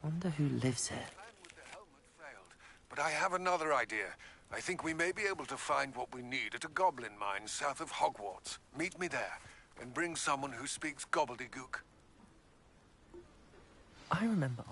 Wonder who lives here. But I have another idea. I think we may be able to find what we need at a goblin mine south of Hogwarts. Meet me there, and bring someone who speaks gobbledygook. I remember.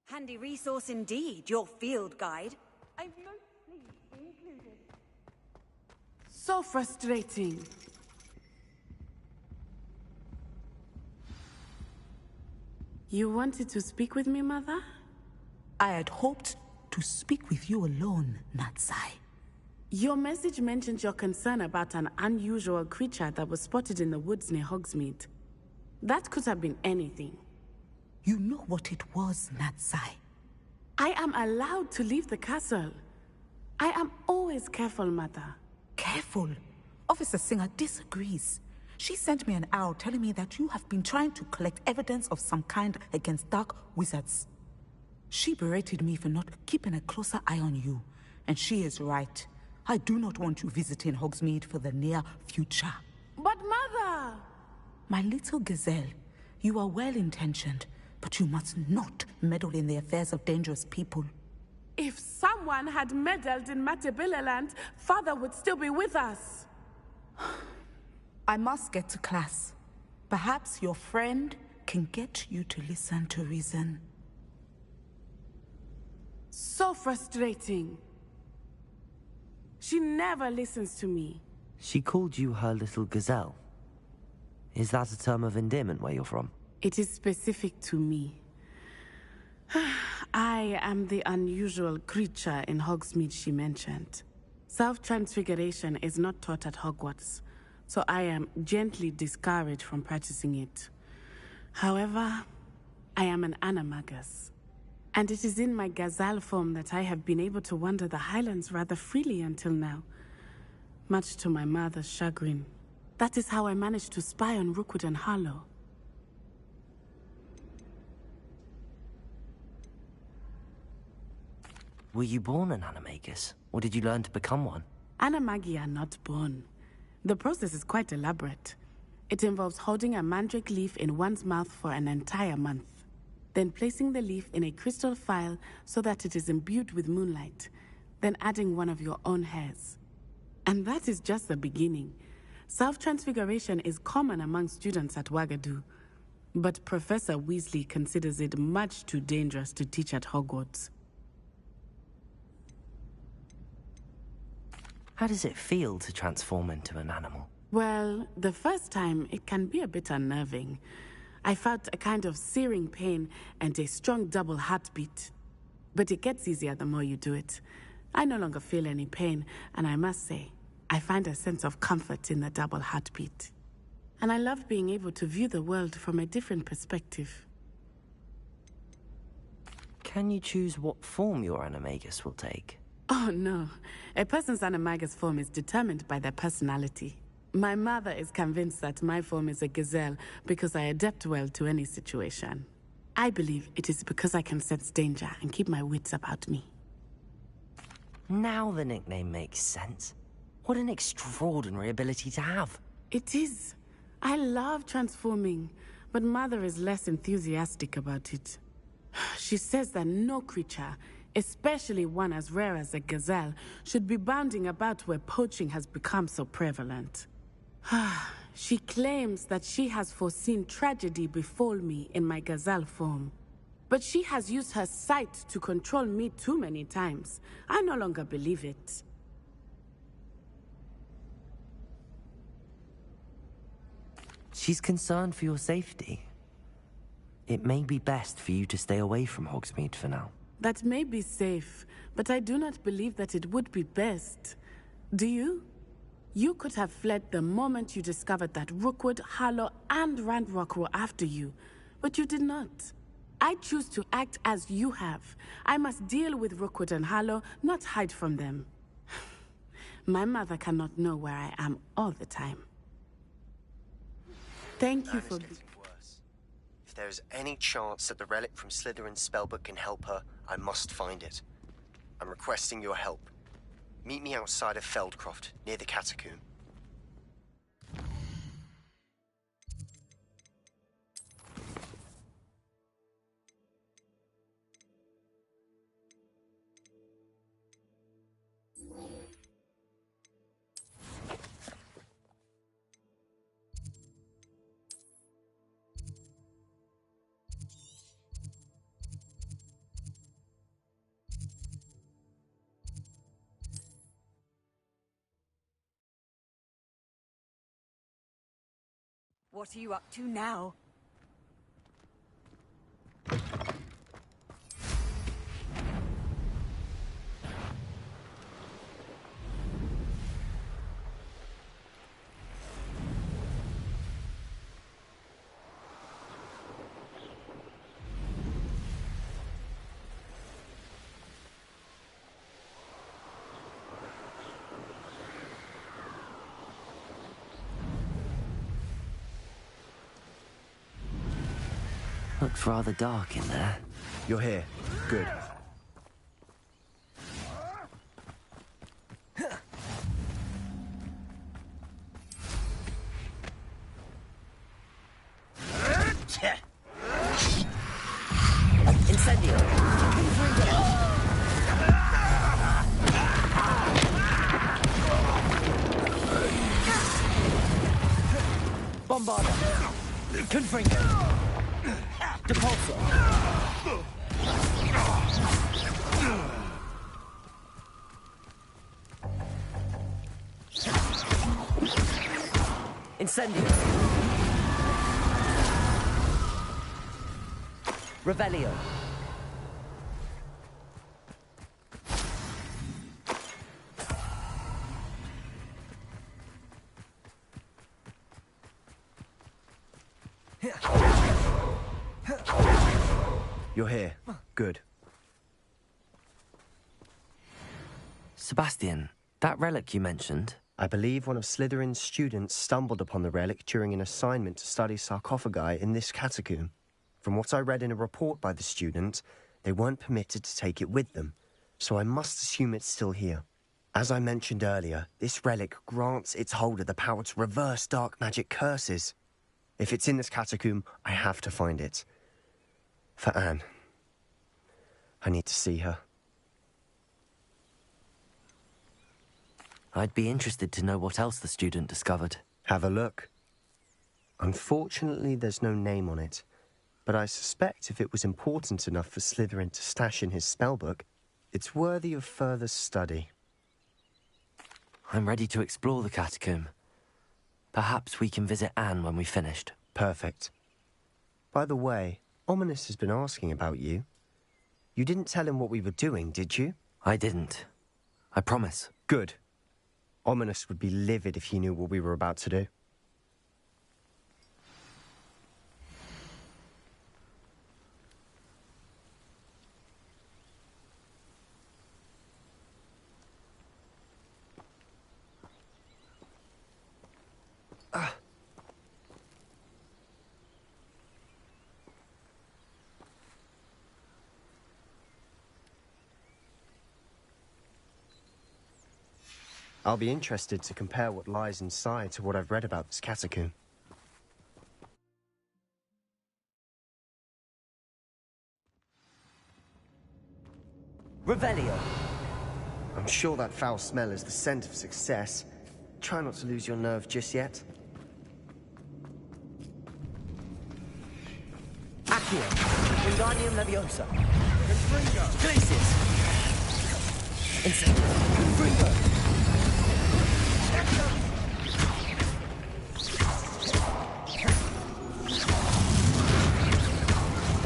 Handy resource indeed, your field guide. I've no sleep included. So frustrating. You wanted to speak with me, Mother? I had hoped to speak with you alone, Natsai. Your message mentioned your concern about an unusual creature that was spotted in the woods near Hogsmeade. That could have been anything. You know what it was, Natsai. I am allowed to leave the castle. I am always careful, Mother. Careful? Officer Singer disagrees. She sent me an owl telling me that you have been trying to collect evidence of some kind against dark wizards. She berated me for not keeping a closer eye on you. And she is right. I do not want you visiting Hogsmeade for the near future. But Mother! My little gazelle, you are well-intentioned, but you must not meddle in the affairs of dangerous people. If someone had meddled in Matabeleland, Father would still be with us. I must get to class. Perhaps your friend can get you to listen to reason. So frustrating. She never listens to me. She called you her little gazelle. Is that a term of endearment where you're from? It is specific to me. I am the unusual creature in Hogsmeade she mentioned. Self-transfiguration is not taught at Hogwarts, so I am gently discouraged from practicing it. However, I am an animagus, and it is in my gazelle form that I have been able to wander the Highlands rather freely until now, much to my mother's chagrin. That is how I managed to spy on Rookwood and Harlow. Were you born an animagus, or did you learn to become one? Animagi are not born. The process is quite elaborate. It involves holding a mandrake leaf in one's mouth for an entire month, then placing the leaf in a crystal phial so that it is imbued with moonlight, then adding one of your own hairs. And that is just the beginning. Self-transfiguration is common among students at Wagadu, but Professor Weasley considers it much too dangerous to teach at Hogwarts. How does it feel to transform into an animal? Well, the first time, it can be a bit unnerving. I felt a kind of searing pain and a strong double heartbeat. But it gets easier the more you do it. I no longer feel any pain, and I must say, I find a sense of comfort in the double heartbeat. And I love being able to view the world from a different perspective. Can you choose what form your animagus will take? Oh no, a person's animagus form is determined by their personality. My mother is convinced that my form is a gazelle because I adapt well to any situation. I believe it is because I can sense danger and keep my wits about me. Now the nickname makes sense. What an extraordinary ability to have. It is. I love transforming, but Mother is less enthusiastic about it. She says that no creature, especially one as rare as a gazelle, should be bounding about where poaching has become so prevalent. She claims that she has foreseen tragedy befall me in my gazelle form. But she has used her sight to control me too many times. I no longer believe it. She's concerned for your safety. It may be best for you to stay away from Hogsmeade for now. That may be safe, but I do not believe that it would be best. Do you? You could have fled the moment you discovered that Rookwood, Harlow, and Randrock were after you, but you did not. I choose to act as you have. I must deal with Rookwood and Harlow, not hide from them. My mother cannot know where I am all the time. Thank you for... Worse. If there is any chance that the relic from Slytherin's spellbook can help her, I must find it. I'm requesting your help. Meet me outside of Feldcroft, near the catacomb. What are you up to now? Looks rather dark in there. You're here. Good. Incendio! Bombarda! Confringo! Depulsor! Incendio! Revelio! You're here. Good. Sebastian, that relic you mentioned... I believe one of Slytherin's students stumbled upon the relic during an assignment to study sarcophagi in this catacomb. From what I read in a report by the student, they weren't permitted to take it with them, so I must assume it's still here. As I mentioned earlier, this relic grants its holder the power to reverse dark magic curses. If it's in this catacomb, I have to find it. For Anne. I need to see her. I'd be interested to know what else the student discovered. Have a look. Unfortunately, there's no name on it, but I suspect if it was important enough for Slytherin to stash in his spellbook, it's worthy of further study. I'm ready to explore the catacomb. Perhaps we can visit Anne when we've finished. Perfect. By the way, Ominous has been asking about you. You didn't tell him what we were doing, did you? I didn't. I promise. Good. Ominous would be livid if he knew what we were about to do. I'll be interested to compare what lies inside to what I've read about this catacomb. Revelio. I'm sure that foul smell is the scent of success. Try not to lose your nerve just yet. Accio. Wingardium Leviosa. Glacius. Incendio. Confringo.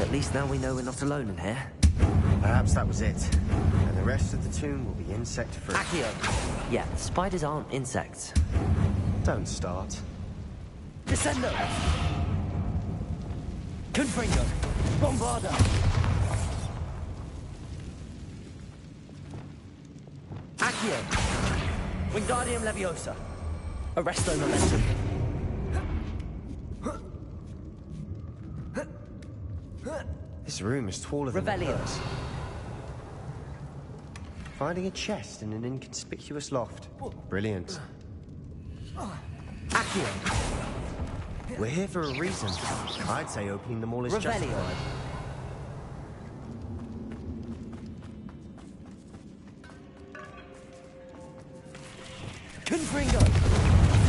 At least now we know we're not alone in here. Perhaps that was it. And the rest of the tomb will be insect-free. Accio. Yeah, spiders aren't insects. Don't start. Descendo. Confringo. Bombarda. Accio. Wingardium Leviosa. Arresto Momentum. This room is taller than Revelio. it looks. Finding a chest in an inconspicuous loft. Brilliant. Accio. We're here for a reason. I'd say opening them all is Revelio. justified. Confringo.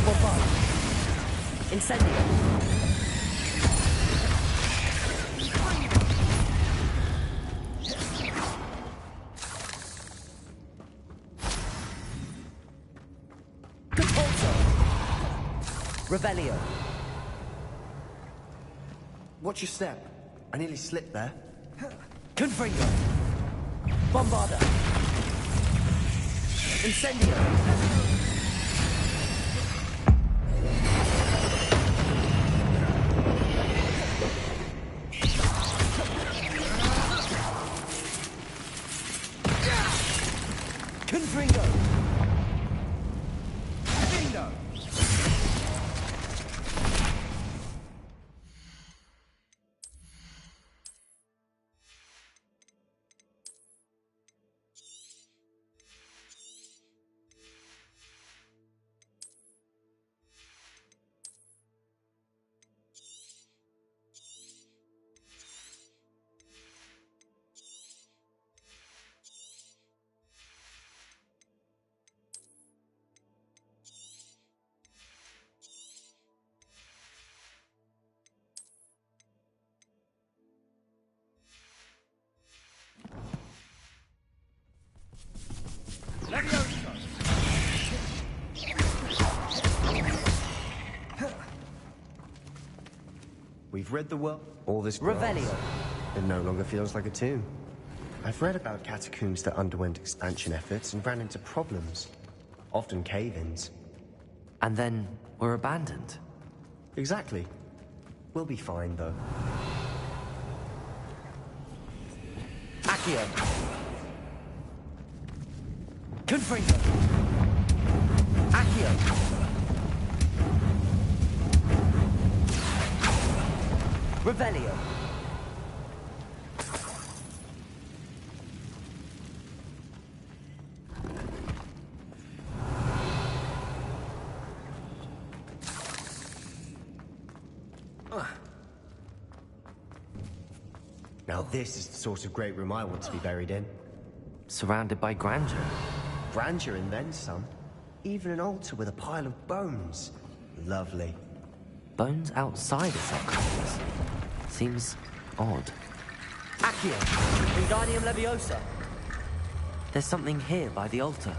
Bombarda. Incendio. Revelio. Watch your step. I nearly slipped there. Confringo. Bombarda. Incendio. Confringo. Bingo. We've read the world. All this grass. Revelio. It no longer feels like a tomb. I've read about catacombs that underwent expansion efforts and ran into problems. Often cave-ins. And then were abandoned. Exactly. We'll be fine, though. Accio. Confringo. Accio. Revelio. Now this is the sort of great room I want to be buried in. Surrounded by grandeur. Grandeur and then some. Even an altar with a pile of bones. Lovely. Bones outside a sarcophagus. Seems odd. Accio. Wingardium Leviosa. There's something here by the altar.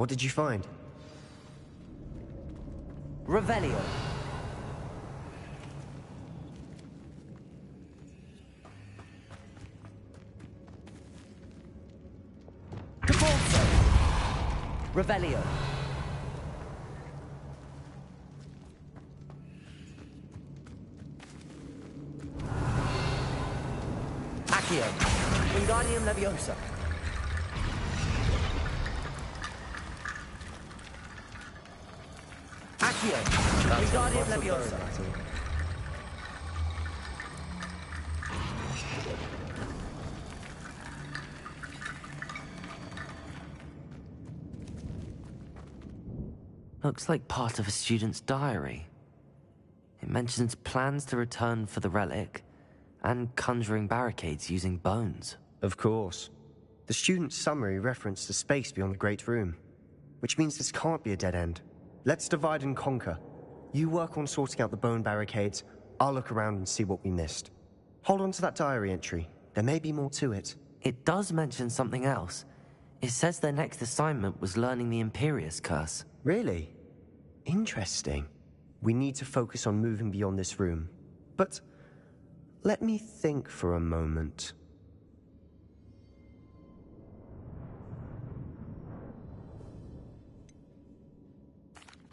What did you find? Revelio. Revelio. Accio. Wingardium Leviosa. Accio. Wingardium Leviosa. Looks like part of a student's diary. It mentions plans to return for the relic and conjuring barricades using bones. Of course. The student's summary referenced the space beyond the Great Room, which means this can't be a dead end. Let's divide and conquer. You work on sorting out the bone barricades, I'll look around and see what we missed. Hold on to that diary entry. There may be more to it. It does mention something else. It says their next assignment was learning the Imperius Curse. Really? Interesting. We need to focus on moving beyond this room. But let me think for a moment.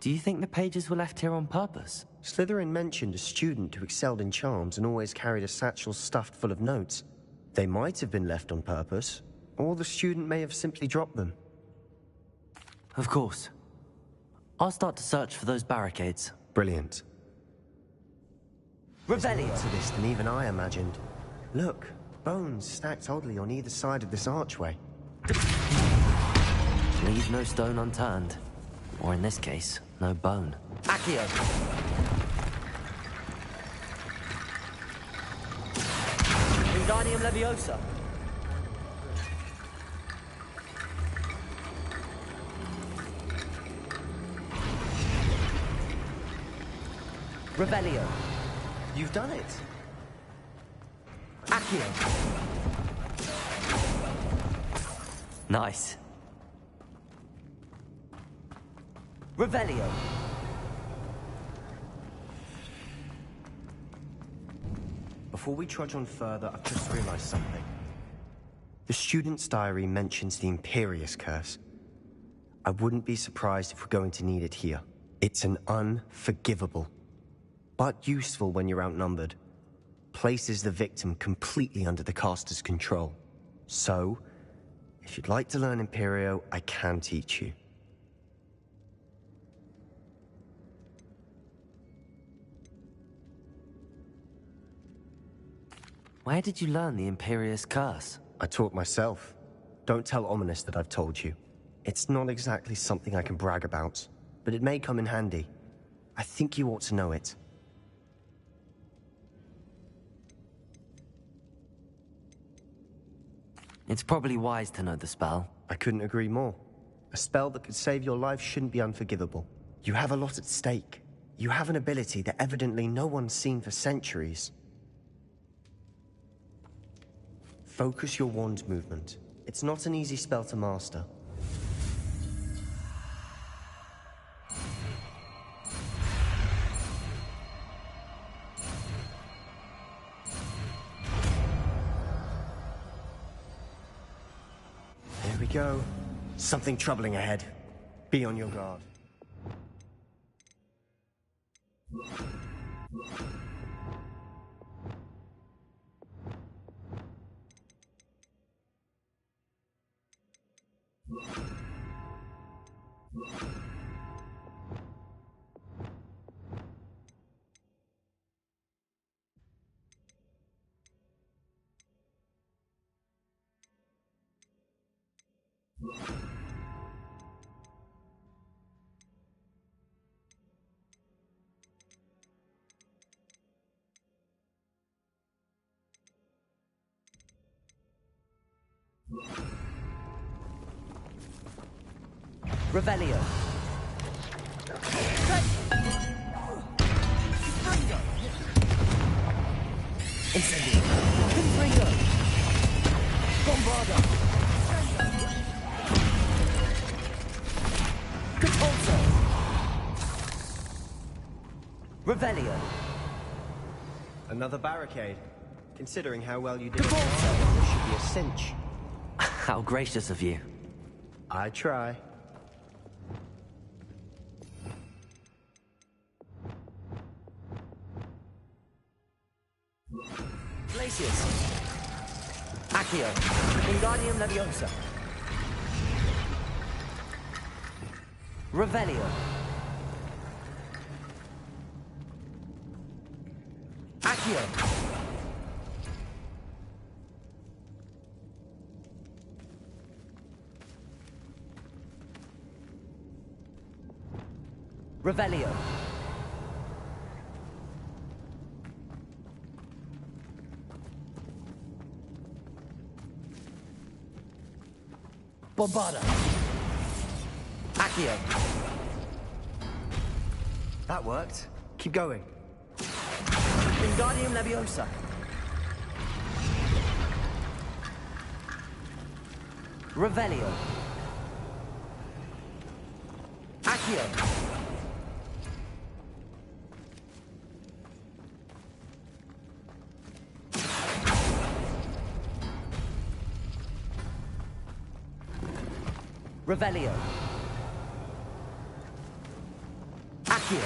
Do you think the pages were left here on purpose? Slytherin mentioned a student who excelled in charms and always carried a satchel stuffed full of notes. They might have been left on purpose, or the student may have simply dropped them. Of course. I'll start to search for those barricades. Brilliant. Revelio! There's more to this than even I imagined. Look, bones stacked oddly on either side of this archway. Leave no stone unturned. Or in this case, no bone. Accio! Wingardium Leviosa! Revelio! You've done it! Accio! Nice. Revelio! Before we trudge on further, I've just realized something. The student's diary mentions the Imperius Curse. I wouldn't be surprised if we're going to need it here. It's an unforgivable, but useful when you're outnumbered. Places the victim completely under the caster's control. So, if you'd like to learn Imperio, I can teach you. Where did you learn the Imperius Curse? I taught myself. Don't tell Ominous that I've told you. It's not exactly something I can brag about, but it may come in handy. I think you ought to know it. It's probably wise to know the spell. I couldn't agree more. A spell that could save your life shouldn't be unforgivable. You have a lot at stake. You have an ability that evidently no one's seen for centuries. Focus your wand movement. It's not an easy spell to master. There we go. Something troubling ahead. Be on your guard. Revelio. Incendio. Confringo. Bombarda. Capulso. Revelio. Another barricade. Considering how well you did, Capulso. this should be a cinch. How gracious of you. I try. Glacius! Accio! Wingardium Leviosa! Revelio! Accio! Revelio! Bombarda! Accio! That worked. Keep going. Wingardium Leviosa! Revelio! Accio! Revelio! Accio!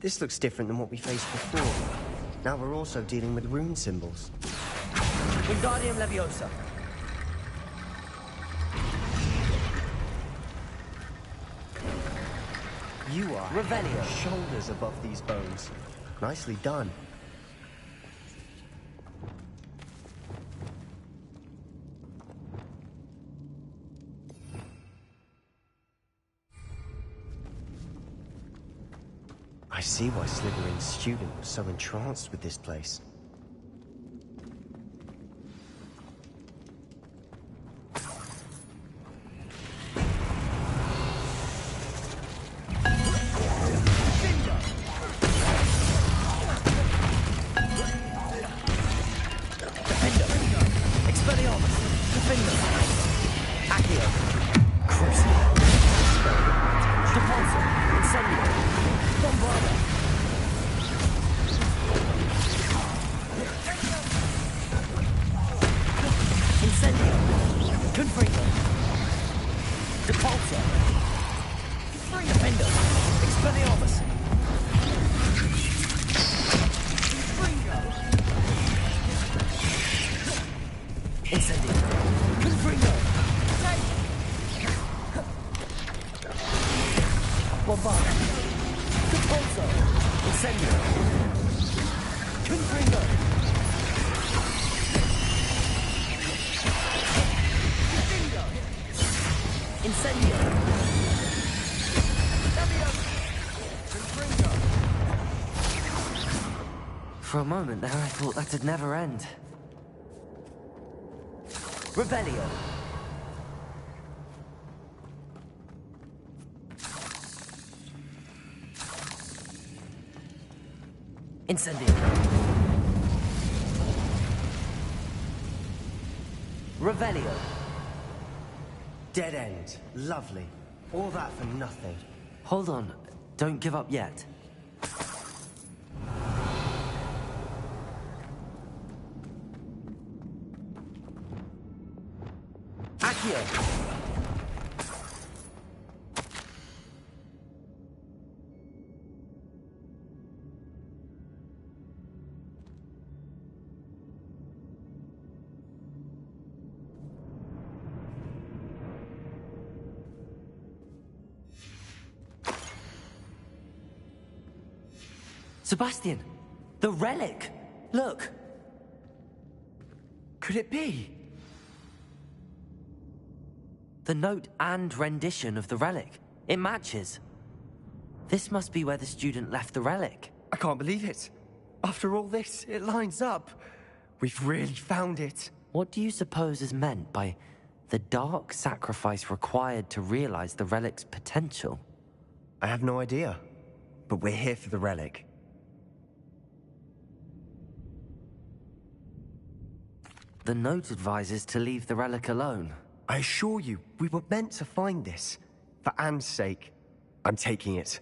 This looks different than what we faced before. Now we're also dealing with rune symbols. Wingardium Leviosa! You are Revelio. shoulders above these bones. Nicely done. I see why Slytherin's student was so entranced with this place. For a moment there, I thought that'd never end. Revelio! Incendio! Revelio! Dead end. Lovely. All that for nothing. Hold on. Don't give up yet. Accio! Sebastian! The relic! Look! Could it be? The note and rendition of the relic. It matches. This must be where the student left the relic. I can't believe it. After all this, it lines up. We've really found it. What do you suppose is meant by the dark sacrifice required to realize the relic's potential? I have no idea. But we're here for the relic. The note advises to leave the relic alone. I assure you, we were meant to find this. For Anne's sake. I'm taking it.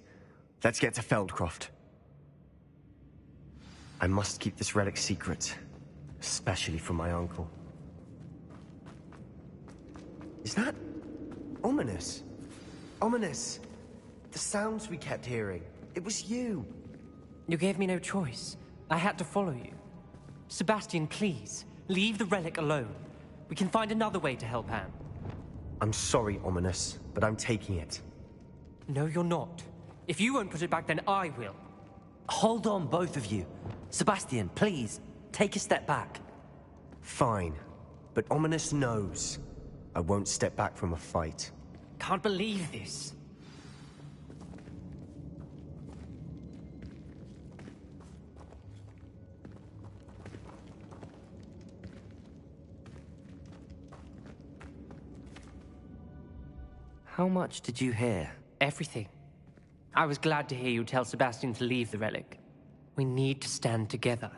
Let's get to Feldcroft. I must keep this relic secret. Especially from my uncle. Is that... ominous? Ominous! The sounds we kept hearing. It was you. You gave me no choice. I had to follow you. Sebastian, please, leave the relic alone. We can find another way to help Anne. I'm sorry, Ominous, but I'm taking it. No, you're not. If you won't put it back, then I will. Hold on, both of you. Sebastian, please, take a step back. Fine, but Ominous knows I won't step back from a fight. Can't believe this. How much did you hear? Everything. I was glad to hear you tell Sebastian to leave the relic. We need to stand together.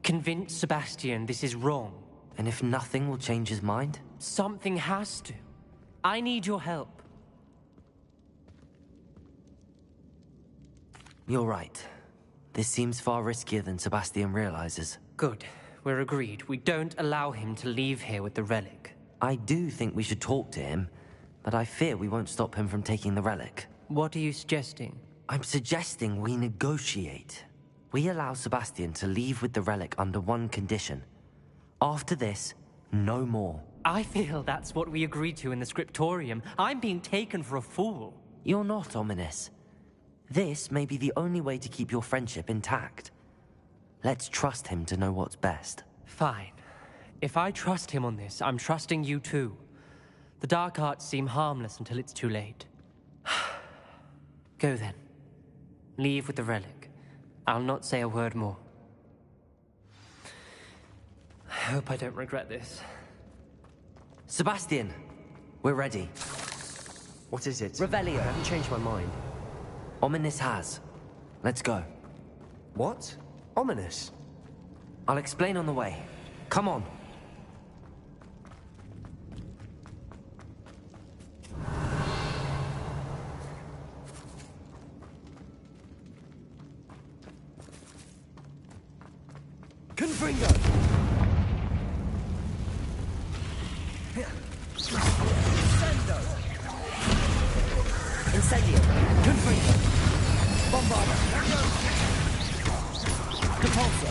Convince Sebastian this is wrong. And if nothing will change his mind? Something has to. I need your help. You're right. This seems far riskier than Sebastian realizes. Good. We're agreed. We don't allow him to leave here with the relic. I do think we should talk to him, but I fear we won't stop him from taking the relic. What are you suggesting? I'm suggesting we negotiate. We allow Sebastian to leave with the relic under one condition. After this, no more. I feel that's what we agreed to in the scriptorium. I'm being taken for a fool. You're not, Ominous. This may be the only way to keep your friendship intact. Let's trust him to know what's best. Fine. If I trust him on this, I'm trusting you too. The dark arts seem harmless until it's too late. Go then. Leave with the relic. I'll not say a word more. I hope I don't regret this. Sebastian, we're ready. What is it? Revelio. I haven't changed my mind. Ominous has. Let's go. What? Ominous? I'll explain on the way. Come on. Confringo! Incendio! Confringo! Bombarda! Depulso!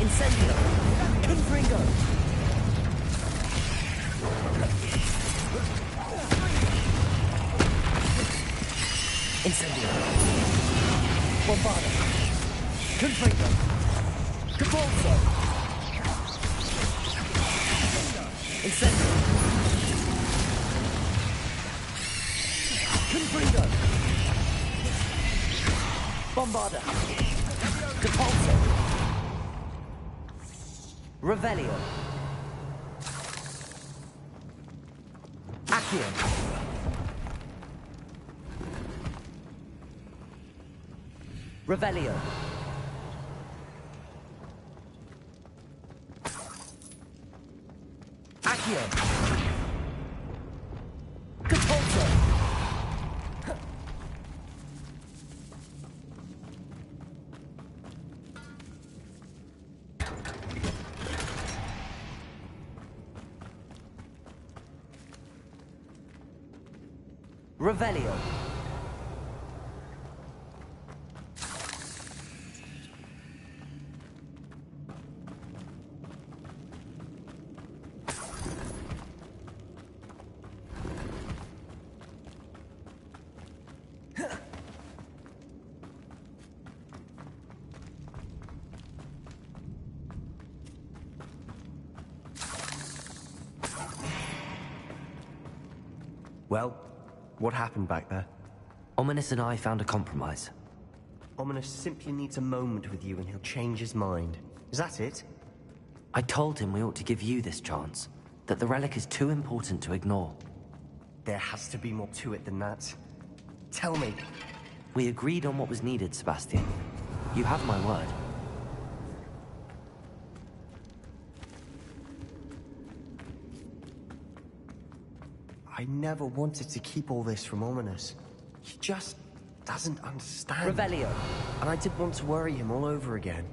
Incendio! Confringo! Incendio! Bombarda! Confringo! Depulso! Incendio! Confringo! Bombarda! Depulso! Revelio! Accio! Revelio! Accio! Depulso! Revelio! Well, what happened back there? Ominous and I found a compromise. Ominous simply needs a moment with you and he'll change his mind. Is that it? I told him we ought to give you this chance, that the relic is too important to ignore. There has to be more to it than that. Tell me. We agreed on what was needed, Sebastian. You have my word. I never wanted to keep all this from Ominous. He just doesn't understand. Revelio! And I didn't want to worry him all over again.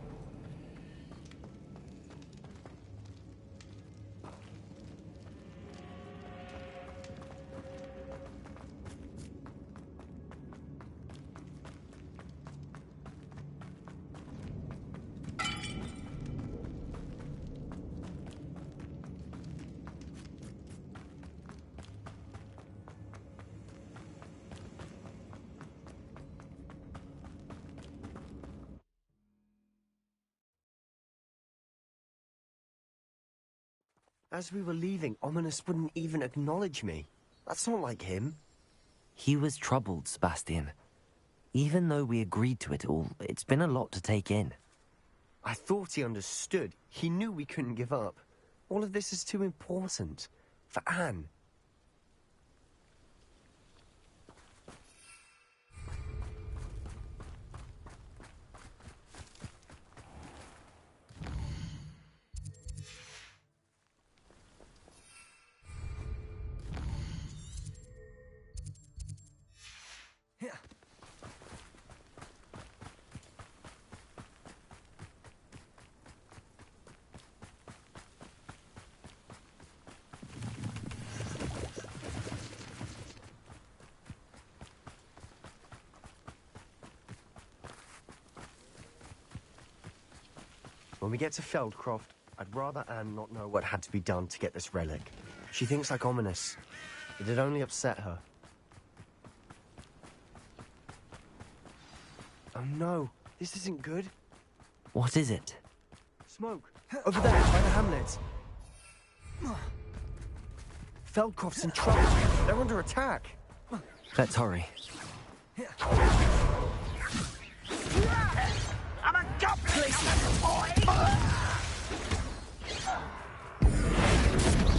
As we were leaving, Ominous wouldn't even acknowledge me. That's not like him. He was troubled, Sebastian. Even though we agreed to it all, it's been a lot to take in. I thought he understood. He knew we couldn't give up. All of this is too important. For Anne. When we get to Feldcroft, I'd rather Anne not know what had to be done to get this relic. She thinks like Ominous. It'd only upset her. Oh no, this isn't good. What is it? Smoke! Over there, by the hamlet. Feldcroft's in trouble. They're under attack. Let's hurry. I'm a goblin!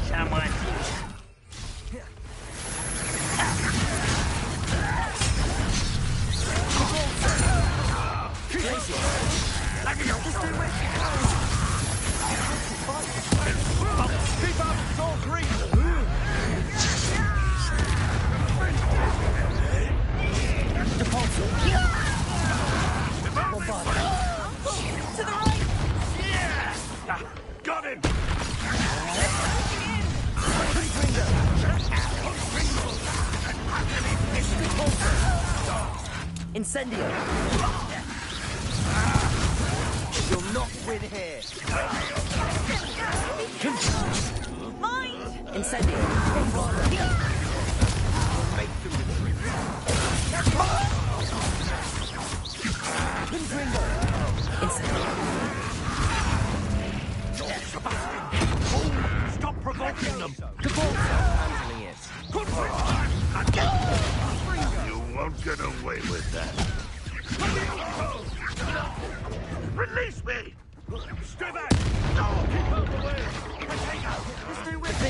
Someone. Let me go. Keep up, it's all green. To the right! Yeah! Got him! Incendio! You'll not win here. Mind! Incendio! Make them retreat. Stop provoking them! Handling it. You won't get away with that. Release me! Stay back! No! Keep out the way! Stay with me!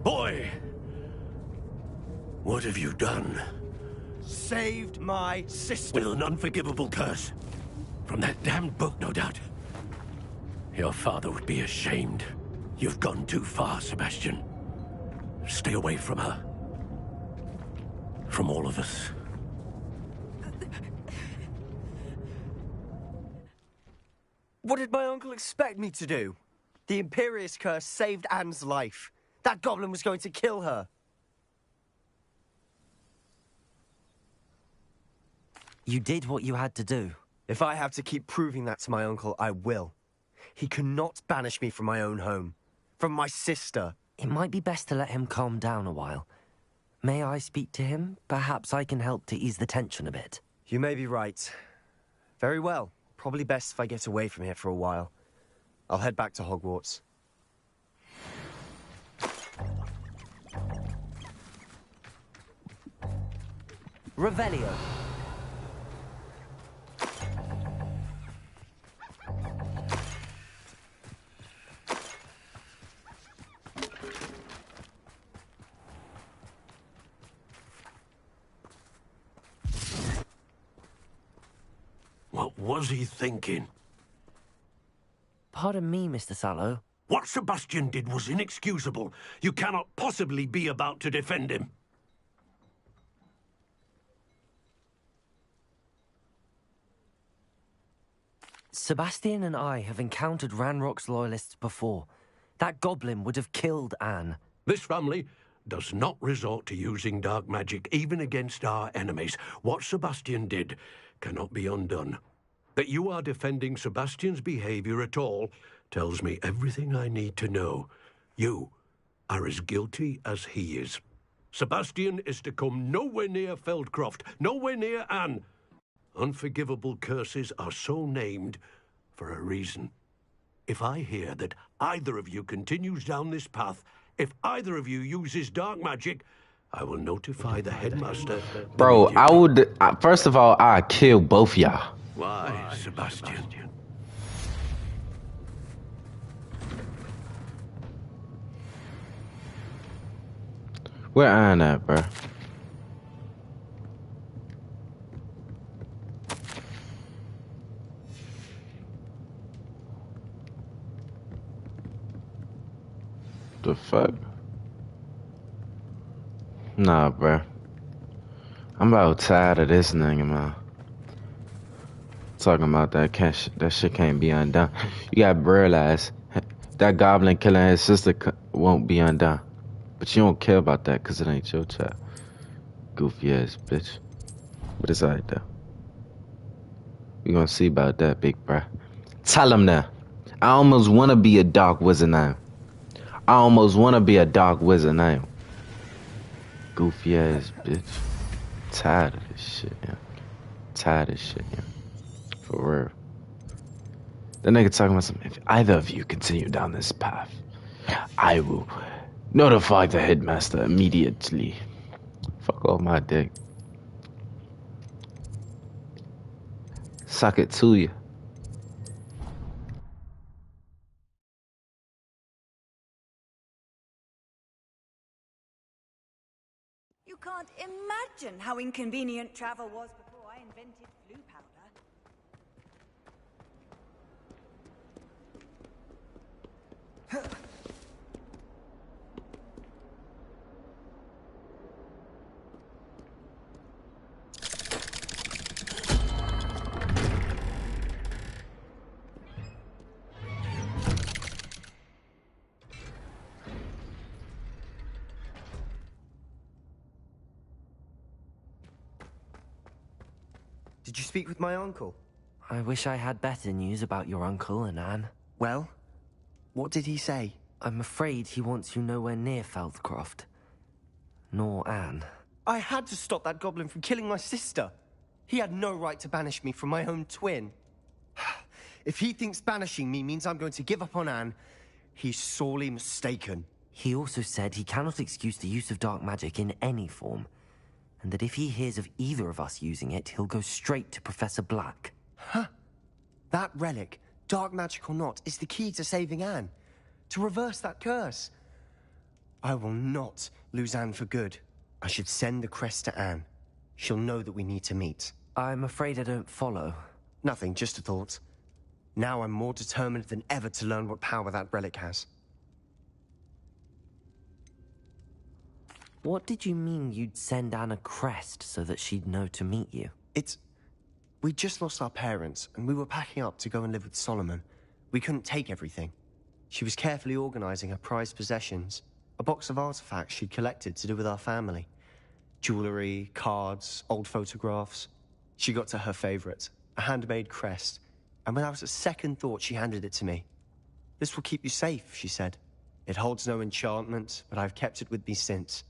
Boy! What have you done? Saved my sister. With an unforgivable curse. From that damned book, no doubt. Your father would be ashamed. You've gone too far, Sebastian. Stay away from her. From all of us. What did my uncle expect me to do? The Imperious curse saved Anne's life. That goblin was going to kill her. You did what you had to do. If I have to keep proving that to my uncle, I will. He cannot banish me from my own home. From my sister. It might be best to let him calm down a while. May I speak to him? Perhaps I can help to ease the tension a bit. You may be right. Very well. Probably best if I get away from here for a while. I'll head back to Hogwarts. Revelio. What was he thinking? Pardon me, Mr. Sallow, What Sebastian did was inexcusable. You cannot possibly be about to defend him. Sebastian and I have encountered Ranrock's loyalists before. That goblin would have killed Anne. This family does not resort to using dark magic, even against our enemies. What Sebastian did cannot be undone. That you are defending Sebastian's behavior at all tells me everything I need to know. You are as guilty as he is. Sebastian is to come nowhere near Feldcroft, nowhere near Anne. Unforgivable curses are so named for a reason. If I hear that either of you continues down this path, if either of you uses dark magic, I will notify the headmaster. Bro, I would... first of all, I'd kill both y'all. Why, Sebastian? Where Anne at, bro? The fuck? Nah, bro. I'm about tired of this nigga, man. Talking about that shit can't be undone. You gotta realize that goblin killing his sister won't be undone. But you don't care about that because it ain't your child. Goofy ass bitch. But it's alright though. We gonna see about that, big bruh. Tell him now. I almost wanna be a dark wizard now. I almost wanna be a dark wizard now. Goofy ass bitch. Tired of this shit, yeah. Tired of this shit, yeah. For real. That nigga talking about something. If either of you continue down this path, I will notify the headmaster immediately. Fuck off my dick. Suck it to you. You can't imagine how inconvenient travel was before I invented blue powder. Did you speak with my uncle? I wish I had better news about your uncle and Anne. Well, what did he say? I'm afraid he wants you nowhere near Feldcroft. Nor Anne. I had to stop that goblin from killing my sister. He had no right to banish me from my own twin. If he thinks banishing me means I'm going to give up on Anne, he's sorely mistaken. He also said he cannot excuse the use of dark magic in any form, and that if he hears of either of us using it, he'll go straight to Professor Black. Huh? That relic, dark magic or not, is the key to saving Anne. To reverse that curse. I will not lose Anne for good. I should send the crest to Anne. She'll know that we need to meet. I'm afraid I don't follow. Nothing, just a thought. Now I'm more determined than ever to learn what power that relic has. What did you mean you'd send Anne a crest so that she'd know to meet you? We just lost our parents, and we were packing up to go and live with Solomon. We couldn't take everything. She was carefully organizing her prized possessions, a box of artifacts she'd collected to do with our family. Jewelry, cards, old photographs. She got to her favorite, a handmade crest, and without a second thought, she handed it to me. "This will keep you safe," she said. "It holds no enchantment, but I've kept it with me since.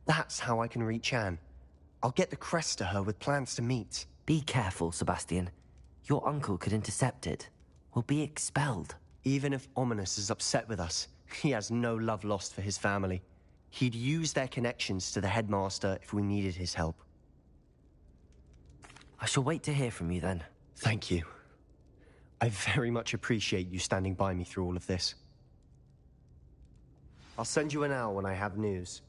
That's how I can reach Anne. I'll get the crest to her with plans to meet." Be careful, Sebastian. Your uncle could intercept it. We'll be expelled. Even if Ominous is upset with us, he has no love lost for his family. He'd use their connections to the headmaster if we needed his help. I shall wait to hear from you then. Thank you. I very much appreciate you standing by me through all of this. I'll send you an owl when I have news.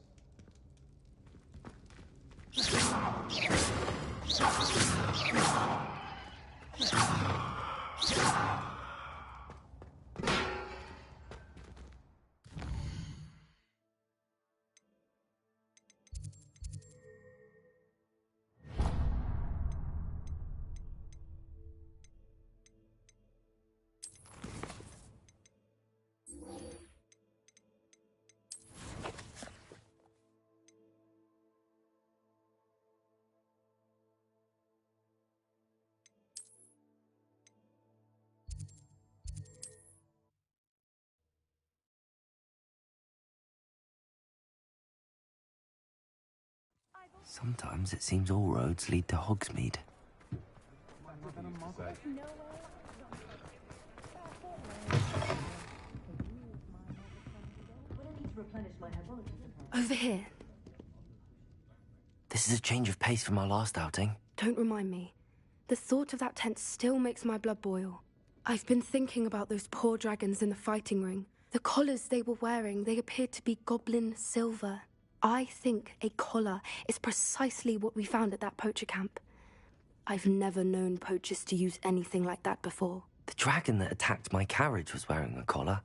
Sometimes it seems all roads lead to Hogsmeade. Over here. This is a change of pace from our last outing. Don't remind me. The thought of that tent still makes my blood boil. I've been thinking about those poor dragons in the fighting ring. The collars they were wearing, they appeared to be goblin silver. I think a collar is precisely what we found at that poacher camp. I've never known poachers to use anything like that before. The dragon that attacked my carriage was wearing a collar,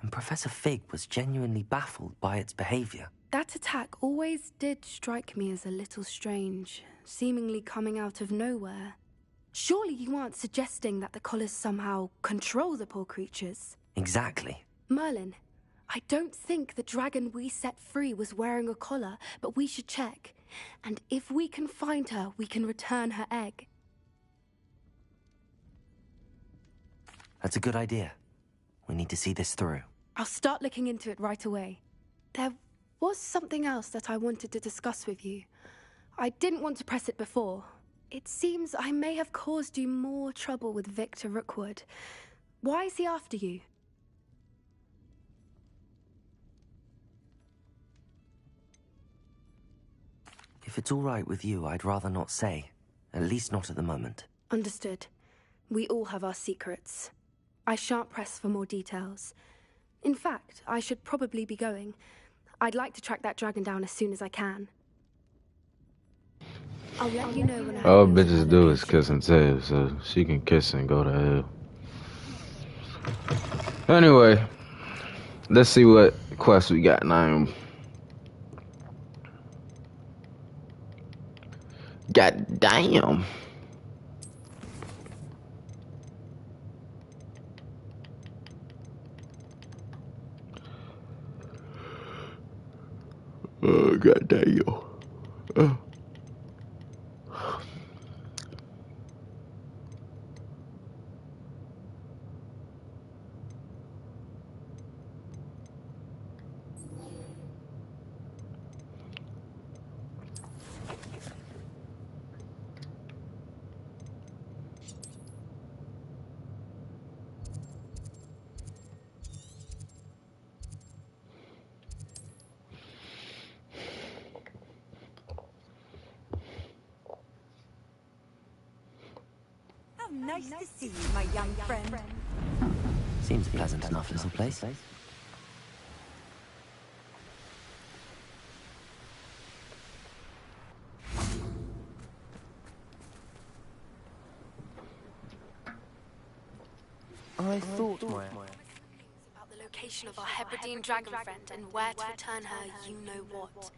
and Professor Fig was genuinely baffled by its behavior. That attack always did strike me as a little strange, seemingly coming out of nowhere. Surely you aren't suggesting that the collars somehow control the poor creatures? Exactly. Merlin, I don't think the dragon we set free was wearing a collar, but we should check. And if we can find her, we can return her egg. That's a good idea. We need to see this through. I'll start looking into it right away. There was something else that I wanted to discuss with you. I didn't want to press it before. It seems I may have caused you more trouble with Victor Rookwood. Why is he after you? If it's all right with you, I'd rather not say. At least not at the moment. Understood. We all have our secrets. I shan't press for more details. In fact, I should probably be going. I'd like to track that dragon down as soon as I can. I'll let you know when I All bitches do is kiss and tell, so she can kiss and go to hell. Anyway, let's see what quest we got now. God damn. Oh, god damn. Nice to see you, my young friend. Seems a pleasant enough little place. I thought my... about the location of our Hebridean dragon friend and where to return her, you know what.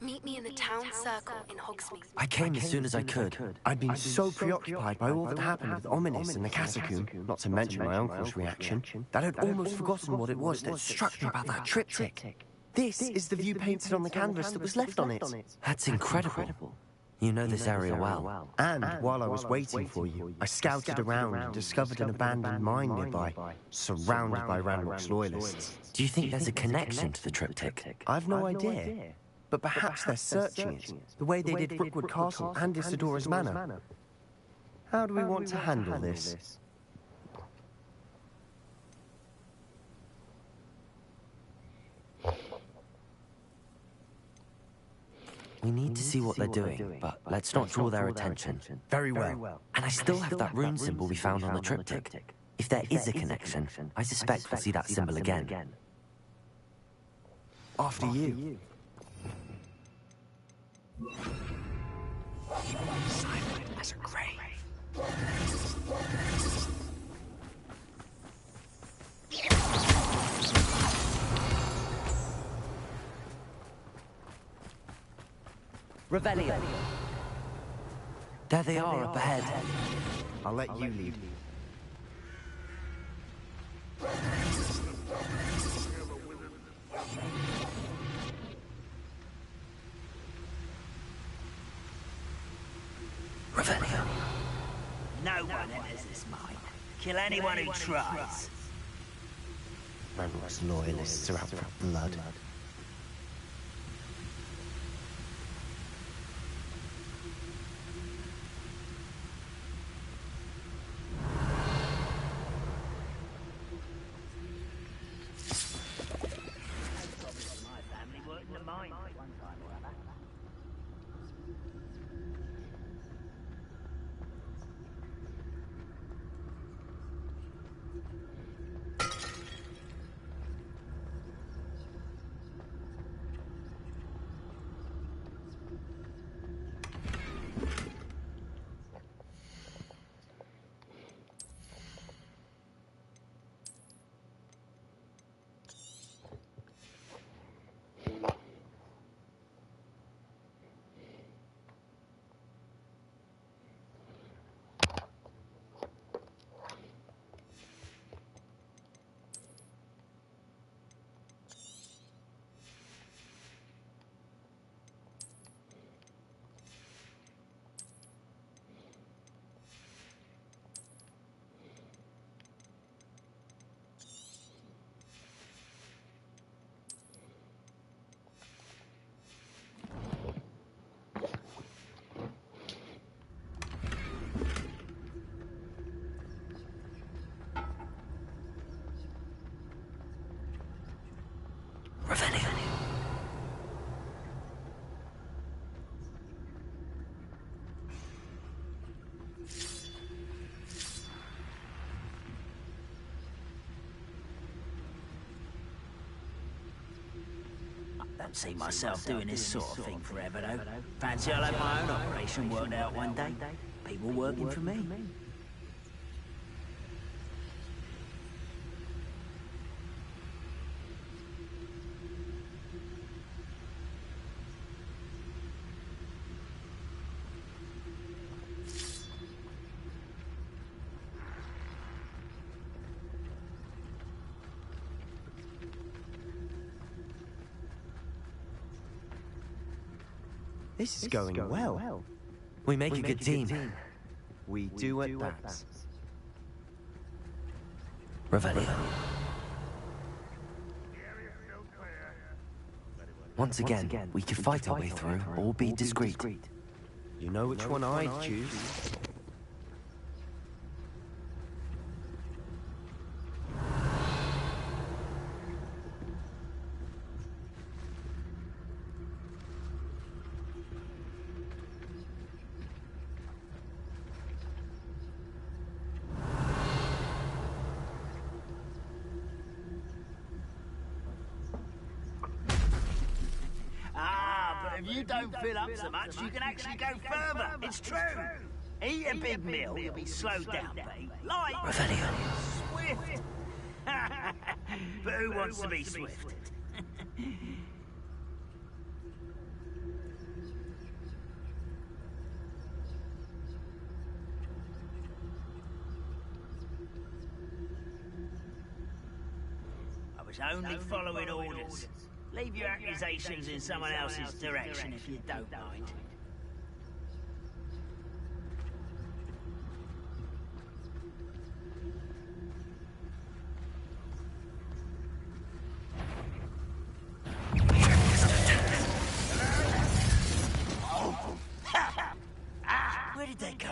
Meet me in the town circle in Hogsmeade. I came as soon as I could. I'd been so preoccupied by all that happened with Ominous in the catacomb, not to mention my uncle's reaction, that I'd almost forgotten what it was that struck me about that triptych. This is the view painted on the canvas that was left on it. That's incredible. You know this area well. And while I was waiting for you, I scouted around and discovered an abandoned mine nearby, surrounded by Ranrock's loyalists. Do you think there's a connection to the triptych? I've no idea. But perhaps they're searching it, the way they did Brookwood Castle and Isidora's Manor. How do we want to handle this? We need to see what they're doing, but let's not draw their attention. Very well. And I still have that rune symbol we found on the triptych. If there is a connection, I suspect we'll see that symbol again. After you. Silent as a grave. Revelio. There they are up ahead. I'll let you lead. Revelio. No one enters this mine. Kill anyone who tries. Ranrock's loyalists are out for blood. Don't see myself doing this sort of thing forever, though. Fancy I'll have my own operation worked out one day. People working for me. This is going well. We make a good team. We do at that. Revelio. Once again, we can fight our way through or be discreet. You know which one I'd choose. If you don't fill up so much, you can actually go further. It's true. Eat a big meal, you'll be slowed down, babe. Light, Revelio. swift. But who wants to be swift? I was only following orders. Leave your accusations in someone else's direction if you don't mind. Where did they go?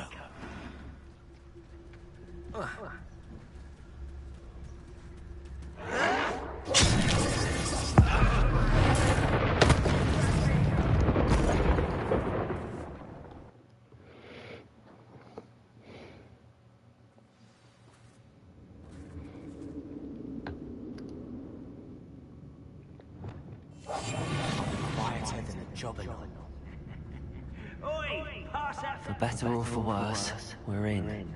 Quieter than a jobberknoll. Oi! Pass that For better or for worse, we're in.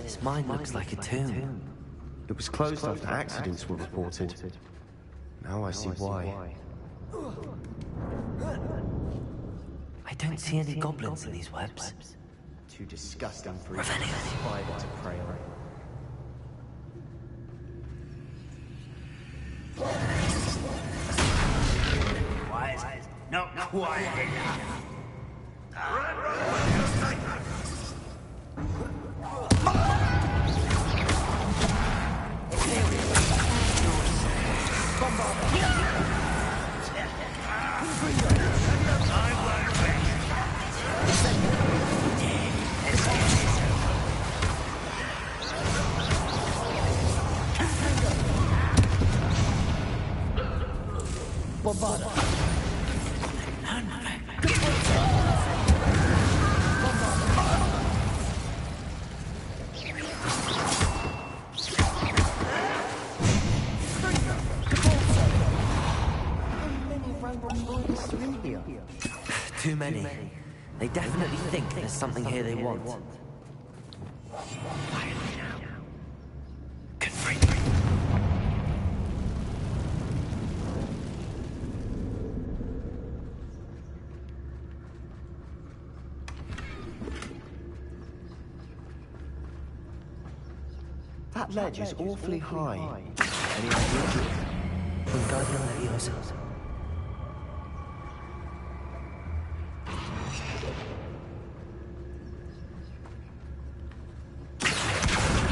This mine looks like a tomb. It was closed after accidents were reported. Now I see why. I don't see any goblins in these webs. Too disgusting for a spider to prey on. Quiet. Not quiet enough. Too many. They definitely think there's something here they want. That ledge is awfully high. Any idea? Wingardium Leviosa.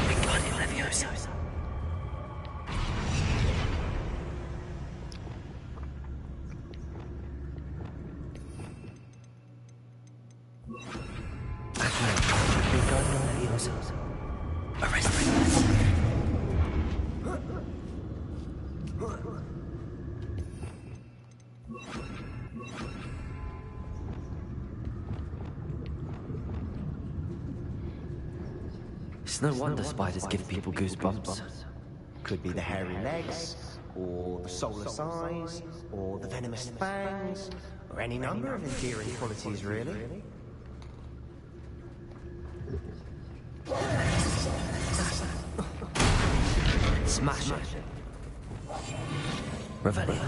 Wingardium Leviosa. Wingardium Leviosa. Arrest me. It's no wonder spiders give people goosebumps. Could be the hairy legs, or the soulless eyes, or the venomous fangs, or any number of endearing qualities, really. Smash it. Revelio.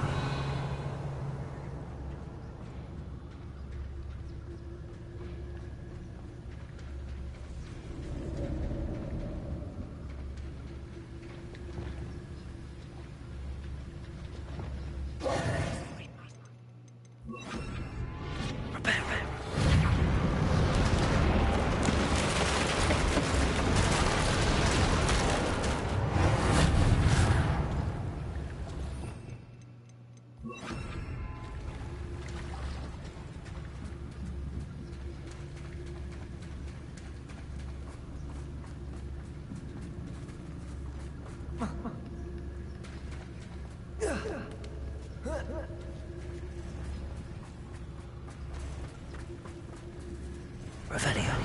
Revelio.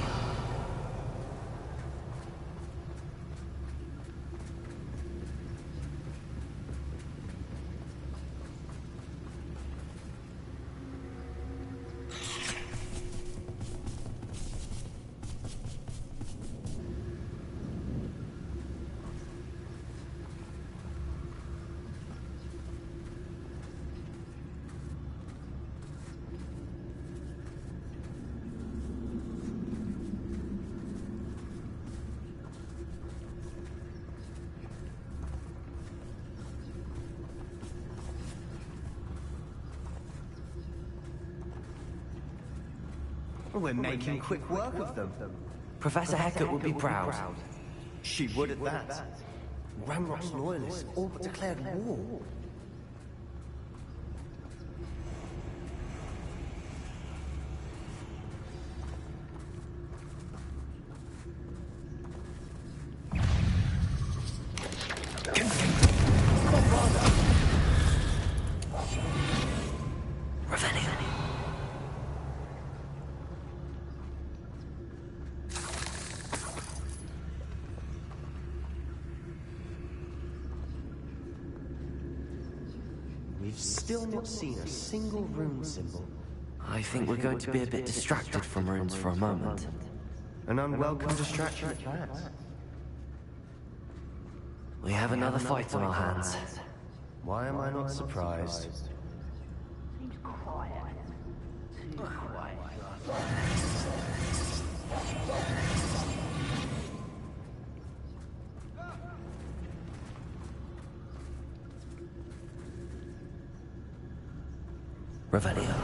We're making quick work of them. Professor Hecat would be proud. She would at that. Ramrock's loyalists all but declared war. We've still not seen a single rune symbol. I think we're going to be a bit distracted from runes for a moment. An unwelcome distraction at that. We have another fight on our hands. Why am I not surprised? Seems quiet. Too quiet. Revelio.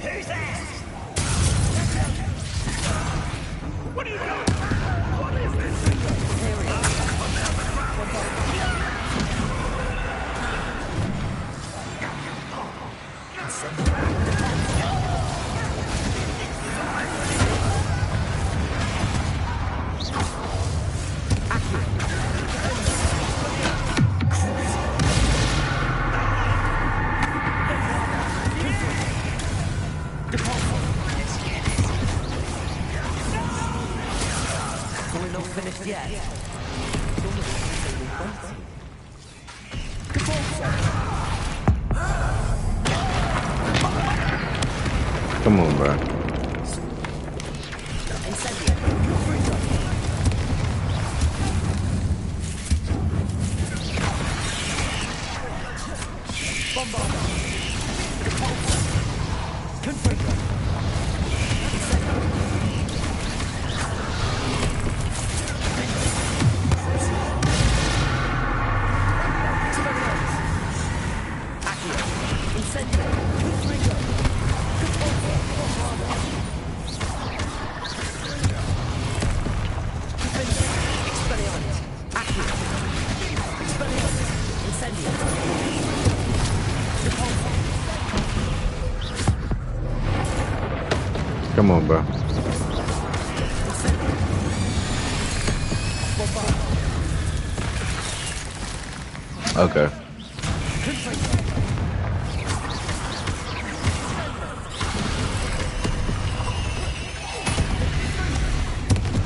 Who's that? What are you doing? What is this? We're not finished yet. Come on, bro. Come on, bro. Okay.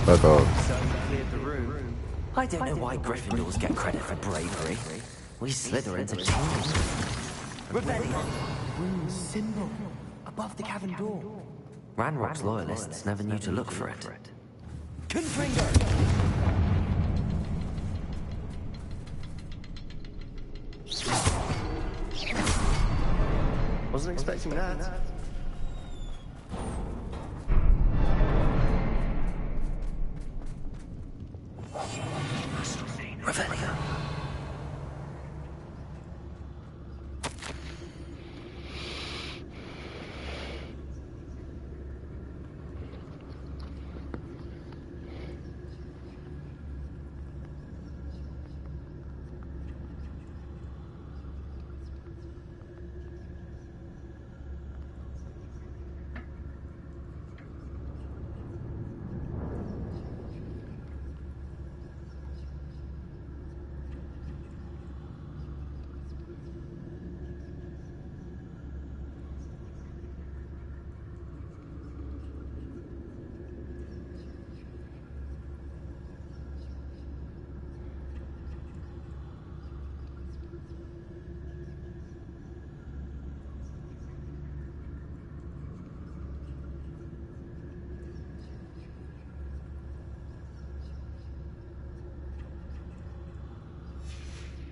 Fuck off. I don't know why Gryffindors get credit for bravery. We Slytherins are kings. Revelio! Room symbol. Above the cavern door. Ranrock's loyalists never knew to look for it. Confringo! Wasn't expecting that. Revelio.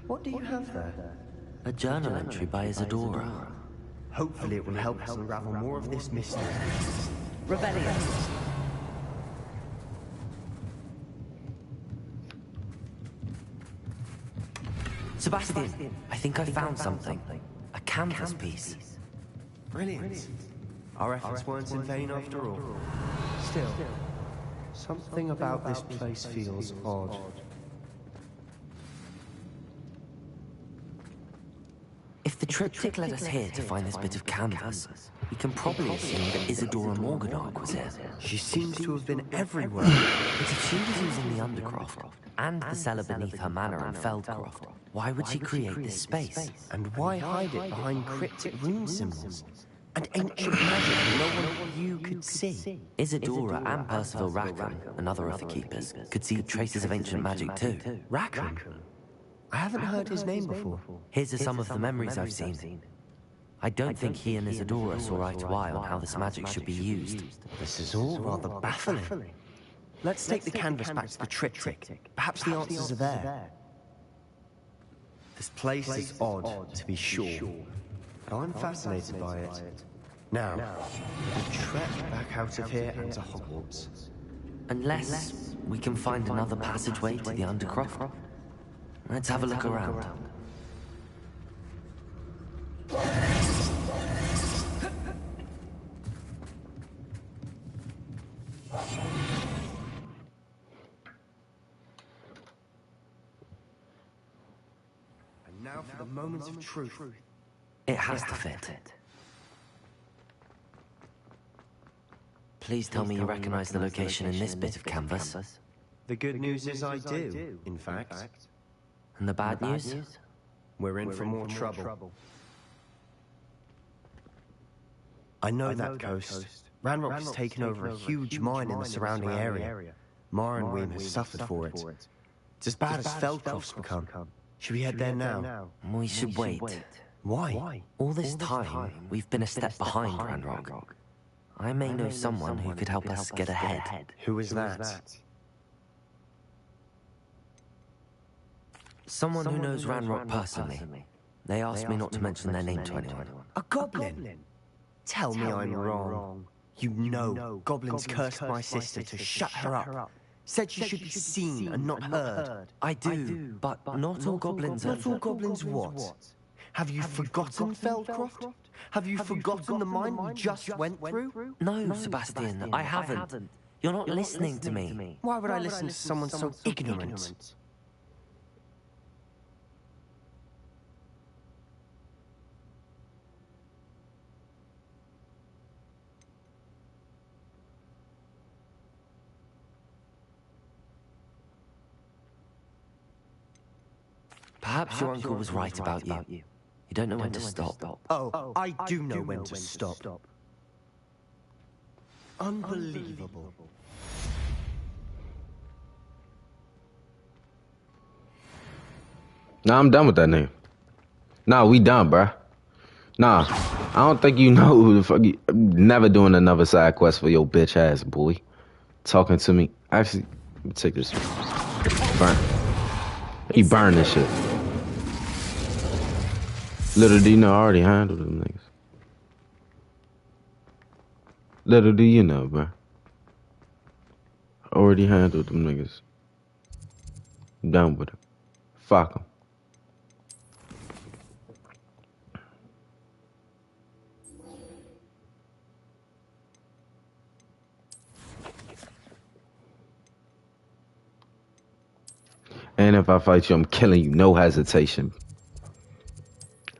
What do you have there? A journal entry by Isadora. Hopefully it will help us unravel more of this mystery. Revelio. Sebastian, I think I found something. A canvas piece. Brilliant. Our efforts weren't in vain after all. Still, something about this place feels odd. If the triptych led us here to find this bit of canvas, we can probably assume that Isadora Morganach was here. She seems to have been everywhere. But if she was using the Undercroft and the cellar beneath her manor in Feldcroft, why would she create this space? And why hide it behind cryptic rune symbols? And ancient magic no one but you could see. Isadora and Percival Rackham, another of the keepers, could see traces of ancient magic too. Rackham? I haven't heard his name before. Here's some of the memories I've seen. I don't think he and Isadora saw eye to eye on how this magic should be used. This is all rather baffling. Let's take the canvas back to the triptych. Perhaps the answers are there. This place is odd, to be sure, but I'm fascinated by it. Now, we trek back out of here and to Hogwarts. Unless we can find another passageway to the Undercroft. Let's have a look around. And now for the moment of truth. It has to fit. Please tell me you recognize the location in this bit of canvas. The good news is I do, in fact. And the bad news? We're in for more trouble. I know that coast. Ranrock has taken over a huge mine in the surrounding area. Marnweem has suffered for it. It's as bad as Feldcroft's become. Should we head there now? We should wait. Why? All this time, we've been a step behind Ranrock. I may know someone who could help us get ahead. Who is that? Someone who knows Ranrock personally. They asked me not to mention their name to anyone. A goblin? Tell me I'm wrong. You know, goblins cursed my sister to shut her up. Said she should be seen and not heard. I do, but not all goblins are... Not all goblins what? Have you forgotten Feldcroft? Have you forgotten the mine we just went through? No, Sebastian, I haven't. You're not listening to me. Why would I listen to someone so ignorant? Perhaps your uncle was right about you. You don't know when to stop. Oh, I do know when to stop. Unbelievable. Nah, I'm done with that nigga. Nah, we done, bruh. Nah, I don't think you know who the fuck you... Never doing another side quest for your bitch ass, boy. Talking to me. Actually, let me take this. Burn. He burned this shit. Little do you know, I already handled them niggas. Little do you know, bruh. Already handled them niggas. Done with them. Fuck them. And if I fight you, I'm killing you. No hesitation.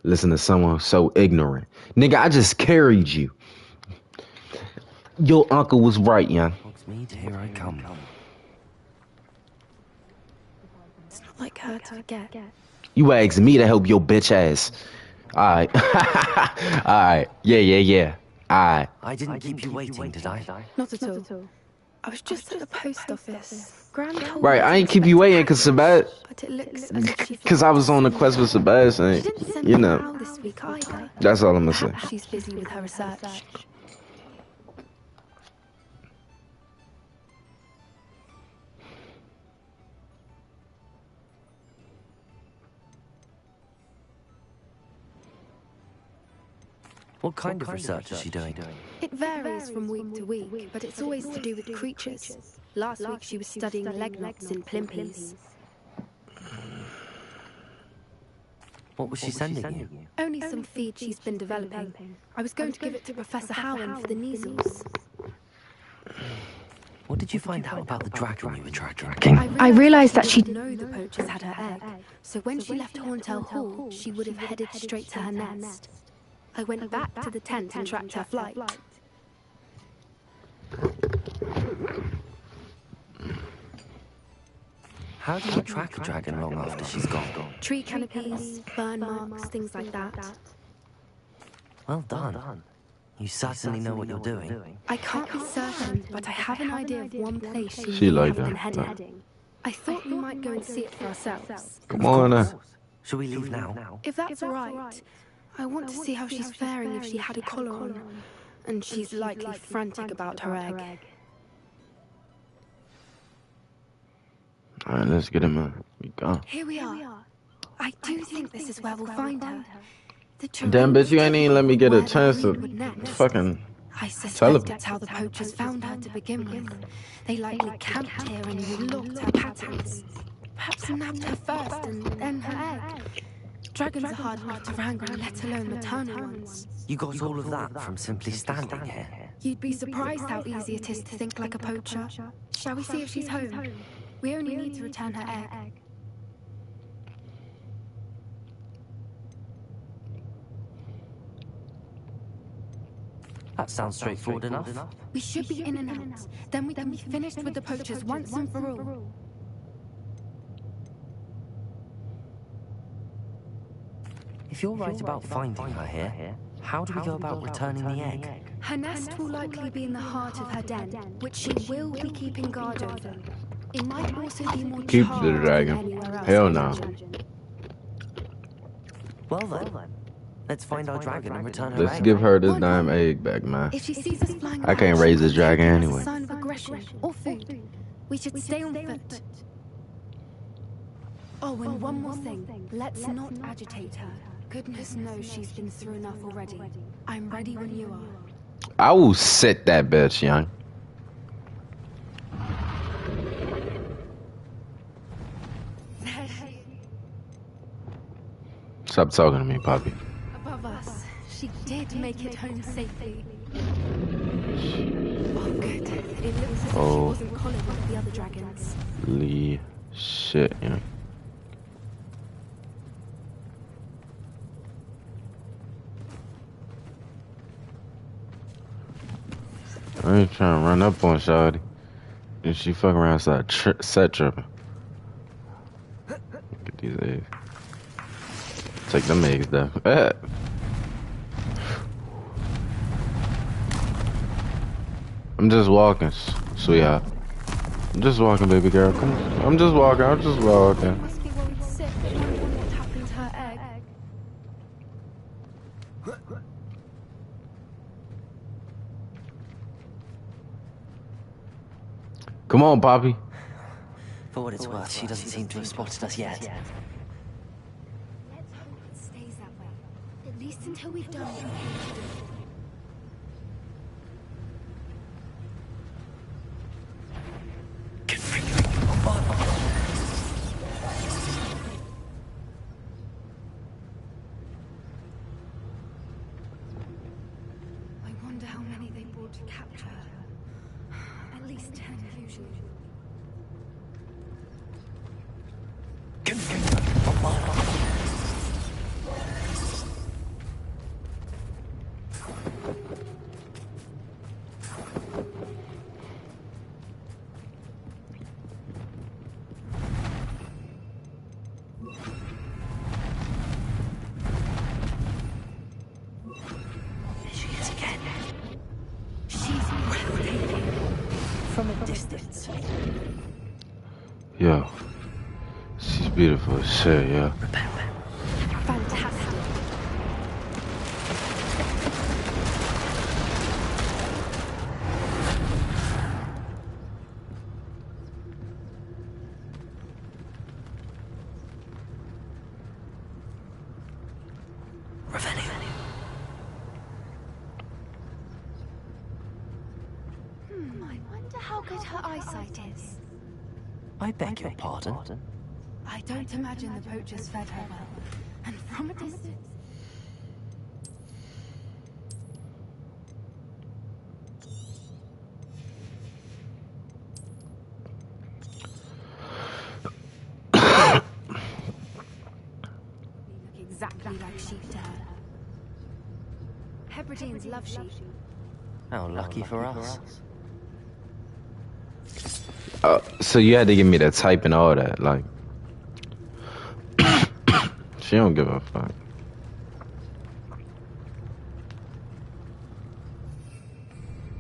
Listen to someone so ignorant. Nigga, I just carried you. Your uncle was right, young. Me, here I come. It's not like her to forget. You asked me to help your bitch ass. Alright. Alright. Yeah. Alright. I didn't keep you waiting, did I? Not at all. I was just at the post office. Gran told Right, me I to ain't keep you waiting because but it looks as if she Because I was on the quest with Sebastian. She didn't send You me know. out this week either. That's all I'm gonna say. Perhaps she's busy with her research. What kind of research is she doing? It varies from week to week, but it's always to do with creatures. Last week she was studying leg knots in plimpies. What was she sending you? Only some feed she's been developing. I was going to give it to Professor Howen for the measles. What did you find out about the dragon you were tracking? I realized that she'd know the poachers had her egg, so when she left Horntail Hall, she would have headed straight to her nest. I went back to the tent and tracked her flight. How do you track a dragon long after she's gone? Tree canopies, burn marks, things like that. Well done. You certainly know what you're doing. I can't be certain, but I have an idea of one place She may like have been that. heading. I thought we might go and see it for ourselves. Come on, Shall we leave now? If that's all right. I want to see how she's faring if she had a collar on. And she's likely frantic about her egg. Alright, let's get him out. We gone. Here we are. I do think this is where we'll find her. Damn, bitch, you ain't even let me get a chance to fucking I tell suspect him. it's how the poachers found her to begin with. They likely camped here and looked her patterns. Perhaps nabbed her first and then her egg. Dragons are hard enough to wrangle, let alone maternal ones. You got all of that from simply standing here? You'd be surprised how easy it is to think like a poacher. Shall we see if she's home? We only need to return her egg. That sounds straightforward enough. We should be in and out. Then we can be finished with the poachers once and for all. If you're right about finding her here, how do we go about returning the egg? Her nest will likely be in the heart of her den, which she will be keeping guard over. It might also be more Keep charmed the than dragon. anywhere else, Hell I no. imagine. Well then, let's find our dragon and return her Let's egg. give her this damn egg back, man. If she sees us flying I can't about, raise she this might dragon take it as a anyway. sign of aggression or food. We should stay on foot. Oh, and one more thing. Let's not agitate her. Goodness knows she's been through enough already. I'm ready when you are. I will sit that bitch, young. Stop talking to me, Poppy. Above us, she did make it home safely. Oh, good. It looks as if she wasn't collared like the other dragons. Holy shit, young. I ain't trying to run up on Shawty. And she fuck around set tripping. Look at these eggs. take them eggs though. I'm just walking, sweetheart. I'm just walking, baby girl. Come on. I'm just walking. I'm just walking. Must be worried sick, wondering what happened to her egg. Come on, Poppy. For what it's worth, she doesn't seem to have spotted us yet. Let's hope it stays that way. At least until we've done what we came to do. I wonder how many they brought to capture her. At least 10 usually. She is again. She's breathtaking from a distance. Yo, she's beautiful as shit, yo. Fantastic. Revelio. I wonder how good her eyesight is. I beg your pardon. I don't imagine the poachers fed her well. And from a distance. They look exactly like sheep to her. Hebrideans love sheep. How lucky for us. So you had to give me that type and all that, like. She don't give a fuck.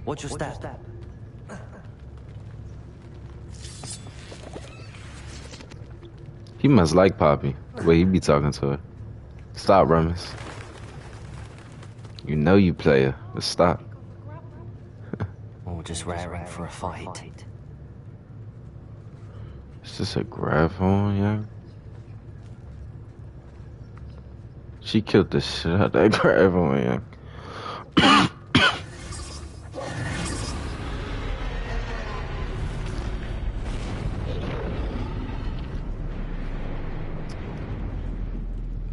What's your step? He must like Poppy, the way he be talking to her. Stop, Remus. You know you player, but stop. Or just raring for a fight. Is this a grab phone, young? She killed the shit out of that grab phone, young.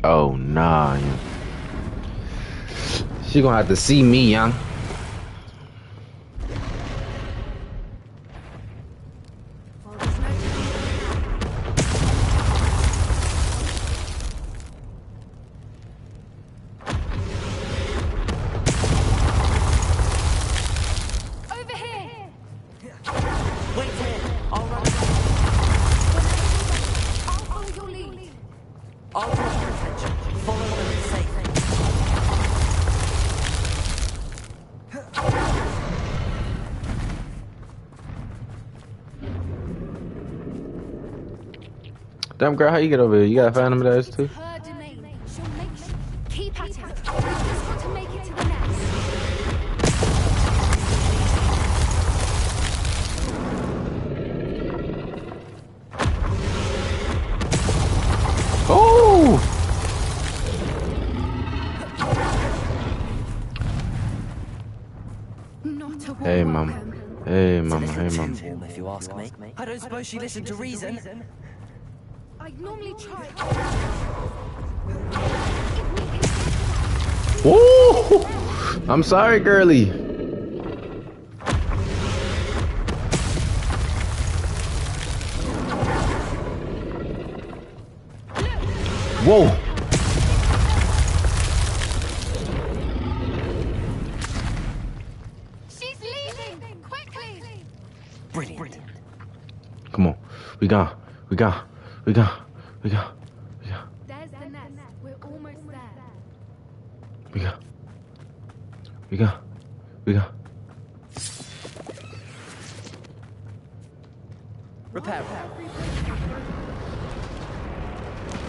Oh, nah, young. She gonna have to see me, young. Over here! Wait here. I'll run. I'll follow your lead. I'll draw your attention. Follow them and safe. Damn, girl, how you get over here? You got Phantom Dash too? Her domain. She'll make sure. Keep at it. We've just got to make it to the nest. Oh! Not a Hey, warm mama. welcome. Hey, mama. Hey, mama. Too warm, if you ask me. I don't suppose she listened to reason. I'd normally try. Woo! I'm sorry, girly. Whoa! She's leaving! Quickly! Brilliant. Come on. We got. There's the nest. We're almost We go. We go. We go. Repair.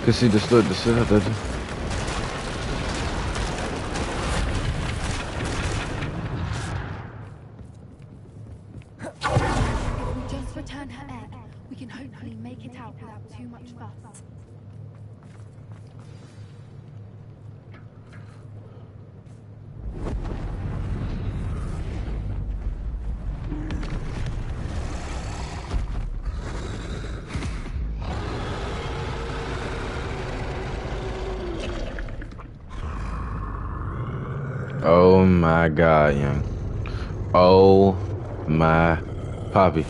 Cause he destroyed the shit out of you. If we just return her egg, we can hopefully make it out without too much fuss. Oh my god, young. Oh my Poppy.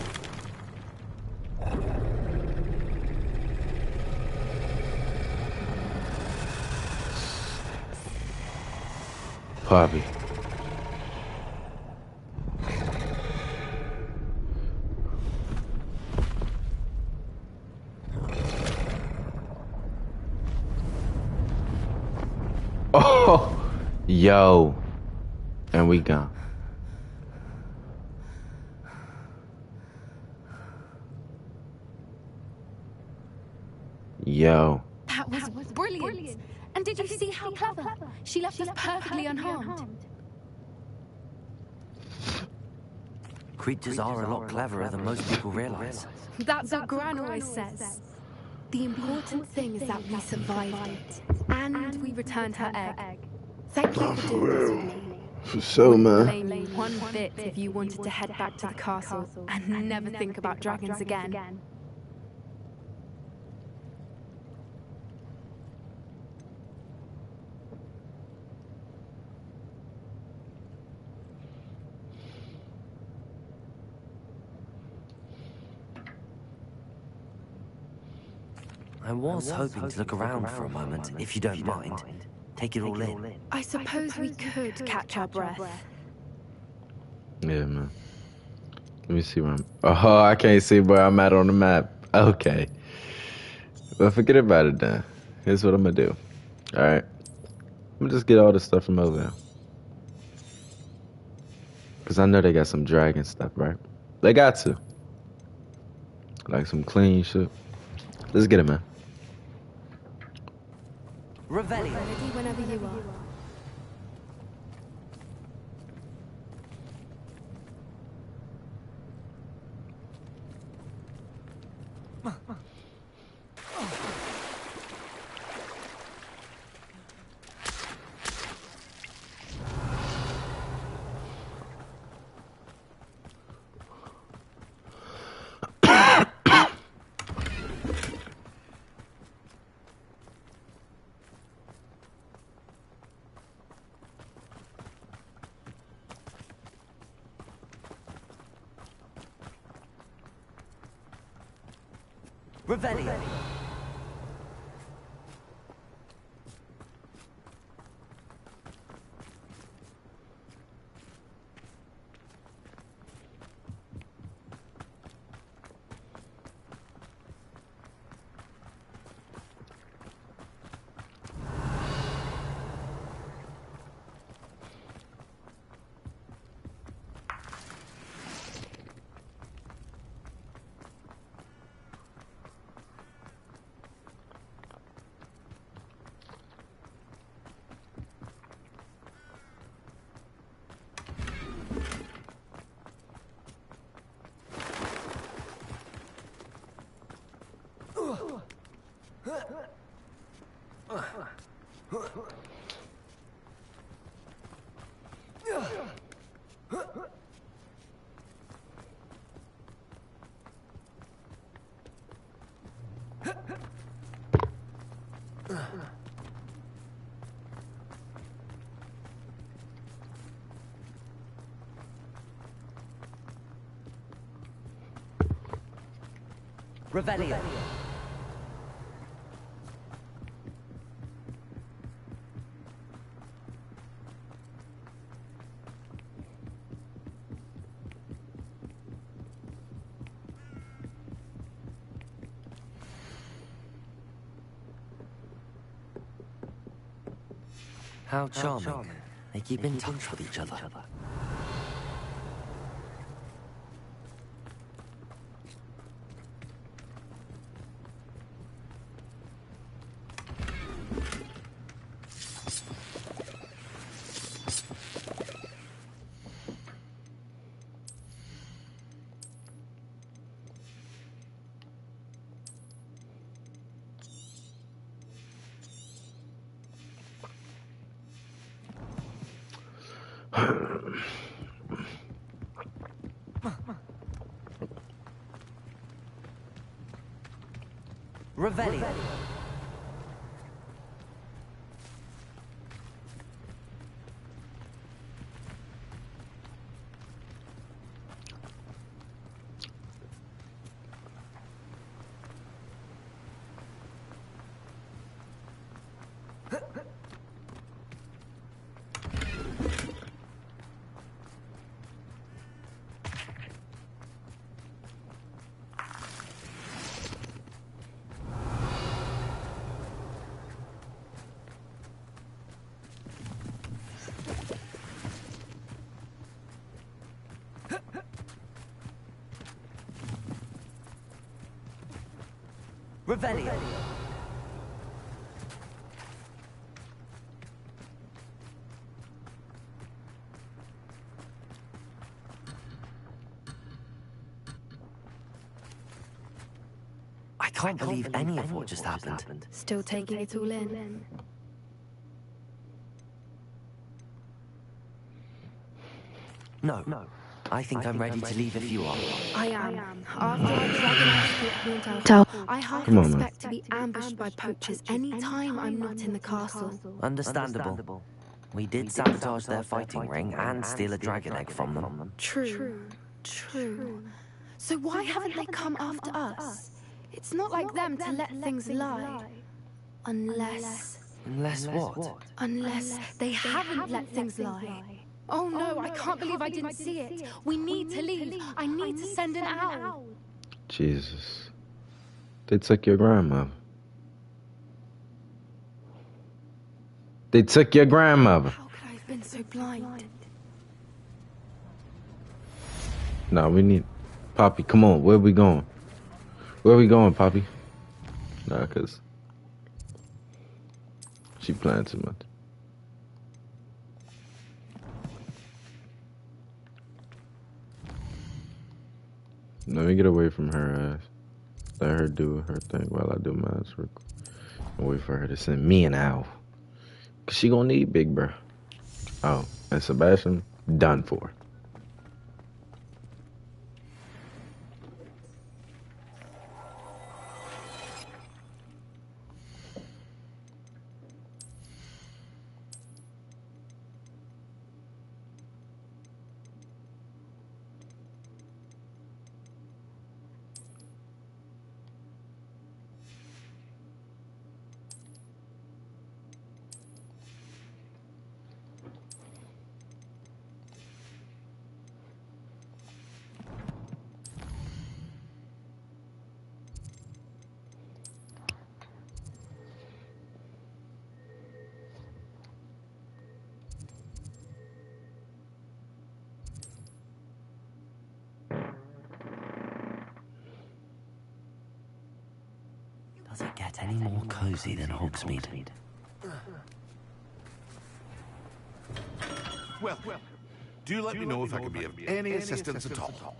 Poppy. Oh, yo. And we gone. Yo. That was brilliant. And did you see how clever? She left us perfectly unharmed. Creatures are a lot cleverer than most people realize. That's what Gran always says. The important thing is that we survived it. And we returned her egg. Thank you for doing this with me. For sure, man. Blame you one bit if you wanted to head back to the castle and never think about dragons again. I was hoping to look around for a moment, if you don't mind. Take it all in. I suppose we could catch our breath. Yeah, man. Let me see where I'm. Oh, I can't see where I'm at on the map. Okay. Well, forget about it then. Here's what I'm gonna do. Alright. I'm gonna just get all this stuff from over there. Because I know they got some dragon stuff, right? They got to. Like some clean shit. Let's get it, man. Revelio. Ready whenever you are. Revelio. Revelio. How charming. They keep in touch with each other. Revelio. Revelio. I can't believe any of what just happened. Still taking it all in. No. I think I'm ready to leave if you are. I am. After our dragon escort out, I hardly expect to be ambushed by poachers any time I'm not in the castle. Understandable. We did sabotage their fighting ring and steal a dragon egg from them. True. So why haven't they come after us? It's not like them to let things lie. Unless what? Unless they haven't let things lie. Oh no, I can't believe I didn't see it. We need to leave. I need to send an owl. Jesus. They took your grandmother. They took your grandmother. How could I have been so blind? Nah, we need... Poppy, come on. Where we going? Where we going, Poppy? Nah, because... she playing too much. Let me get away from her ass. Let her do her thing while I do mine. And wait for her to send me an owl. Cause she gonna need Big Bro. Oh, and Sebastian, done for. Does it get any more cozy than Hogsmeade? Well, do let me know if I can be of any assistance at all.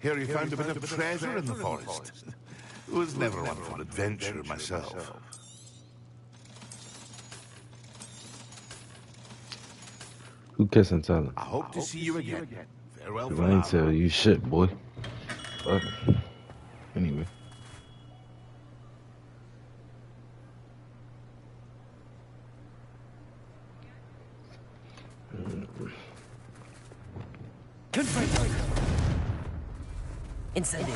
Here you found a bit of treasure in the forest. Was never one for adventure myself. Who kissing Tyler? I hope to see you again. Farewell for I ain't now. tell you shit, boy. Fuck. Anyway. Confirmed. Incendio.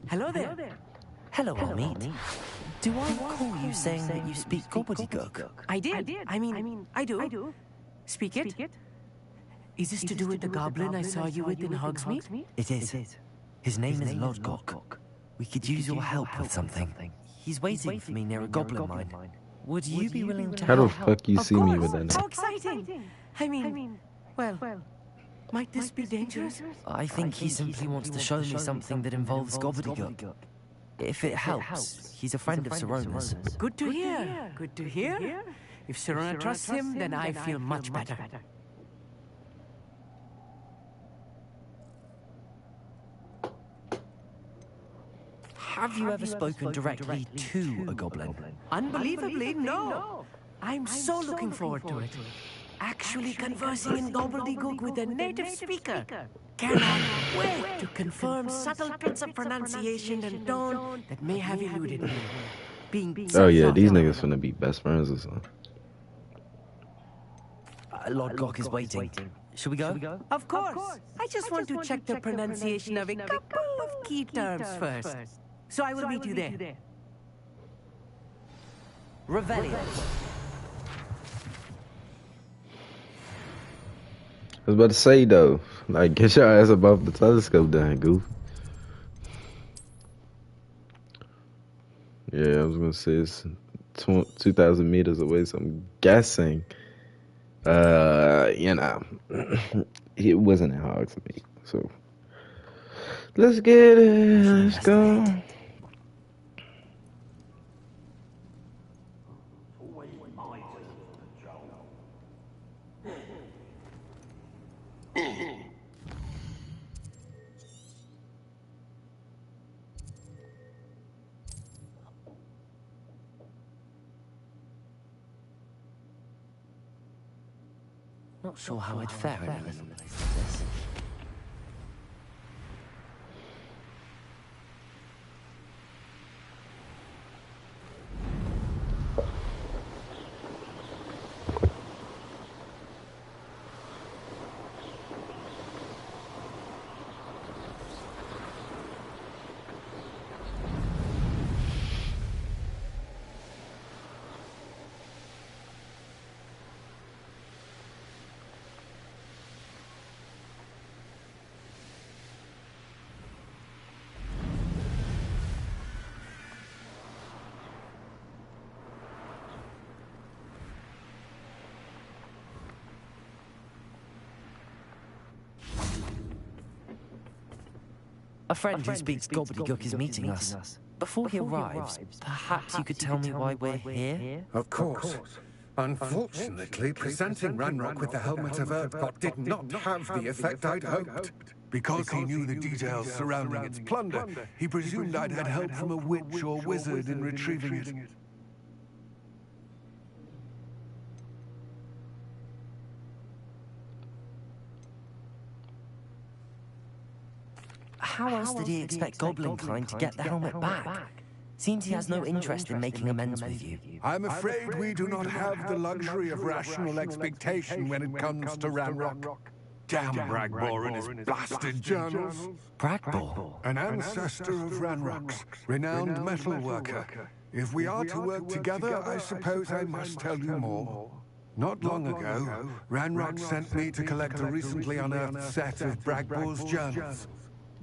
Hello there. Hello, Amit. Do I recall you saying that you speak gobbledygook? I did. I mean, I do. Speak it. Is this to do with the goblin I saw you with in Hogsmeade? It is. His name is Lodgok. We could use your help with something. He's waiting for me near a goblin mine. Would you be willing to How the help? fuck you see me with that How name? exciting! I mean, well, might this be dangerous? I think he simply wants to show me something that involves gobbledygook. If it helps, he's a friend of Sirona's. Good to hear. Good to hear. If Sirona trusts him, then I feel much better. Have you ever spoken directly to a goblin? Unbelievably, no. I'm so looking forward to it. Actually conversing in gobbledygook with a native speaker. Cannot wait to confirm subtle bits of pronunciation and tone that may have eluded me. Oh yeah, these niggas finna be best friends or something. Lodgok is waiting. Should we go? Of course. I just want to check the pronunciation of a couple of key terms first. So I will meet you there. Revelio. I was about to say though, like get your ass above the telescope then, goof. Yeah, I was gonna say it's 2,000 meters away, so I'm guessing, you know, it wasn't in Hogsmeade. So let's get it. Let's go. Not sure how I'd fare in a little place like this. A friend who speaks gobbledygook is meeting us. Before he arrives, perhaps you could tell me why we're here? Of course. Unfortunately, presenting Ranrock with the helmet of Urtkot did not have the effect I'd hoped. Because he knew the details surrounding its plunder, he presumed I'd had help from a witch or wizard in retrieving it. how else did he expect Goblinkind to get the helmet back? Seems he has no interest in making amends with you. I'm afraid we do not have the luxury of rational expectation when it comes to Ranrock. Damn Bragbor and his blasted journals. Bragbor? An ancestor of Ranrock's, renowned metalworker. If we are to work together, I suppose I must tell you more. Not long ago, Ranrock sent me to collect a recently unearthed set of Bragbor's journals.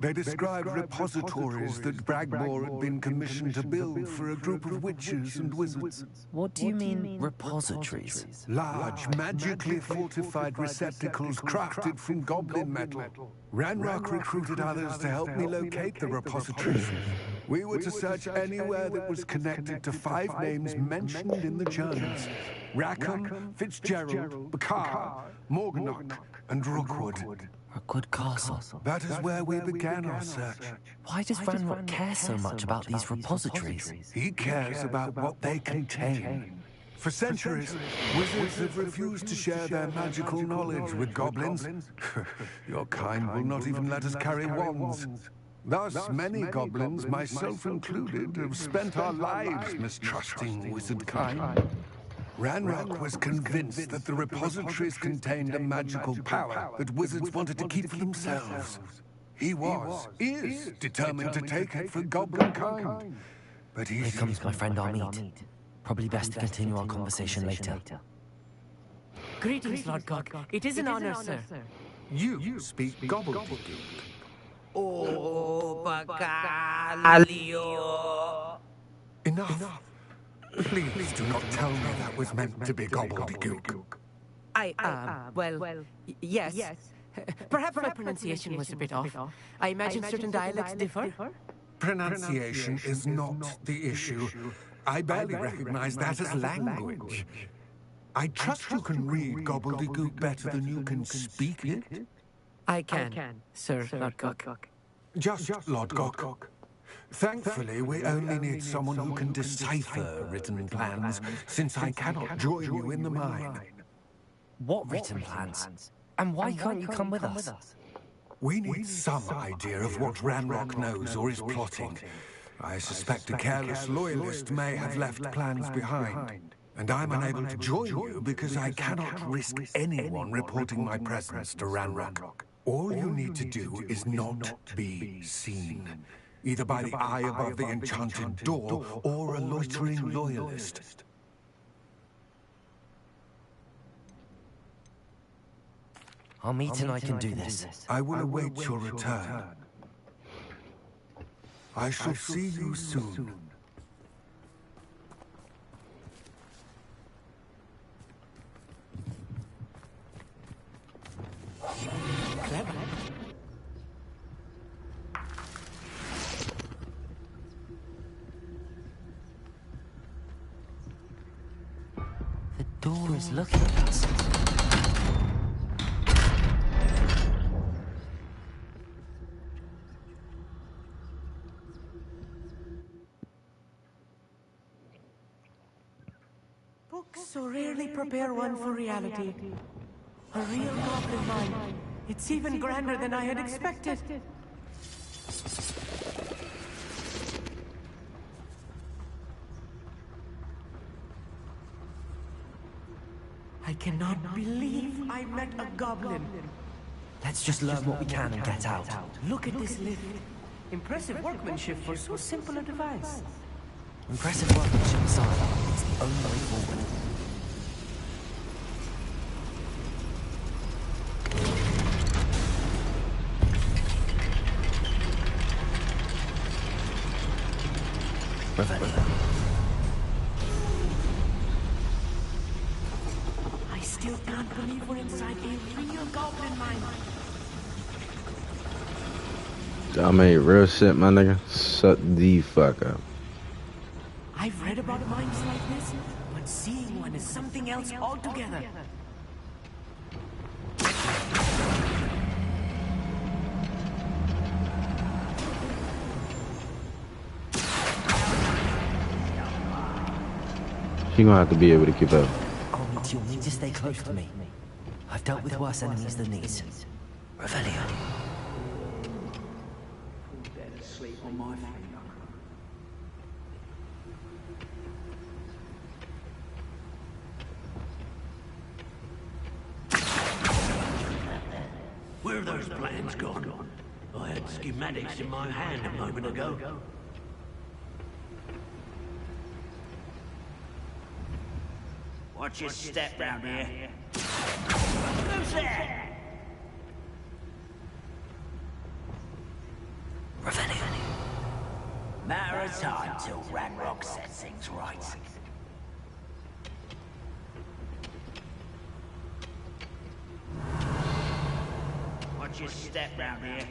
They described repositories that Bragbor had been commissioned to build for a group of witches and wizards. What do you mean, repositories? Large, magically fortified receptacles crafted from goblin metal. Ranrock recruited others to help me locate the repositories. We were to search anywhere that was connected to 5 names mentioned in the journals. Rackham, Fitzgerald, Bakar, Morganach, and Rookwood. Rookwood Castle. That is where we began our search. Why does Ranrock care so much about these repositories? He cares about what they contain. For centuries, wizards have refused to share their magical knowledge with goblins. Your kind will not even let us carry wands. Thus, many goblins, myself included, have spent our lives mistrusting wizard kind. Ranrock was convinced that the repositories contained a magical power that wizards wanted to keep for themselves. He is determined to take it for goblin kind. But Here comes my friend Armid. Probably best to continue our conversation later. Greetings, Lord Gog. It is an honor, sir. You speak gobbledygook. Oh, Bacalio. Enough. Please do not tell me that was meant to be gobbledygook. Yes. Perhaps my pronunciation was a bit off. I imagine certain dialects differ. Pronunciation is not the issue. I barely recognize that as language. I trust you can read gobbledygook better than you can speak it? I can, Sir Lord Gog. Just Lord Gog. Thankfully, we only need someone who can decipher written plans, since I cannot join you in the mine. What written plans? And why can't you come with us? We need some idea of what Ranrock knows or is plotting. I suspect a careless loyalist may have left plans behind. And I'm unable to join you because I cannot risk anyone reporting my presence to Ranrock. All you need to do is not be seen. Either by the eye above the enchanted door, or a loitering loyalist. Armid and I can do this. I will await your return. I shall see you soon. Clever. The door is looking at us. Books so rarely prepare one for reality. A real goblin mine. It's even grander than I had expected. I cannot believe I met a goblin. Let's just learn what we can and get out. Look at this lift. Impressive workmanship for so simple a device. Impressive workmanship aside, it's the only way forward. Revelio. I still can't believe we're inside a real goblin mine. Y'all made real shit, my nigga. Shut the fuck up. I've read about mines like this, but seeing one is something else altogether. She gonna have to be able to keep up. Armid, you'll need to stay close to me. I've dealt with worse enemies than these. Revelio. sleep on my feet. Where have those plans gone? I had schematics in my hand a moment ago. Watch your step round here. Who's there? Revelio. Matter of time till Ranrock sets things right. Watch your step round here.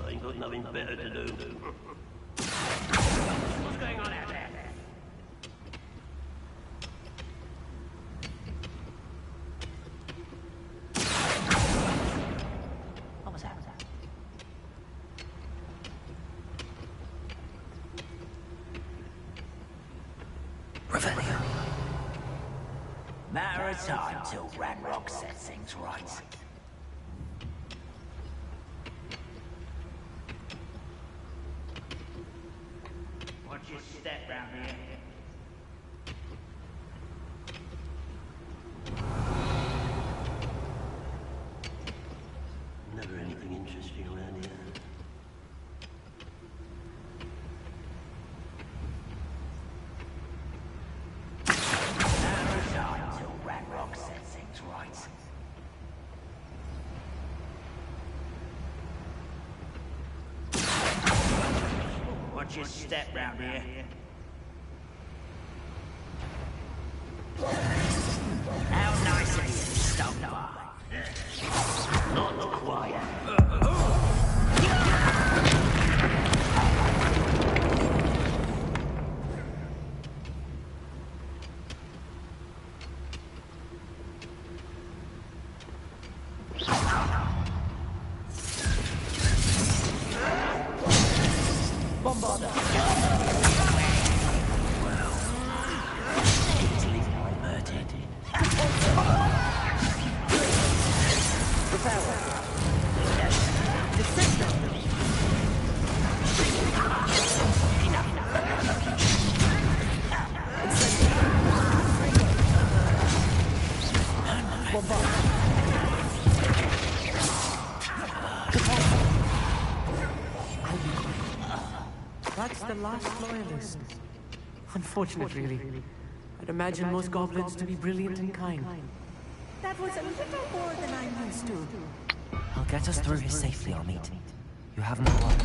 I ain't got nothing better to do. What's going on out there? What was that? Revelio. Matter of time till Ranrock sets things right. Watch your step round here. Never anything interesting around here. Matter of time till Ranrock sets things right. Watch your step round here. How nice of you to stop by. Not quiet. That's the last loyalist. Unfortunate, really. I'd imagine most goblins to be brilliant and kind. That was a little more than I'm used to. I'll get us through here safely, Amit. You have my word.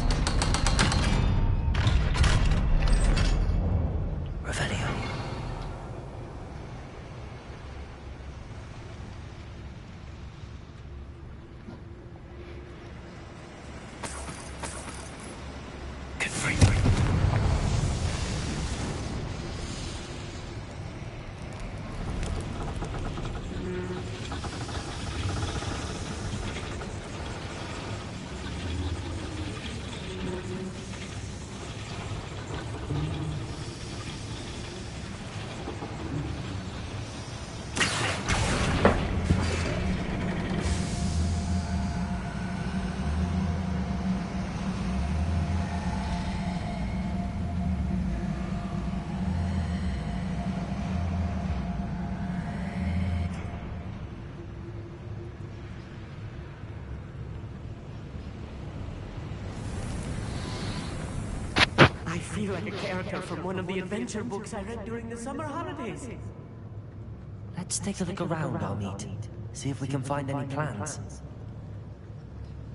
Revelio. Get free. feel like a character from one of the adventure books I read during the summer holidays. Let's take a look around, Amit. See if we can find any plans.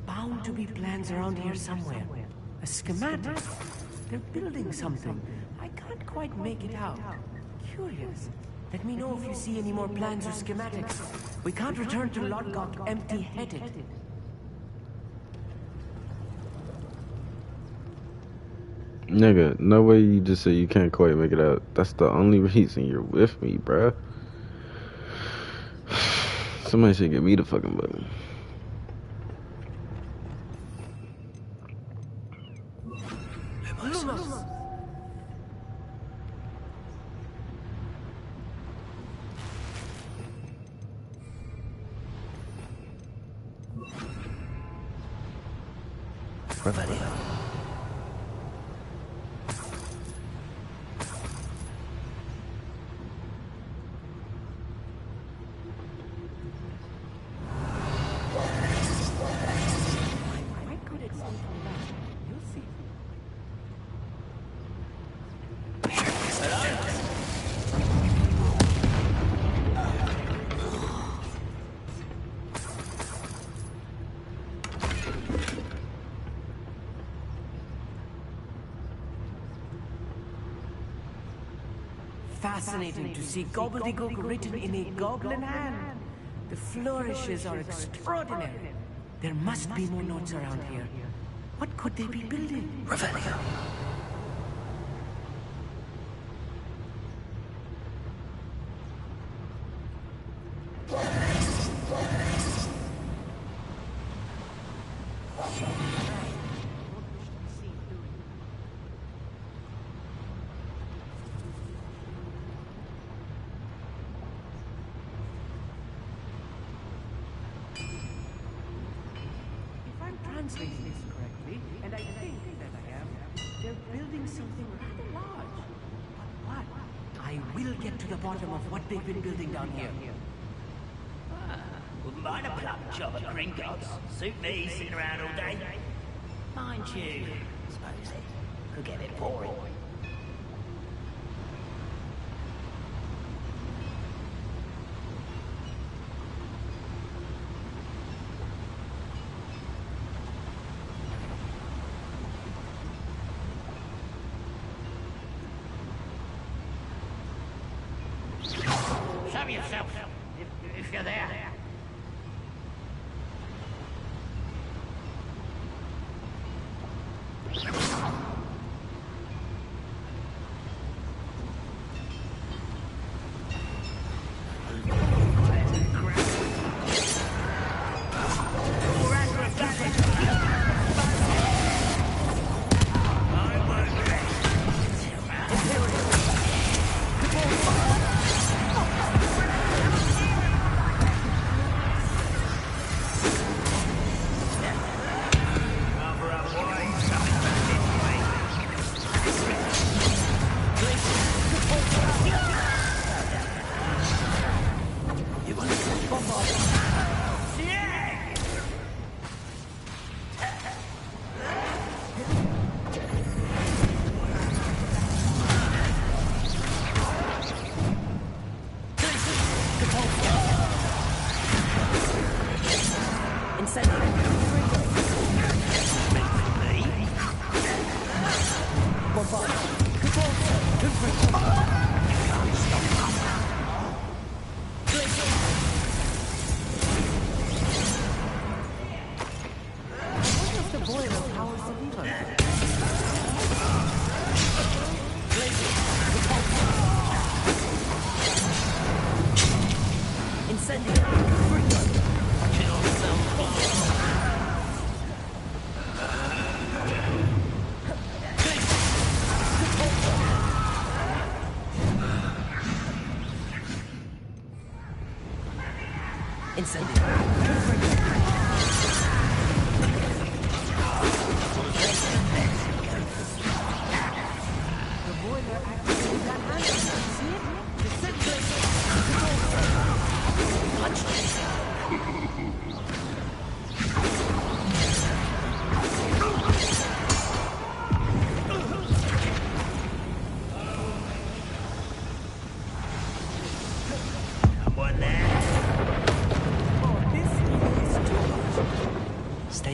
Bound to be plans around here somewhere. A schematic. They're building something. I can't quite make it out. Curious. Let me know if you see any more plans or schematics. We can't return to Lodgok empty-headed. Nigga, no way you just say you can't quite make it out. That's the only reason you're with me, bruh. Somebody should give me the fucking button. Revelio. Fascinating to see gobbledygook written in a goblin hand. The flourishes are extraordinary. There must be more notes around here. What could they be building? Revelio. Translating this correctly, and I think that I am, they're building something rather large. But what? I will get to the bottom of what they've been building down here. Wouldn't mind a plum job at Gringotts. Suit me, sitting around all day. Mind you, I suppose it could get a bit boring. Show yourself, if you're there.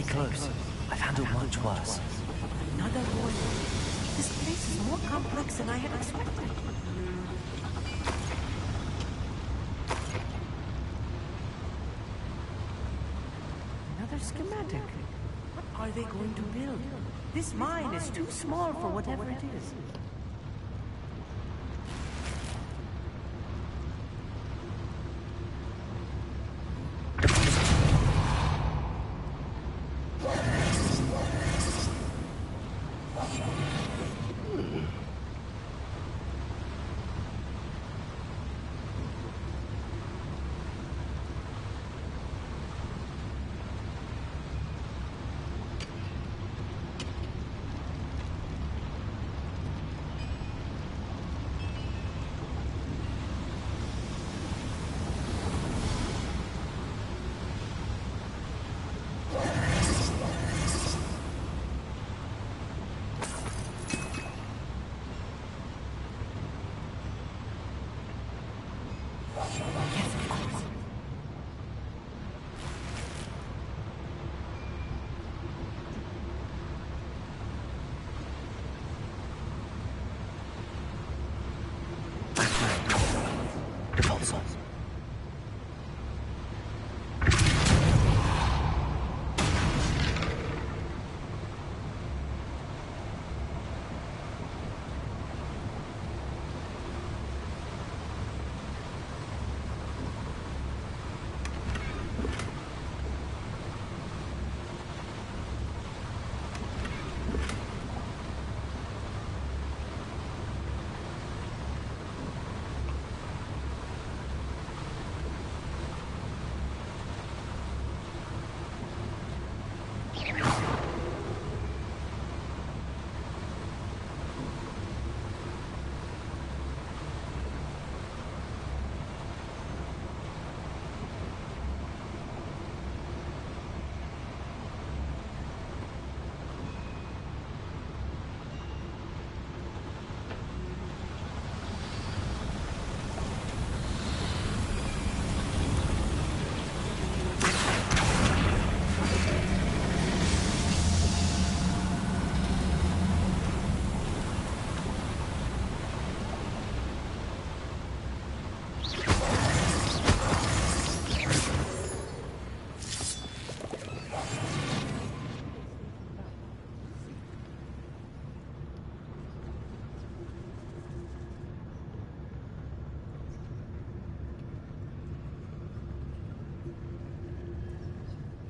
close. I've handled much worse. Another warning. This place is more complex than I had expected. Another schematic. What are they going to build? This mine is too small for whatever it is.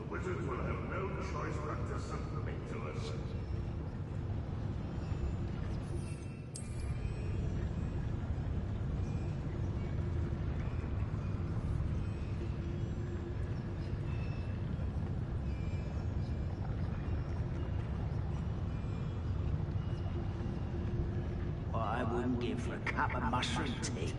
Wizards will have no choice but to submit to us. What I wouldn't give for a cup of mushroom tea.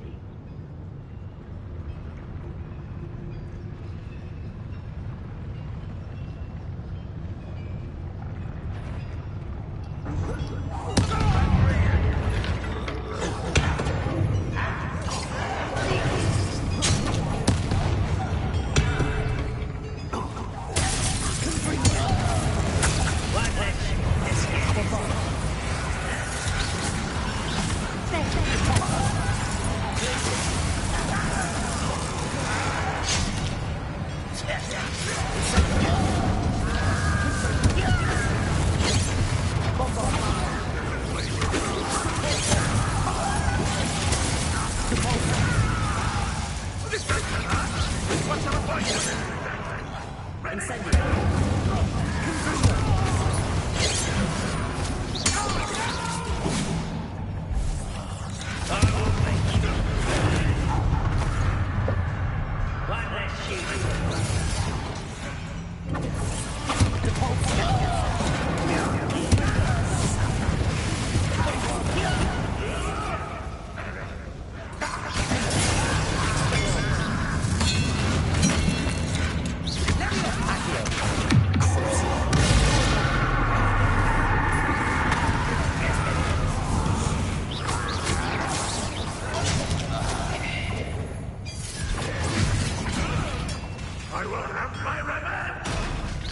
I will have my revenge!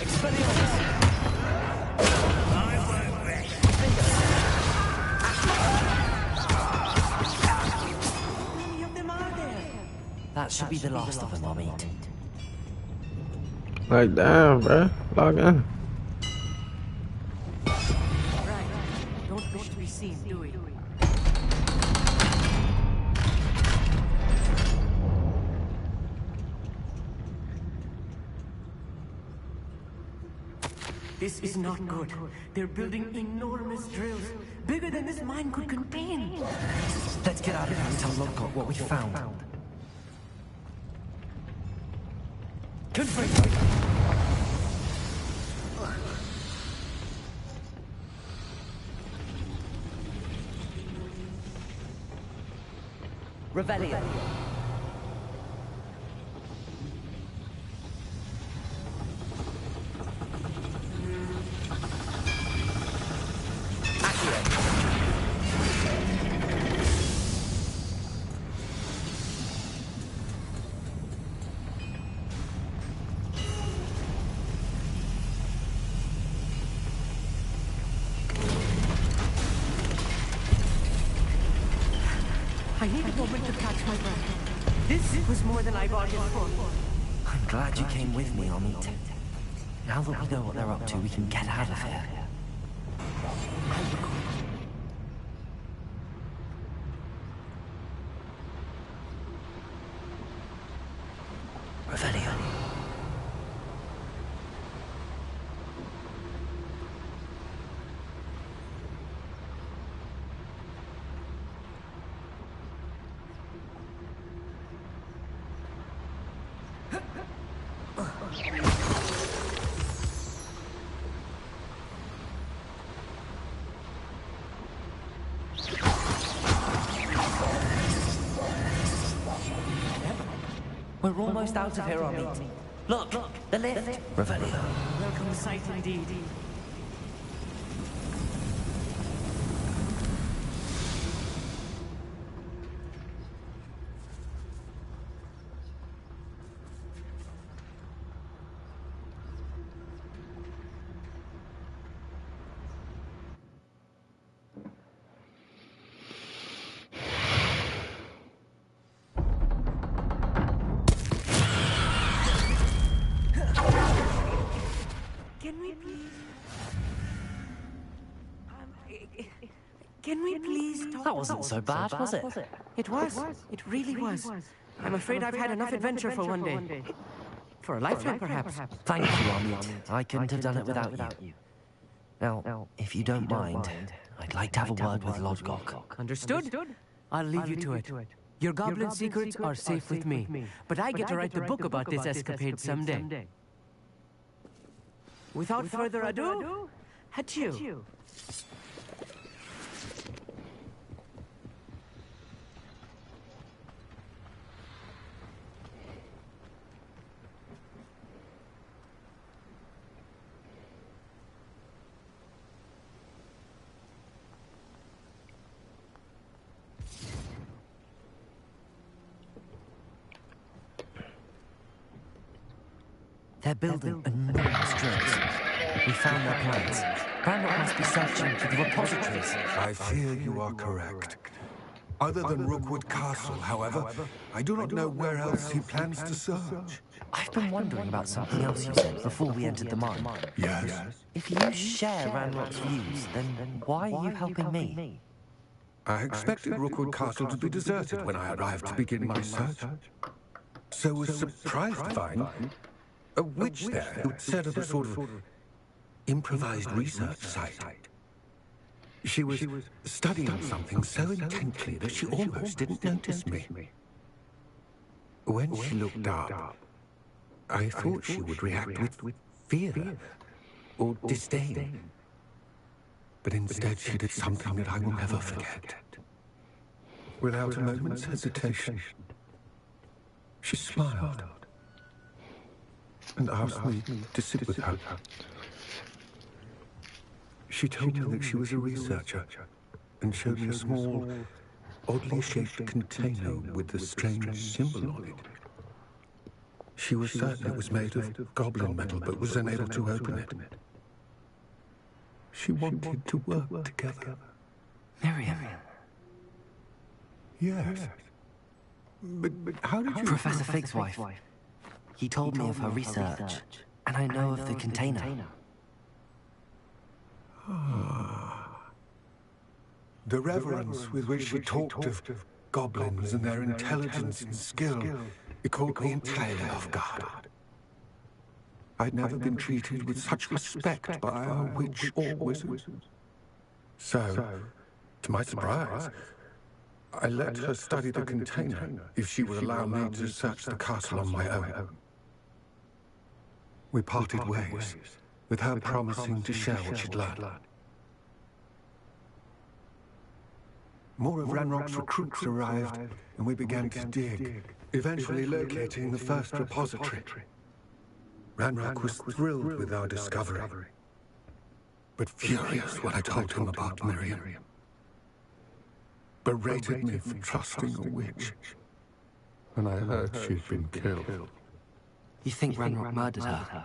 Expelliarmus! That should be the last of them I'll meet. Like, damn, bruh. Log in. Right. Don't wish to be seen, do we? This is not good. They're building enormous drills, bigger than this mine could contain. Let's get out of here and tell Lodgok what we found. Confirm. Revelio. I need a moment to catch my breath. This was more than I bargained for. I'm glad you came with me, Amit. Now that we know what they're up to, we can get out of here. Revelio. We're almost out of here, Amit. Look, the lift. Revelio. Welcome sight indeed. Can we please talk? That wasn't so bad, was it? It was. It really was. I'm afraid I've had enough adventure for one day. For a lifetime, perhaps. Thank you, Amit. I couldn't have done it without you. Now, if you don't mind, I'd like to have a word with Lodgok. Understood? I'll leave you to it. Your goblin secrets are safe with me, but I get to write the book about this escapade someday. Without further ado, adieu. They're building enormous drills. We found their plans. Brandon must be searching for the repositories. I fear you are correct. Other than Rookwood Castle, however, I do not know where else he plans to search. I've been wondering about something else you said before we entered the mine. Yes? If you share Ranrock's views, then why are you helping me? I expected Rookwood Castle to be deserted when I arrived to begin my search. So was surprised to find a witch there who'd set up a sort of improvised research site. She was studying something so intently that she almost didn't notice me. When she looked up, I thought she would react with fear or disdain. But instead she did something that I will never forget. Without a moment's hesitation, she smiled and asked me to sit with her. She told me that she was a researcher and showed me a small, oddly shaped container with a strange symbol on it. She was certain it was made of goblin metal, but was unable to open it. She wanted to work together. Miriam. Yes. But how did you... Professor Fig's wife. He told me of her research, and I know of the container. The reverence with which she talked of goblins and their intelligence and skill, it caught me entirely off guard. I'd never been treated with such respect by a witch or wizard. So, to my surprise, I let her study the container if she would allow me to search the castle on my own. We parted ways, with her promising to share what she'd learned. More of Ranrock's recruits arrived, and we began to dig, eventually locating the first repository. Ranrock was thrilled with our discovery, but furious when I told him about Miriam. Berated me for trusting a witch, and I heard she'd been killed. You think Ranrock murdered her?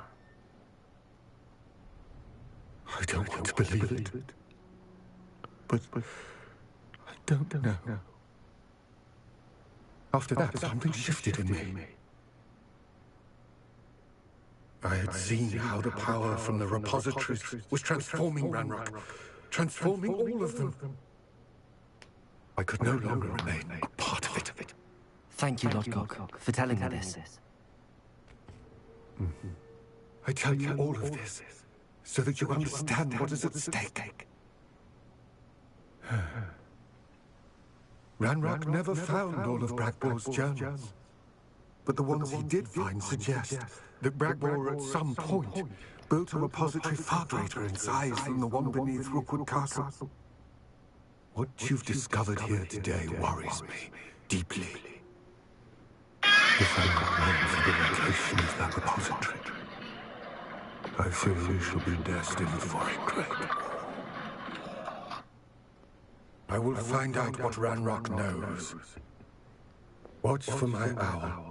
I don't want to believe it, but I don't know. After that, something shifted in me. I had seen how the power from the repositories was transforming Ranrock, transforming all of them. I could no longer remain a part of it. Thank you, Lodgok, for telling me this. I tell you all of this so that you understand what is at stake. Ranrock never found all of Bragbaugh's journals, but the ones he did find suggest that Bragbaughh at some point built a repository far greater in size than the one beneath Rookwood Castle. What you've discovered here today worries me deeply. If Ranrock knows of the location of that repository, I fear you shall be destined for regret. I will find out what Ranrock knows. Watch for my owl.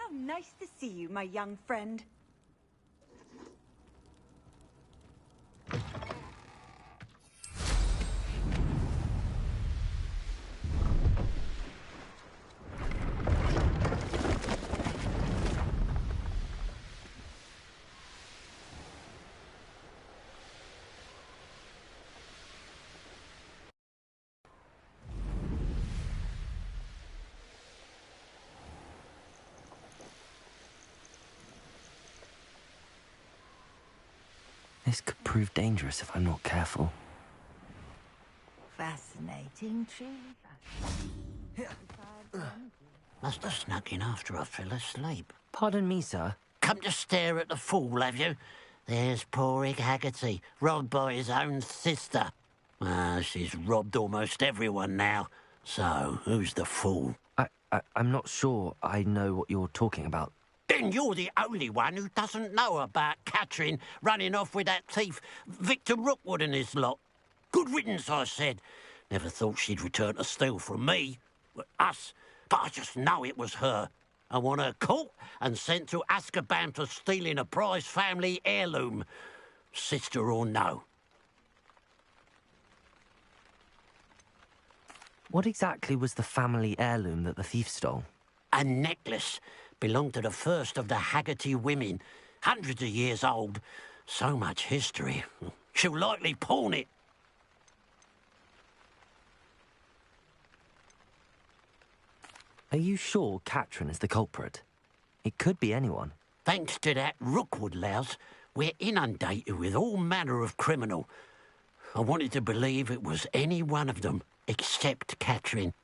How nice to see you, my young friend. This could prove dangerous if I'm not careful. Fascinating, truly. Must have snuck in after I fell asleep. Pardon me, sir. Come to stare at the fool, have you? There's poor Ig Haggerty, robbed by his own sister. She's robbed almost everyone now. So, who's the fool? I'm not sure I know what you're talking about. Then you're the only one who doesn't know about Catherine running off with that thief, Victor Rookwood and his lot. Good riddance, I said. Never thought she'd return to steal from me, us, but I just know it was her. I want her caught and sent to Azkaban for stealing a prize family heirloom, sister or no. What exactly was the family heirloom that the thief stole? A necklace. Belonged to the first of the Haggerty women. Hundreds of years old. So much history. She'll likely pawn it. Are you sure Catherine is the culprit? It could be anyone. Thanks to that Rookwood louse, we're inundated with all manner of criminal. I wanted to believe it was any one of them, except Catherine.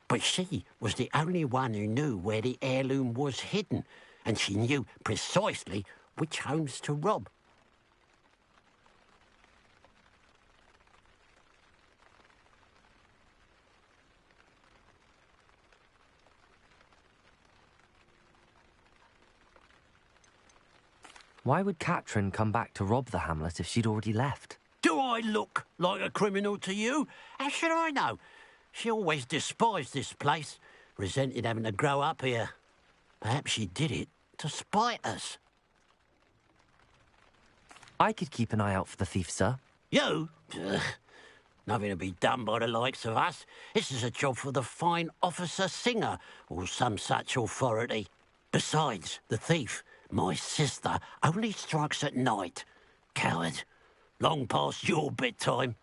But she was the only one who knew where the heirloom was hidden, and she knew precisely which homes to rob. Why would Catherine come back to rob the hamlet if she'd already left? Do I look like a criminal to you? How should I know? She always despised this place, resented having to grow up here. Perhaps she did it to spite us. I could keep an eye out for the thief, sir. You? Ugh. Nothing to be done by the likes of us. This is a job for the fine officer Singer, or some such authority. Besides, the thief, my sister, only strikes at night. Coward. Long past your bedtime.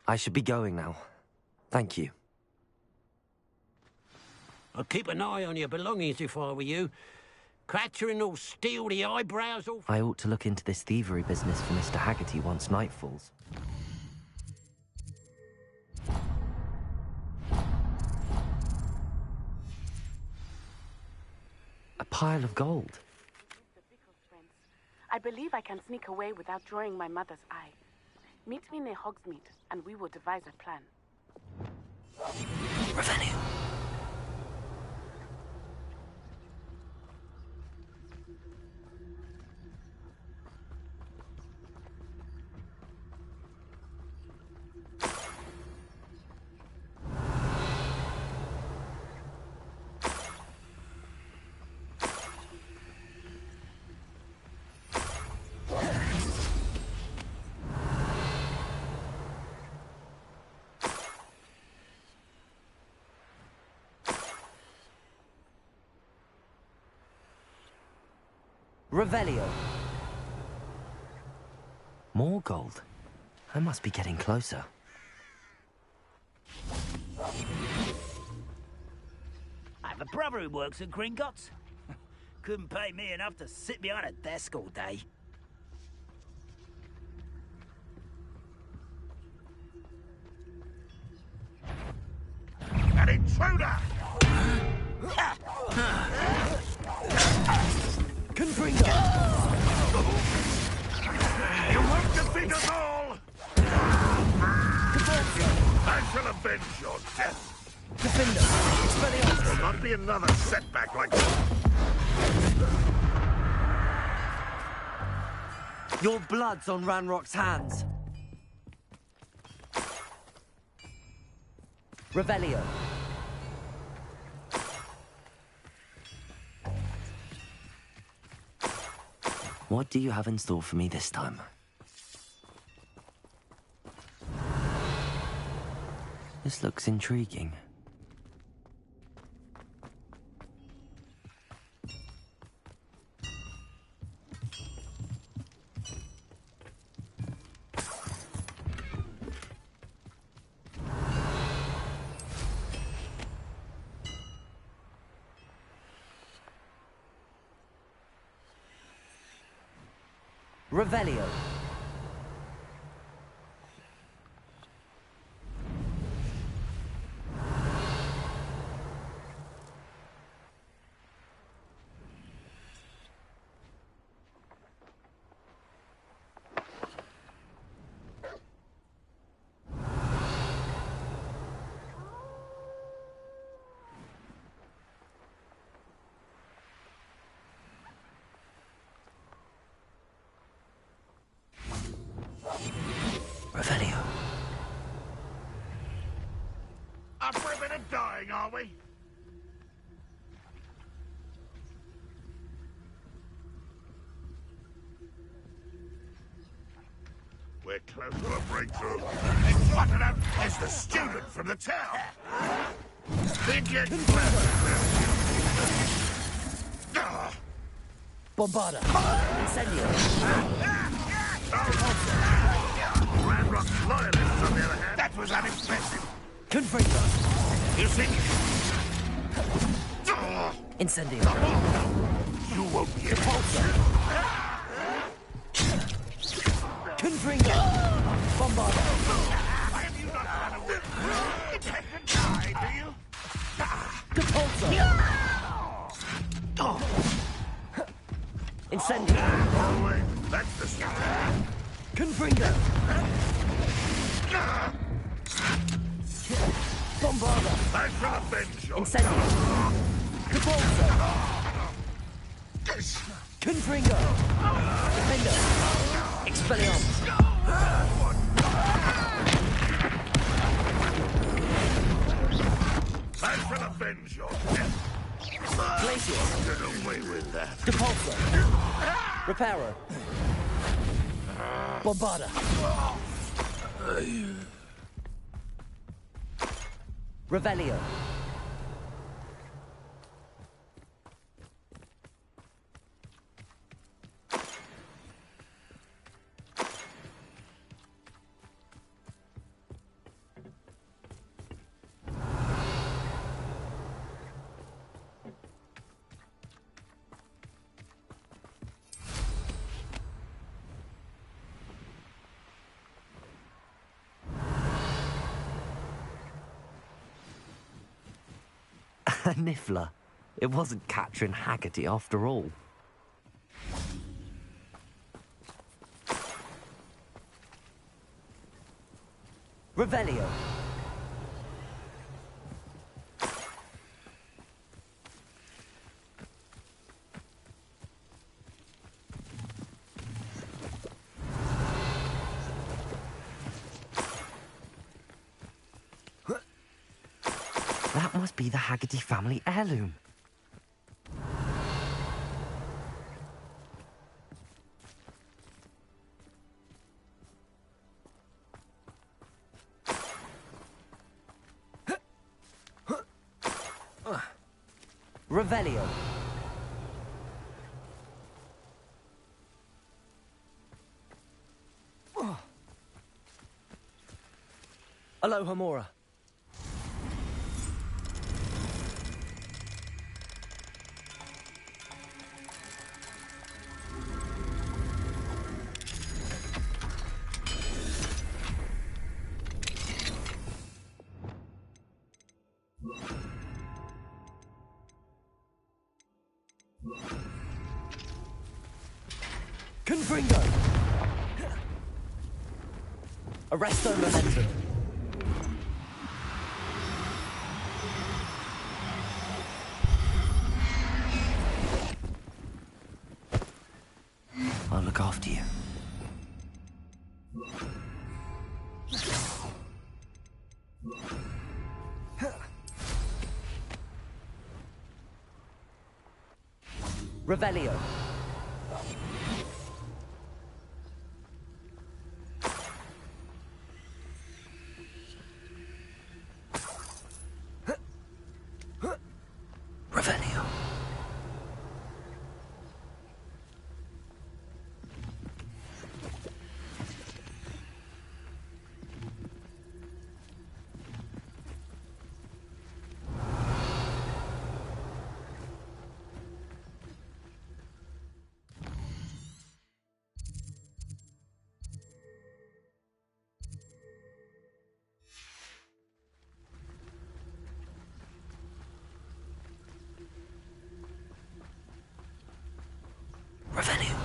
I should be going now. Thank you. I'd keep an eye on your belongings if I were you. Catherine will steal the eyebrows off. I ought to look into this thievery business for Mr. Haggerty once night falls. A pile of gold. I believe I can sneak away without drawing my mother's eye. Meet me near Hogsmeade, and we will devise a plan. Revelio. Revelio. More gold. I must be getting closer. I have a brother who works at Gringotts. Couldn't pay me enough to sit behind a desk all day. An intruder! Confringo! You won't defeat us all! shall avenge your death. Defender, Revelio. There will not be another setback like this. Your blood's on Ranrock's hands. Revelio. What do you have in store for me this time? This looks intriguing. Revelio. Revelio. Up for a bit of dying, are we? We're close to a breakthrough. What on earth is the student from the town? Think you're clever? Bombarda. Incendio. Ranrock's loyalists, on the other hand. That was unexpected. Confringo. You see? Incendio. You won't be able Confringo. Bombarda. Why have you not run away? Independent die, do you? Capulso. Incendio. Wrong way. That's the stuff. Confringo. Bombarda. I shall avenge your Incendio. Capulso. Confringo. Defender. Expelliarmus. I shall avenge your death. Glacius. Get away with that. Depulso. Reparo. Bombarda. Revelio. Niffler. It wasn't Catherine Haggerty after all. Revelio. That must be the Haggerty family heirloom. Revelio. Alohomora. Confringo. Arresto momentum. Revelio. Revelio. Revelio.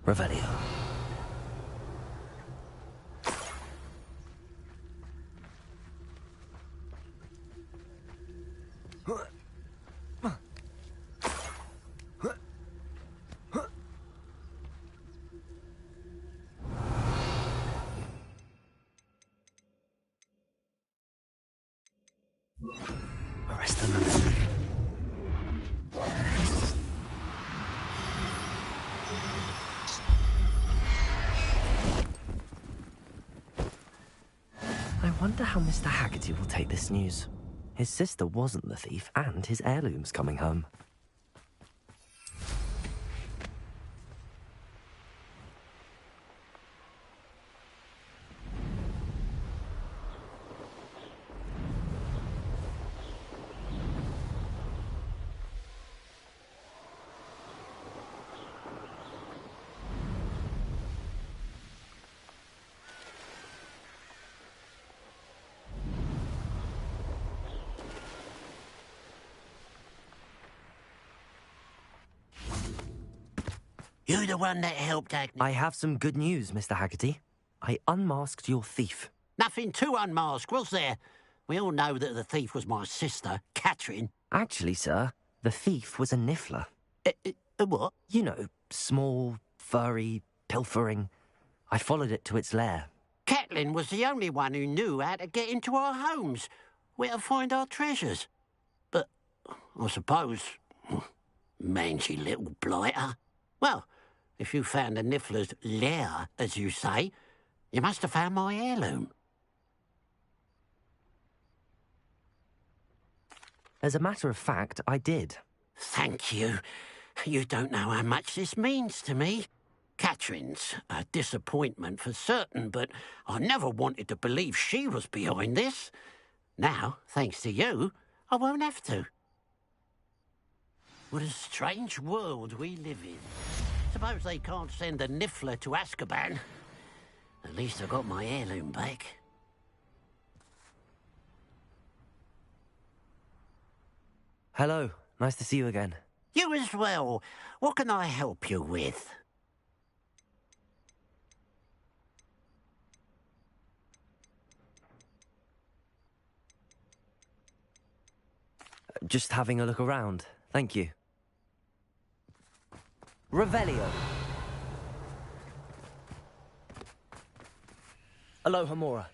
Revelio. Arrest them. I wonder how Mr. Haggerty will take this news. His sister wasn't the thief, and his heirloom's coming home. You the one that helped Agnes? I have some good news, Mr. Haggerty. I unmasked your thief. Nothing to unmask, was there? We all know that the thief was my sister, Catherine. Actually, sir, the thief was a niffler. A what? You know, small, furry, pilfering. I followed it to its lair. Catelyn was the only one who knew how to get into our homes, where to find our treasures. But I suppose, mangy little blighter. Well, if you found the niffler's lair, as you say, you must have found my heirloom. As a matter of fact, I did. Thank you. You don't know how much this means to me. Catherine's a disappointment for certain, but I never wanted to believe she was behind this. Now, thanks to you, I won't have to. What a strange world we live in. Suppose they can't send a niffler to Azkaban. At least I got my heirloom back. Hello, nice to see you again. You as well. What can I help you with? Just having a look around. Thank you. Revelio. Aloha Mora.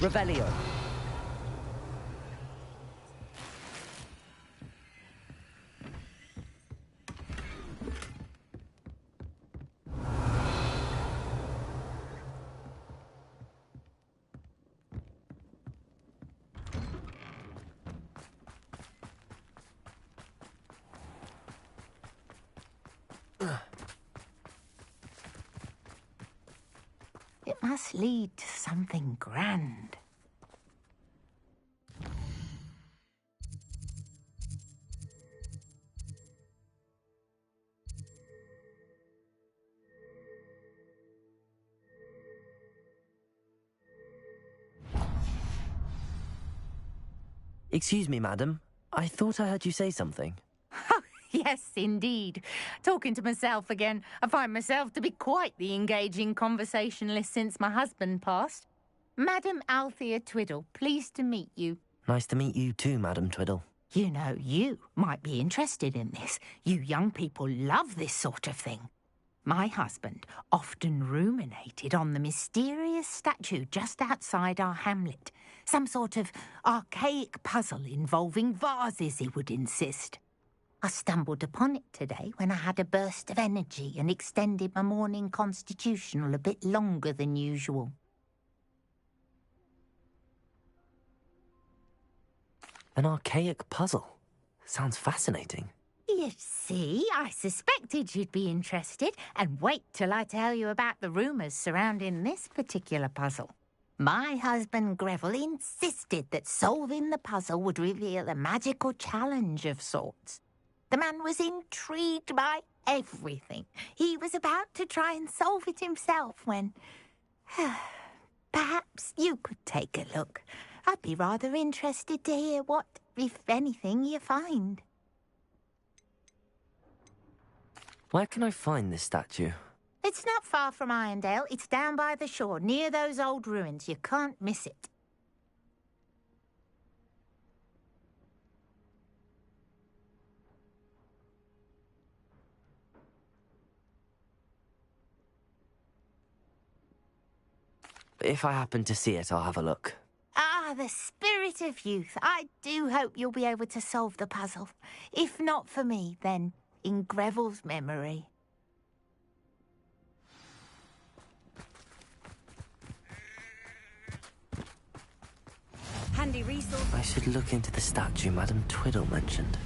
Revelio. It must lead to something grand. Excuse me, madam. I thought I heard you say something. Yes, indeed. Talking to myself again. I find myself to be quite the engaging conversationalist since my husband passed. Madam Althea Twiddle, pleased to meet you. Nice to meet you too, Madam Twiddle. You know, you might be interested in this. You young people love this sort of thing. My husband often ruminated on the mysterious statue just outside our hamlet. Some sort of archaic puzzle involving vases, he would insist. I stumbled upon it today when I had a burst of energy and extended my morning constitutional a bit longer than usual. An archaic puzzle. Sounds fascinating. You see, I suspected you'd be interested, and wait till I tell you about the rumours surrounding this particular puzzle. My husband Greville insisted that solving the puzzle would reveal a magical challenge of sorts. The man was intrigued by everything. He was about to try and solve it himself when... Perhaps you could take a look. I'd be rather interested to hear what, if anything, you find. Where can I find this statue? It's not far from Irondale. It's down by the shore, near those old ruins. You can't miss it. If I happen to see it, I'll have a look. Ah, the spirit of youth. I do hope you'll be able to solve the puzzle. If not for me, then in Greville's memory. Handy resource. I should look into the statue Madam Twiddle mentioned.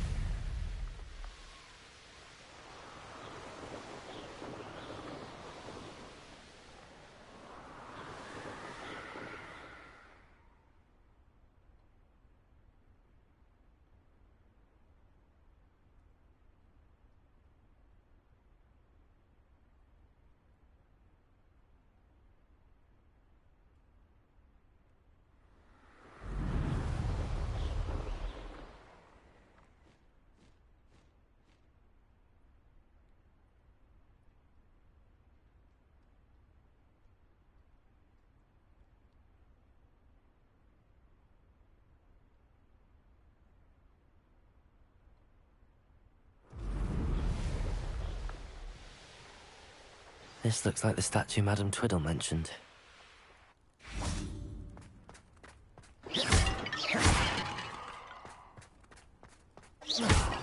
This looks like the statue Madam Twiddle mentioned.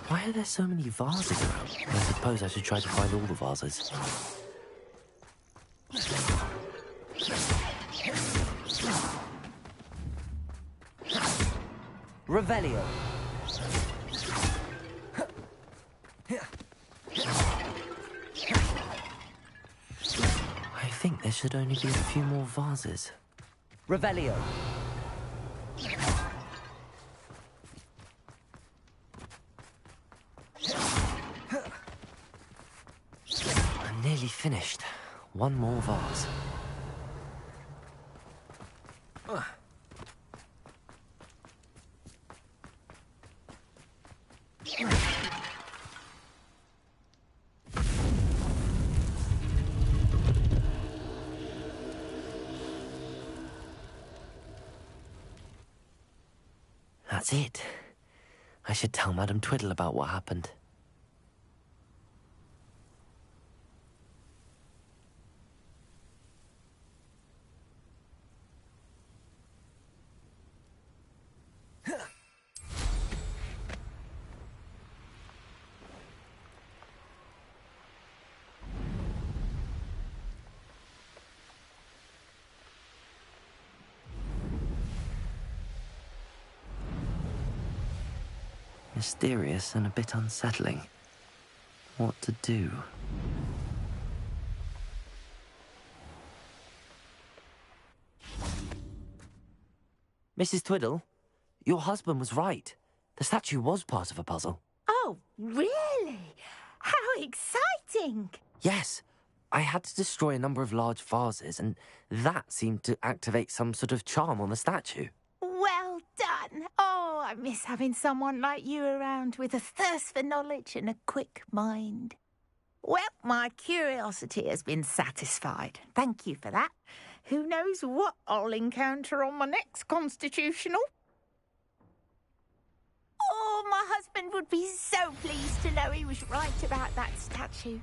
Why are there so many vases around? I suppose I should try to find all the vases. Revelio. I think there should only be a few more vases. Revelio. I'm nearly finished. One more vase. That's it. I should tell Madam Twiddle about what happened. Mysterious and a bit unsettling. What to do? Mrs. Twiddle, your husband was right. The statue was part of a puzzle. Oh, really? How exciting! Yes, I had to destroy a number of large vases, and that seemed to activate some sort of charm on the statue. Well done! man. Oh, I miss having someone like you around with a thirst for knowledge and a quick mind. Well, my curiosity has been satisfied. Thank you for that. Who knows what I'll encounter on my next constitutional? Oh, my husband would be so pleased to know he was right about that statue.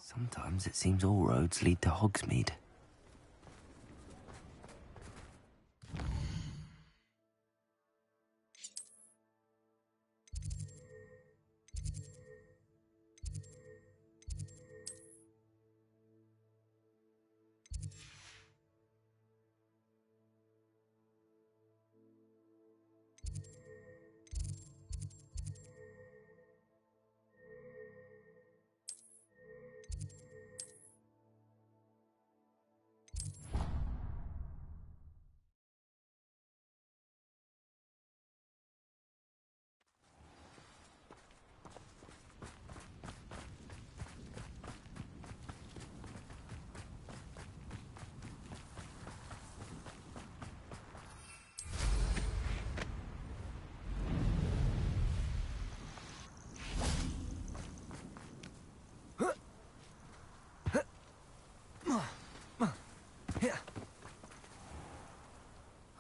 Sometimes it seems all roads lead to Hogsmeade.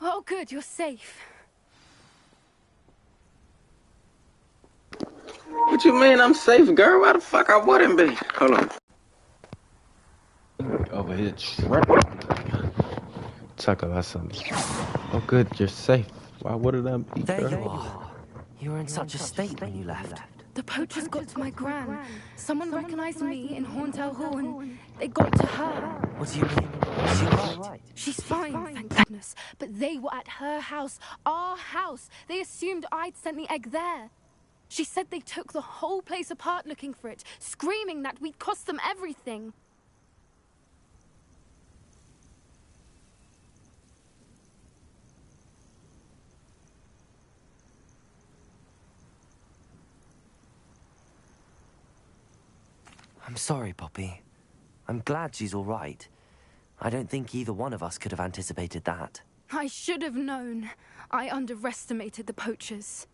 Oh, good, you're safe. What you mean I'm safe, girl? Why the fuck I wouldn't be? Hold on. Over here talk about something. Oh good, you're safe. Why wouldn't I be, There girl? you are. You were in such a state when you left. The poachers got to my gran. Someone recognized me in Horntail Hall and they got to her. What do you mean? Is she alright? She's fine, thank goodness. But they were at her house, our house. They assumed I'd sent the egg there. She said they took the whole place apart looking for it, screaming that we'd cost them everything. I'm sorry, Poppy. I'm glad she's all right. I don't think either one of us could have anticipated that. I should have known. I underestimated the poachers.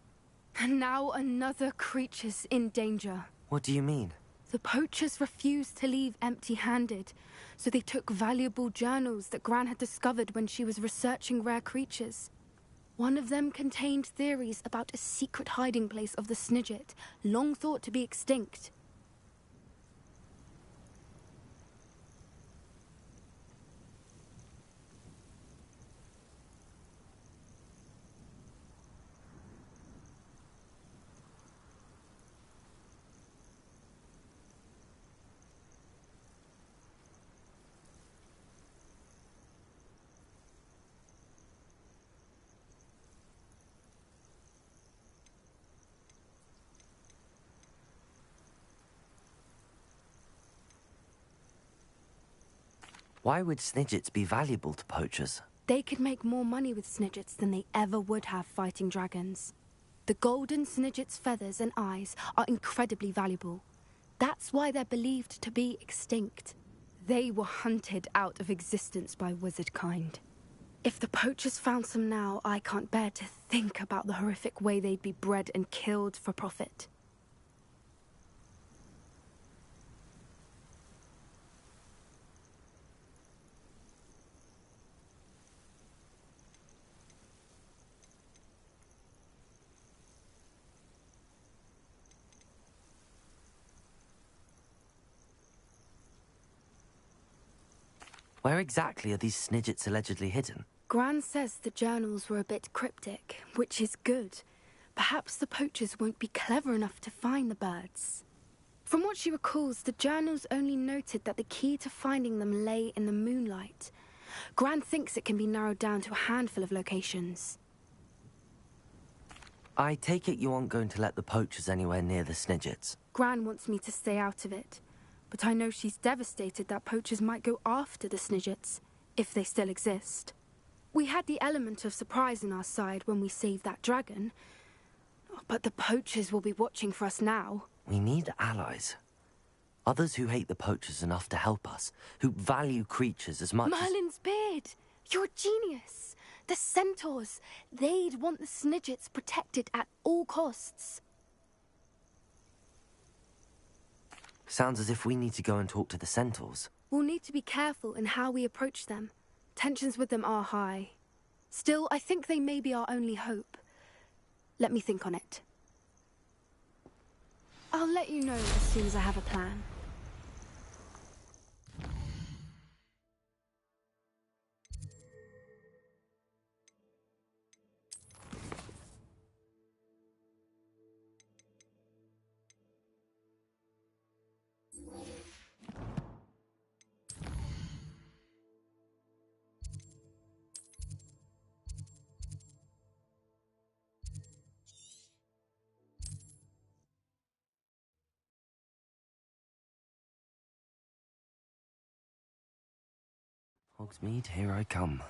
And now another creature's in danger. What do you mean? The poachers refused to leave empty-handed, so they took valuable journals that Gran had discovered when she was researching rare creatures. One of them contained theories about a secret hiding place of the Snidget, long thought to be extinct. Why would snidgets be valuable to poachers? They could make more money with snidgets than they ever would have fighting dragons. The golden snidget's feathers and eyes are incredibly valuable. That's why they're believed to be extinct. They were hunted out of existence by wizard kind. If the poachers found some now, I can't bear to think about the horrific way they'd be bred and killed for profit. Where exactly are these snidgets allegedly hidden? Gran says the journals were a bit cryptic, which is good. Perhaps the poachers won't be clever enough to find the birds. From what she recalls, the journals only noted that the key to finding them lay in the moonlight. Gran thinks it can be narrowed down to a handful of locations. I take it you aren't going to let the poachers anywhere near the snidgets? Gran wants me to stay out of it, but I know she's devastated that poachers might go after the snidgets, if they still exist. We had the element of surprise on our side when we saved that dragon, but the poachers will be watching for us now. We need allies. Others who hate the poachers enough to help us, who value creatures as much Merlin's beard! You're a genius! The centaurs! They'd want the snidgets protected at all costs. Sounds as if we need to go and talk to the centaurs. We'll need to be careful in how we approach them. Tensions with them are high. Still, I think they may be our only hope. Let me think on it. I'll let you know as soon as I have a plan. Hogsmeade, here I come.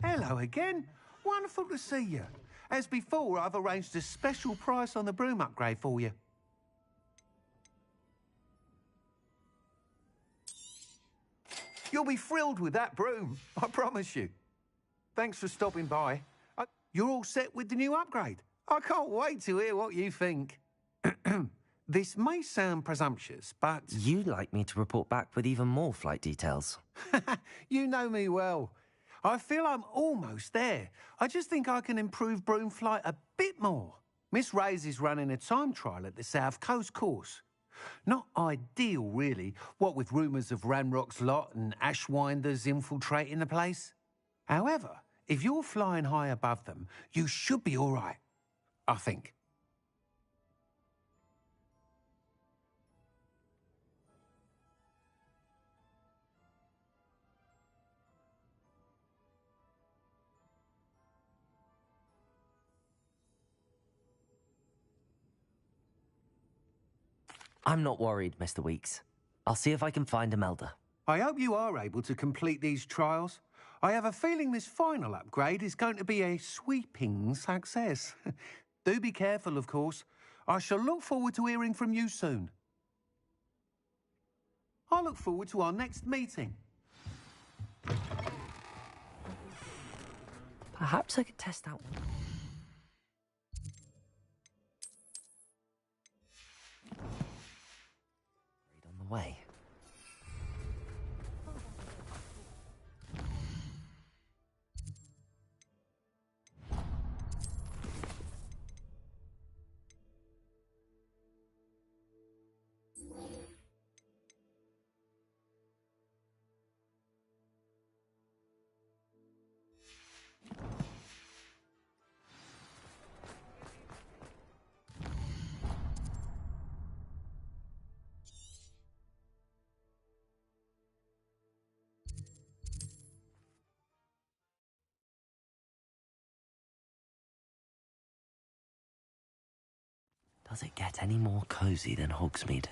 Hello again. Wonderful to see you. As before, I've arranged a special price on the broom upgrade for you. You'll be thrilled with that broom, I promise you. Thanks for stopping by. You're all set with the new upgrade. I can't wait to hear what you think. This may sound presumptuous, but... You'd like me to report back with even more flight details. You know me well. I feel I'm almost there. I just think I can improve broom flight a bit more. Miss Reyes is running a time trial at the South Coast course. Not ideal, really, what with rumours of Ranrock's lot and Ashwinders infiltrating the place. However, if you're flying high above them, you should be all right, I think. I'm not worried, Mr. Weeks. I'll see if I can find Imelda. I hope you are able to complete these trials. I have a feeling this final upgrade is going to be a sweeping success. Do be careful, of course. I shall look forward to hearing from you soon. I look forward to our next meeting. Perhaps I could test out one. On the way. Does it get any more cozy than Hogsmeade?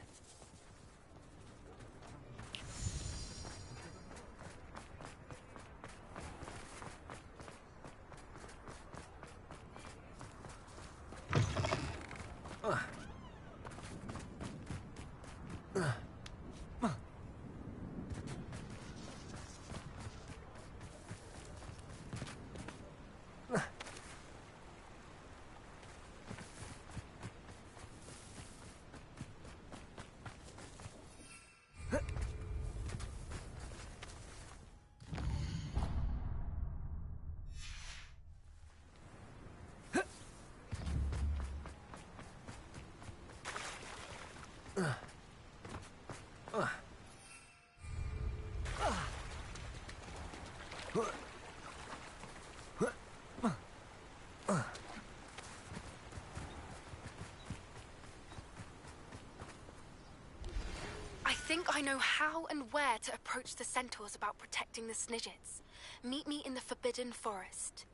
I think I know how and where to approach the centaurs about protecting the Snidgets. Meet me in the Forbidden Forest.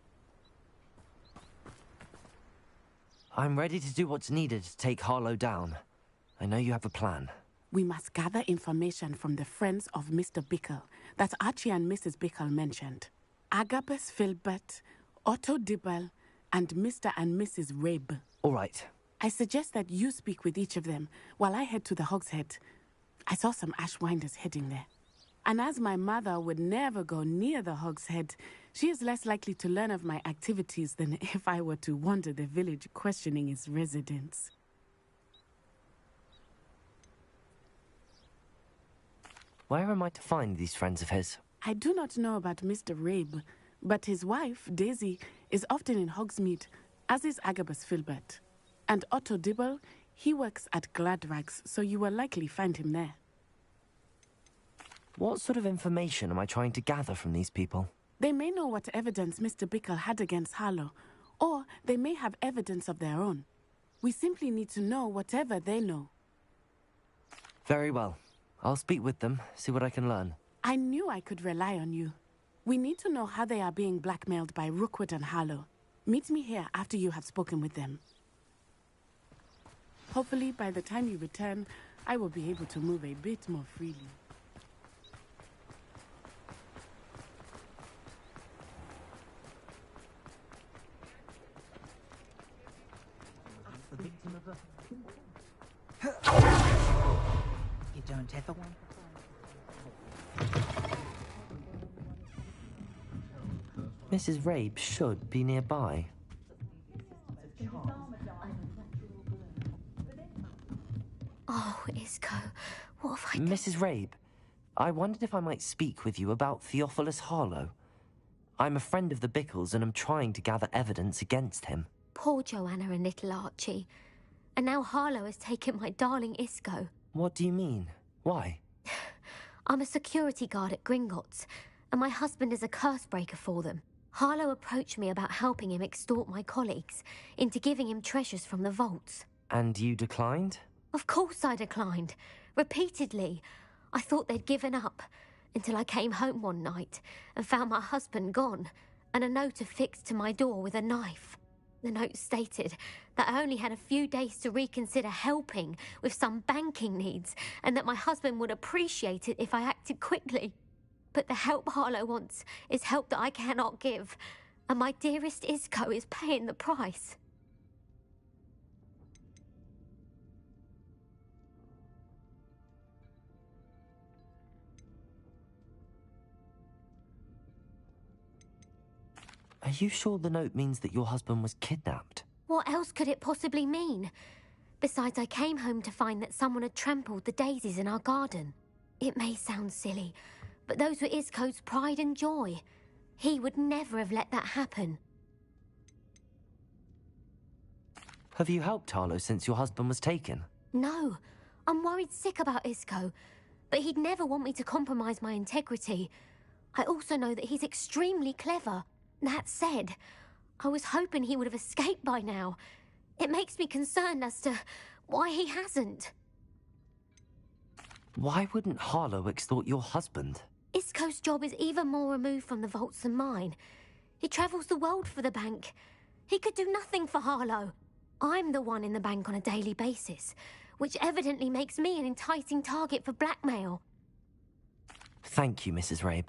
I'm ready to do what's needed to take Harlow down. I know you have a plan. We must gather information from the friends of Mr. Bickle that Archie and Mrs. Bickle mentioned. Agabus Filbert, Otto Dibble, and Mr. and Mrs. Rabe. All right. I suggest that you speak with each of them while I head to the Hogshead. I saw some Ashwinders heading there. And as my mother would never go near the Hogshead, she is less likely to learn of my activities than if I were to wander the village questioning its residents. Where am I to find these friends of his? I do not know about Mr. Rabe, but his wife, Daisy, is often in Hogsmeade, as is Agabus Filbert. And Otto Dibble, he works at Gladrags, so you will likely find him there. What sort of information am I trying to gather from these people? They may know what evidence Mr. Bickle had against Harlow, or they may have evidence of their own. We simply need to know whatever they know. Very well. I'll speak with them, see what I can learn. I knew I could rely on you. We need to know how they are being blackmailed by Rookwood and Harlow. Meet me here after you have spoken with them. Hopefully, by the time you return, I will be able to move a bit more freely. You don't ever want... Mrs. Rabe should be nearby. Oh, Isco, what have I done? Mrs. Rabe, I wondered if I might speak with you about Theophilus Harlow. I'm a friend of the Bickles and am trying to gather evidence against him. Poor Joanna and little Archie. And now Harlow has taken my darling Isco. What do you mean? Why? I'm a security guard at Gringotts, and my husband is a curse breaker for them. Harlow approached me about helping him extort my colleagues into giving him treasures from the vaults. And you declined? Of course I declined. Repeatedly. I thought they'd given up, until I came home one night and found my husband gone, and a note affixed to my door with a knife. The note stated that I only had a few days to reconsider helping with some banking needs, and that my husband would appreciate it if I acted quickly. But the help Harlow wants is help that I cannot give. And my dearest Isco is paying the price. Are you sure the note means that your husband was kidnapped? What else could it possibly mean? Besides, I came home to find that someone had trampled the daisies in our garden. It may sound silly, but those were Isco's pride and joy. He would never have let that happen. Have you helped Harlow since your husband was taken? No, I'm worried sick about Isco, but he'd never want me to compromise my integrity. I also know that he's extremely clever. That said, I was hoping he would have escaped by now. It makes me concerned as to why he hasn't. Why wouldn't Harlow extort your husband? Isco's job is even more removed from the vaults than mine. He travels the world for the bank. He could do nothing for Harlow. I'm the one in the bank on a daily basis, which evidently makes me an enticing target for blackmail. Thank you, Mrs. Rabe.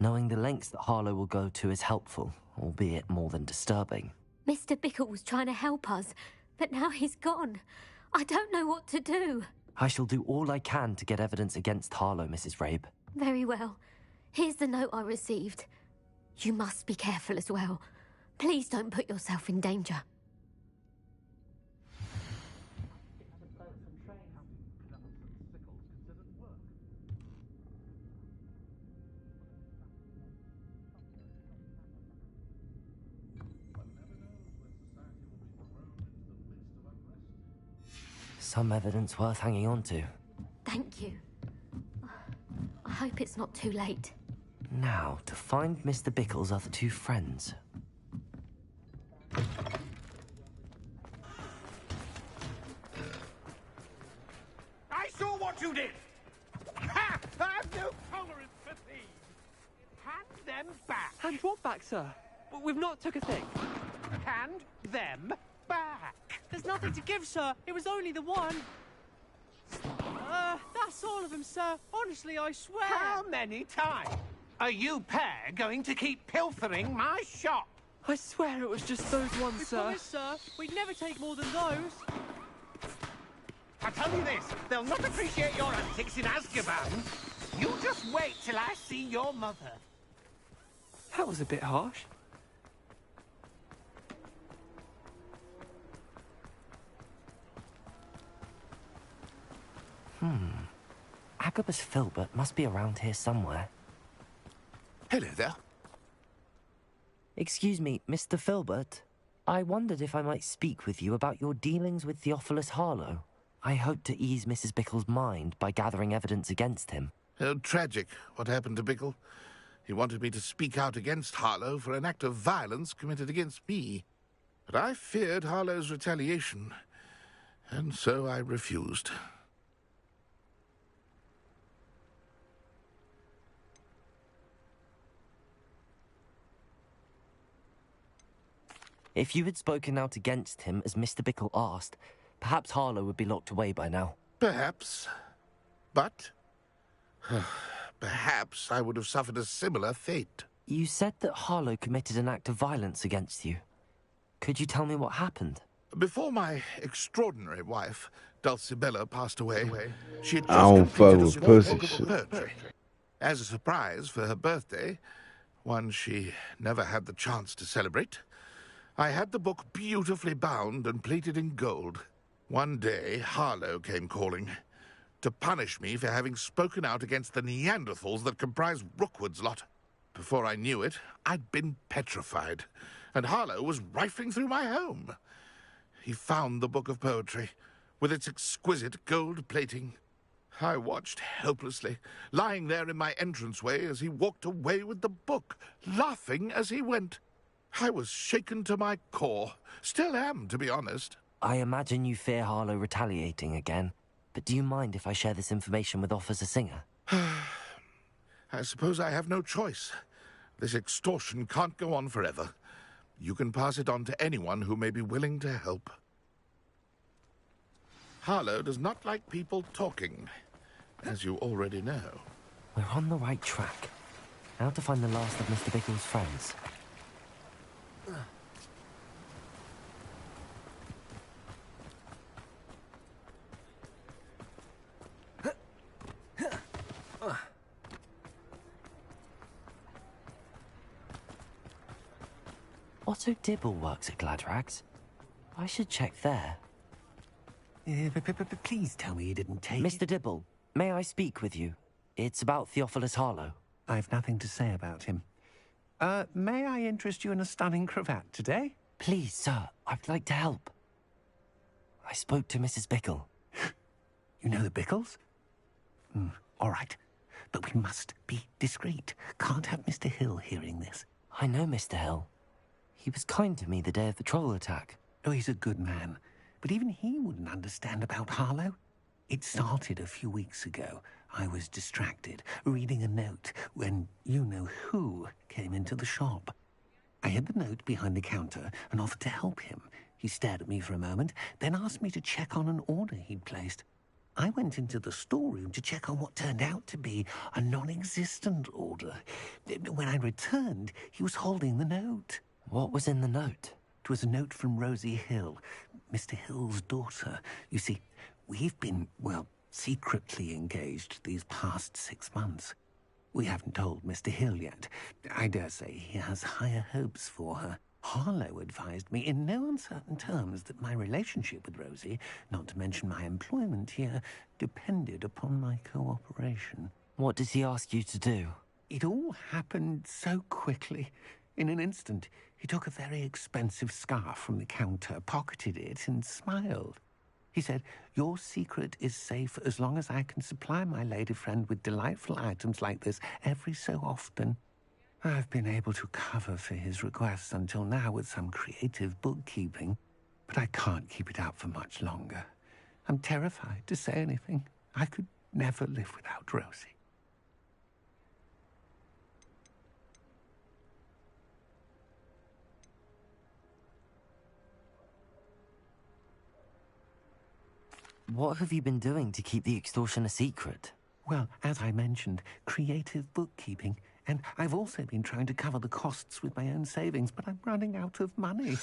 Knowing the lengths that Harlow will go to is helpful, albeit more than disturbing. Mr. Bickle was trying to help us, but now he's gone. I don't know what to do. I shall do all I can to get evidence against Harlow, Mrs. Rabe. Very well. Here's the note I received. You must be careful as well. Please don't put yourself in danger. Some evidence worth hanging on to. Thank you. I hope it's not too late. Now, to find Mr. Bickle's other two friends. I saw what you did! Ha! I've no tolerance for thieves! Hand them back! Hand what back, sir? We've not took a thing. Hand them back! There's nothing to give, sir. It was only the one. That's all of them, sir. Honestly, I swear. How many times are you pair going to keep pilfering my shop? I swear it was just those ones, We sir. promise, sir. We'd never take more than those. I tell you this, they'll not appreciate your antics in Azkaban. You just wait till I see your mother. That was a bit harsh. Agabus Filbert must be around here somewhere. Hello there. Excuse me, Mr. Filbert. I wondered if I might speak with you about your dealings with Theophilus Harlow. I hope to ease Mrs. Bickle's mind by gathering evidence against him. Oh, tragic what happened to Bickle. He wanted me to speak out against Harlow for an act of violence committed against me. But I feared Harlow's retaliation, and so I refused. If you had spoken out against him as Mr. Bickle asked, perhaps Harlow would be locked away by now. Perhaps. But perhaps I would have suffered a similar fate. You said that Harlow committed an act of violence against you. Could you tell me what happened? Before my extraordinary wife, Dulcibella, passed away, she had I just don't fuck completed a with small pussy book of shit. poetry. As a surprise for her birthday, one she never had the chance to celebrate, I had the book beautifully bound and plated in gold. One day, Harlow came calling to punish me for having spoken out against the Neanderthals that comprise Rookwood's lot. Before I knew it, I'd been petrified, and Harlow was rifling through my home. He found the book of poetry, with its exquisite gold plating. I watched helplessly, lying there in my entranceway as he walked away with the book, laughing as he went. I was shaken to my core. Still am, to be honest. I imagine you fear Harlow retaliating again, but do you mind if I share this information with Officer Singer? I suppose I have no choice. This extortion can't go on forever. You can pass it on to anyone who may be willing to help. Harlow does not like people talking, as you already know. We're on the right track. Now to find the last of Mr. Bickle's friends. Otto Dibble works at Gladrags. I should check there. Please tell me you didn't take Mr. Dibble, may I speak with you? It's about Theophilus Harlow. I've nothing to say about him. May I interest you in a stunning cravat today? Please, sir, I'd like to help. I spoke to Mrs. Bickle. You know the Bickles? All right. But we must be discreet. Can't have Mr. Hill hearing this. I know Mr. Hill. He was kind to me the day of the troll attack. Oh, he's a good man. But even he wouldn't understand about Harlow. It started a few weeks ago. I was distracted, reading a note, when you-know-who came into the shop. I hid the note behind the counter and offered to help him. He stared at me for a moment, then asked me to check on an order he'd placed. I went into the storeroom to check on what turned out to be a non-existent order. When I returned, he was holding the note. What was in the note? It was a note from Rosie Hill, Mr. Hill's daughter. You see, we've been, well, secretly engaged these past 6 months. We haven't told Mr. Hill yet. I dare say he has higher hopes for her. Harlow advised me in no uncertain terms that my relationship with Rosie, not to mention my employment here, depended upon my cooperation. What does he ask you to do? It all happened so quickly. In an instant, he took a very expensive scarf from the counter, pocketed it, and smiled. He said, "Your secret is safe as long as I can supply my lady friend with delightful items like this every so often." I've been able to cover for his requests until now with some creative bookkeeping, but I can't keep it up for much longer. I'm terrified to say anything. I could never live without Rosie. What have you been doing to keep the extortion a secret? Well, as I mentioned, creative bookkeeping. And I've also been trying to cover the costs with my own savings, but I'm running out of money.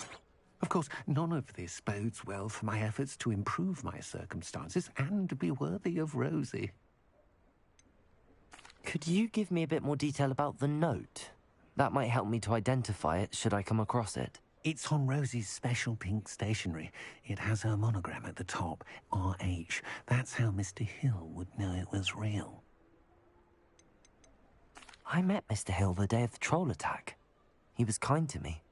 Of course, none of this bodes well for my efforts to improve my circumstances and be worthy of Rosie. Could you give me a bit more detail about the note? That might help me to identify it should I come across it. It's on Rosie's special pink stationery. It has her monogram at the top, RH. That's how Mr. Hill would know it was real. I met Mr. Hill the day of the troll attack. He was kind to me.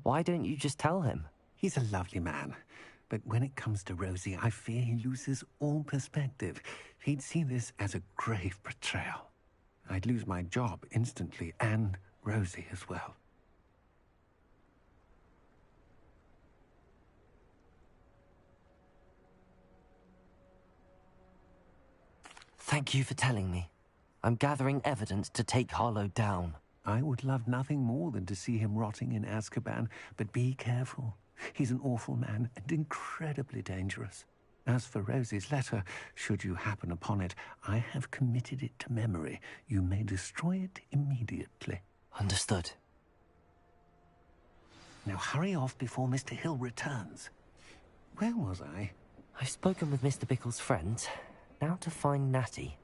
Why don't you just tell him? He's a lovely man. But when it comes to Rosie, I fear he loses all perspective. He'd see this as a grave betrayal. I'd lose my job instantly, and Rosie as well. Thank you for telling me. I'm gathering evidence to take Harlow down. I would love nothing more than to see him rotting in Azkaban, but be careful. He's an awful man and incredibly dangerous. As for Rosie's letter, should you happen upon it, I have committed it to memory. You may destroy it immediately. Understood. Now hurry off before Mr. Hill returns. Where was I? I've spoken with Mr. Bickle's friends. Now to find Natty.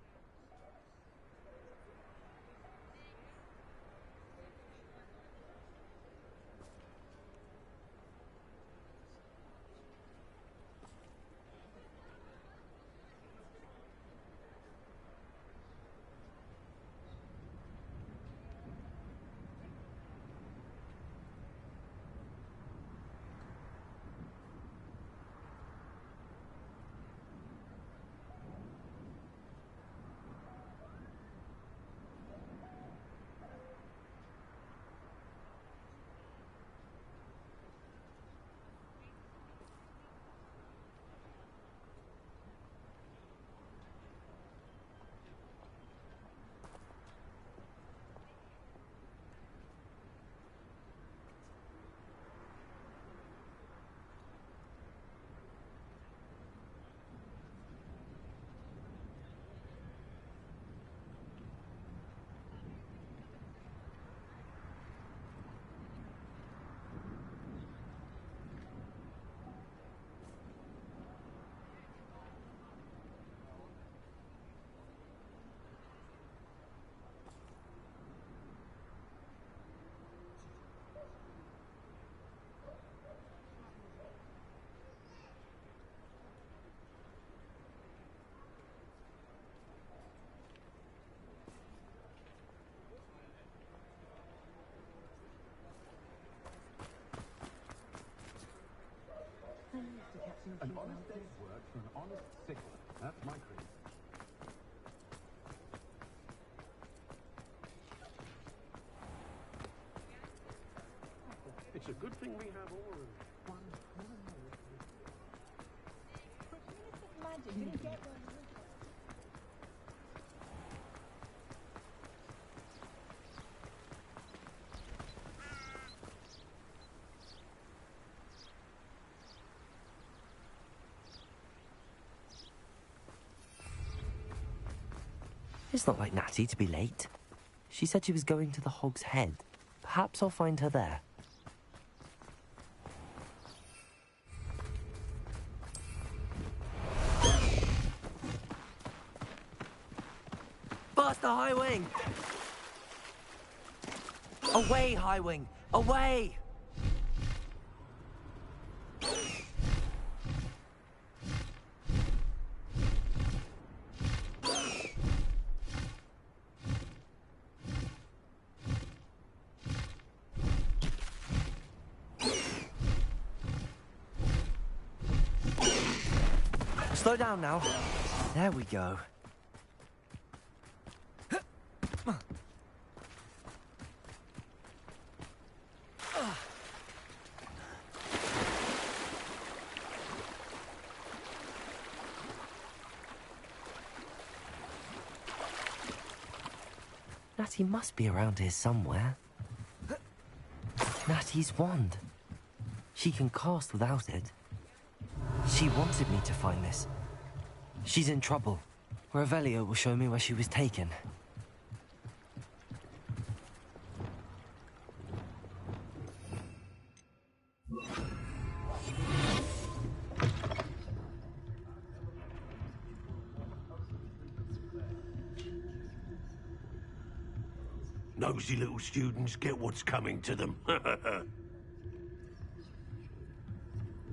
An honest day's work for an honest sickle. That's my creed. It's a good thing we have all of one. Magic didn't get one. It's not like Natty to be late. She said she was going to the Hog's Head. Perhaps I'll find her there. Faster, High Wing! Away, High Wing! Away! Slow down now. There we go. Natty must be around here somewhere. Natty's wand. She can cast without it. She wanted me to find this. She's in trouble. Revelio will show me where she was taken. Nosy little students get what's coming to them.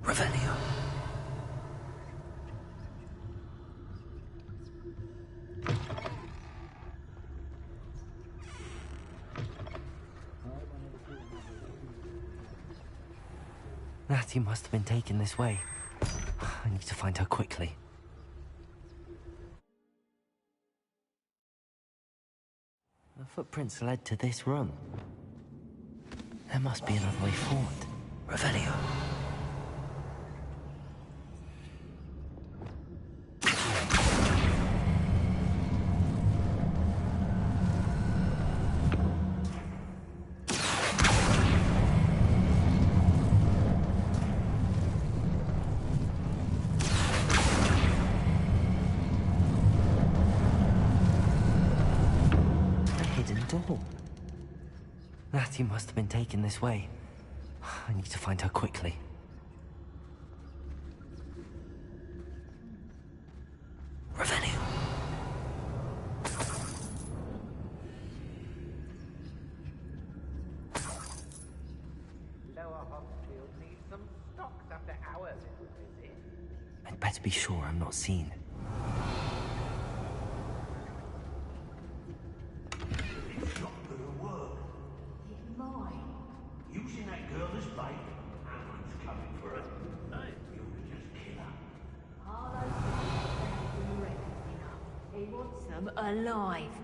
Revelio. Natty must have been taken this way. I need to find her quickly. The footprints led to this room. There must be another way forward. Revelio. Natty must have been taken this way. I need to find her quickly. Revelio. Lower Hogsfield needs some stocks after hours, is it? I'd better be sure I'm not seen. Using that girl as bait. Ammon's coming for her. Hey, you would just kill her. He wants them alive.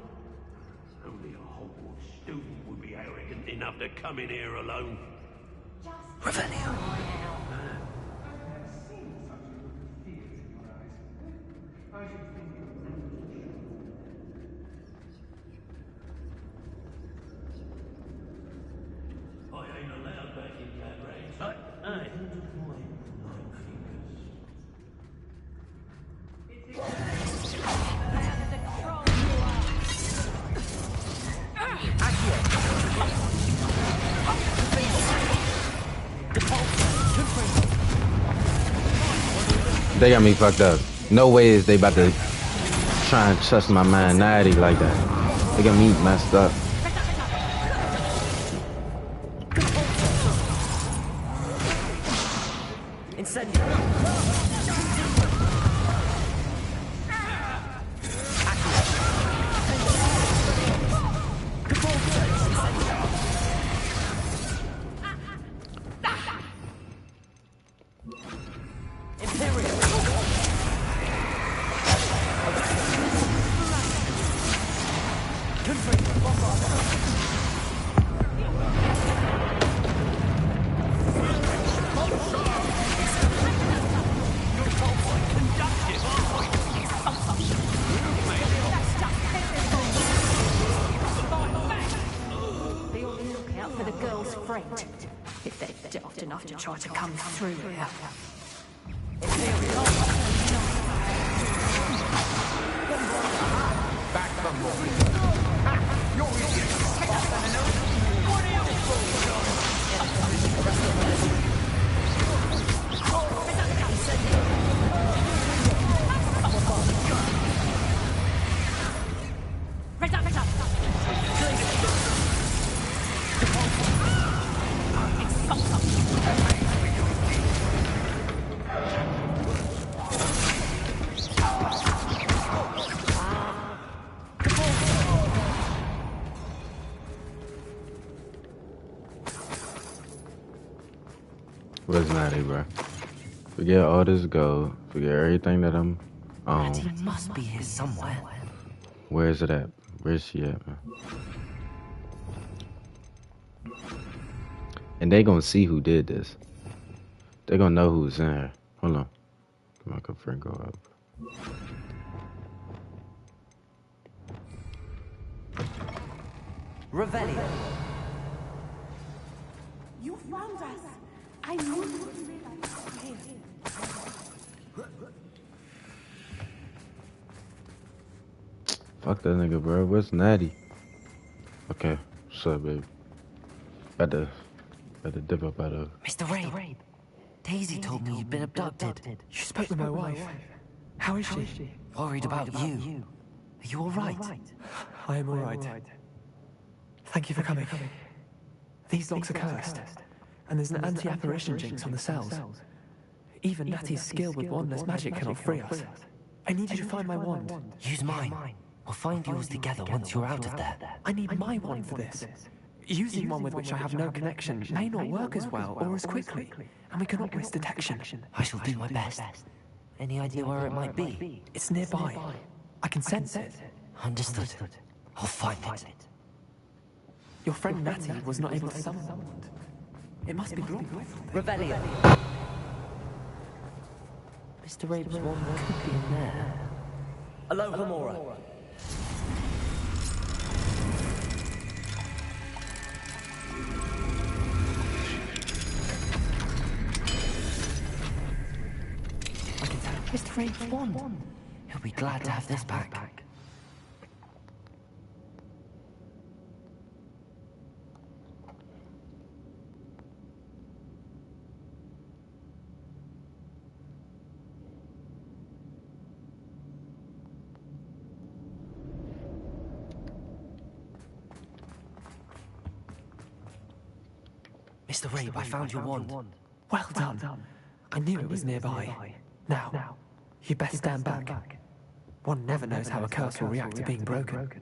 Only a Hogwarts student would be arrogant enough to come in here alone. Revelio. I ain't allowed back in that range. Hey. They got me fucked up. No way is they about to try and trust my man Natty like that. They got me messed up. girl's friend. If they're daft enough to try to come through here. Back from more. You're Where's Natty, bro? Forget all this gold. Forget everything that I'm on. Natty must be here somewhere. Where is it at? Where's she at, man? And they gonna see who did this. They gonna know who's in here. Hold on. Come on, friend, go up. Revelio. You found us. I knew you would realize we were here. Fuck that nigga, bro. Where's Natty? Okay, what's up, baby? Got to dip up out of. Mr. Rabe, Daisy told me you'd been abducted. You spoke with my wife. How is she? Worried about you. Are you all right? I am all right. Thank you for coming. These locks are cursed, and there's an anti-apparition jinx on the cells. Even Natty's skill with wandless magic cannot free us. I need you to find my wand. Use mine. We'll find yours together once you're out of there. I need my wand for this. Using one with which I have no connection may not work as well or as quickly, and we cannot risk detection. I shall do my best. Any idea where it might be? It's nearby. I can sense it. Understood. I'll find it. Your friend Natty was not able to summon the wand. It must be blocked with something. Revelio. Mr. Rabe's wand could be in there. Aloha Mora. Mr. Rabe's wand. He'll be glad to have this back. Mr. Rabe, I found your wand. Well done. I knew it was nearby. Now, you best stand back. One never knows how a curse will react to being broken.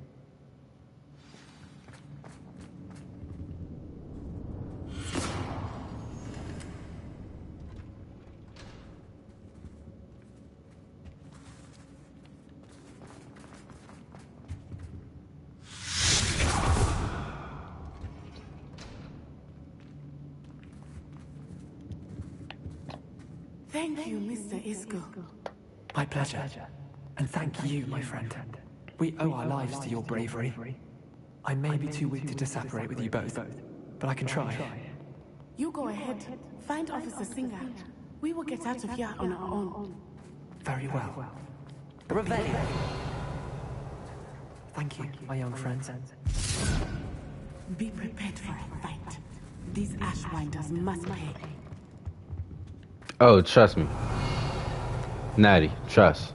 Thank you, Mr. Isco. My pleasure. And thank you, my friend. We owe our lives to your bravery. I may be too weak to disapparate with you both, but I can try. You go ahead. Find Officer Singer. We will get out of here on our own. Very well. Revelio. Thank you, my young friend. Be prepared for a fight. These Ashwinders must pay. Oh, trust me. Natty, trust.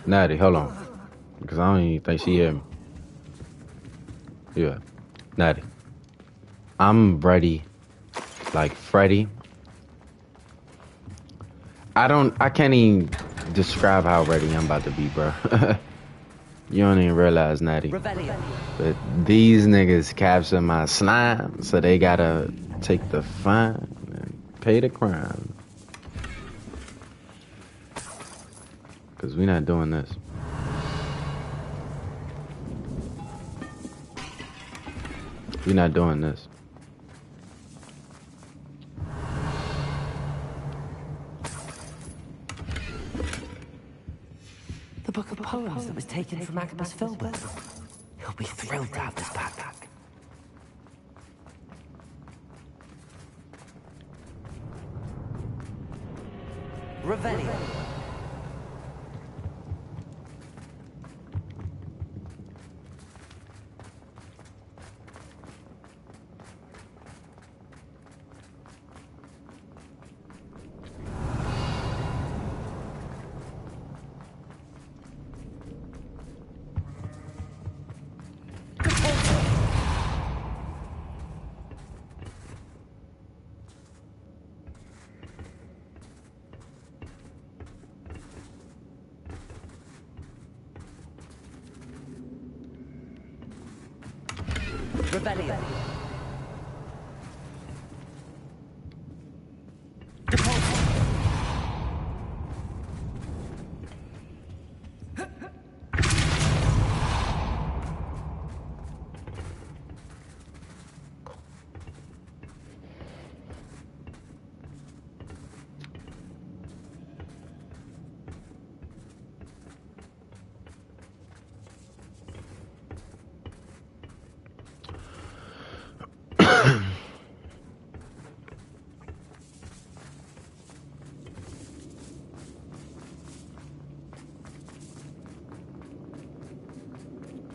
Natty, hold on. Because I don't even think she hear me. Yeah. Natty. I'm ready. Like Freddy. I can't even describe how ready I'm about to be, bro. You don't even realize, Natty. Revelio. But these niggas capture my slime, so they gotta take the fine and pay the crime. Cause we not doing this. We not doing this. The book of poems that was taken from Agabus Filbert. He'll be thrilled to have this back. Revelio. Revelio.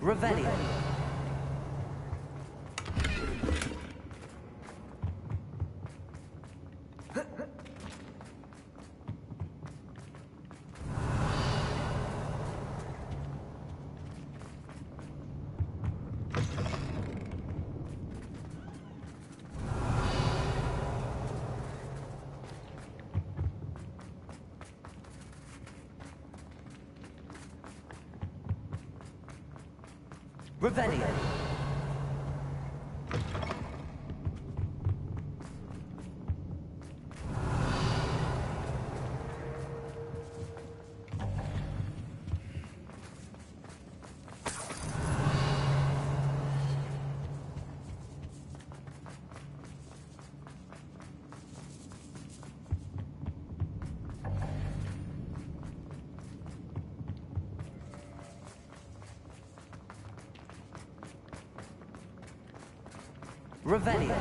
Revelio. Revelio. Revelio.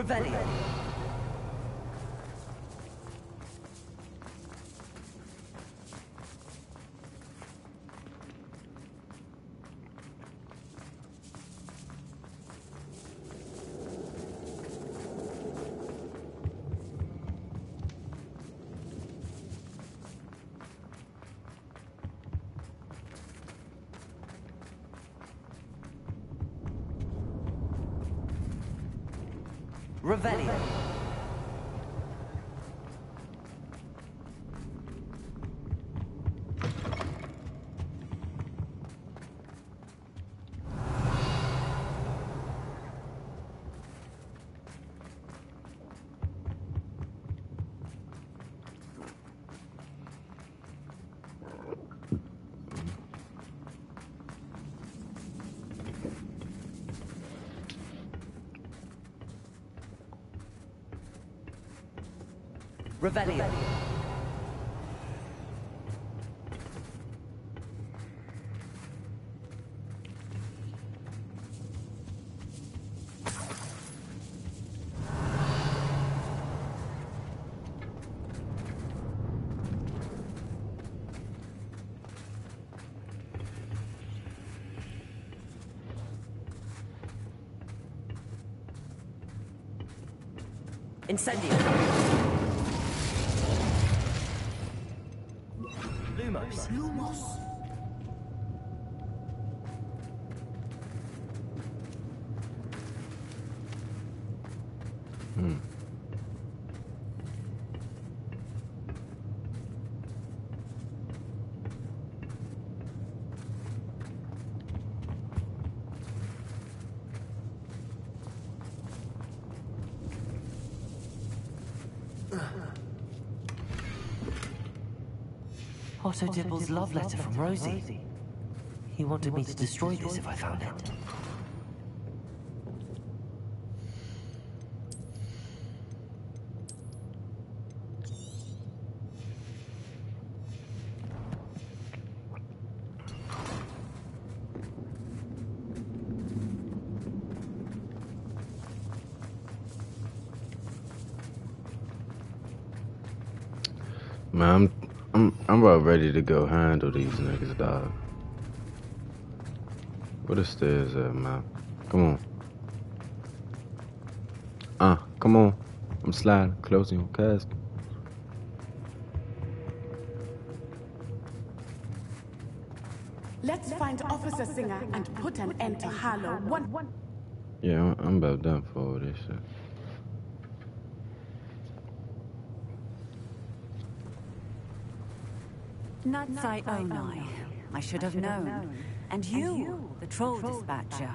Revelio. Revelio. Revelio. Incendio. Lumos. Otto Dibble's love letter from Rosie. He wanted me to destroy this if I found it. Man, I'm about ready to go handle these niggas, dog. Where the stairs at, man? Come on. Come on. I'm sliding, closing your casket. Let's find Officer Singer and put an end to Harlow one. Yeah, I'm about done for all this shit. Natsai Onai. I should have known. And you, the troll dispatcher.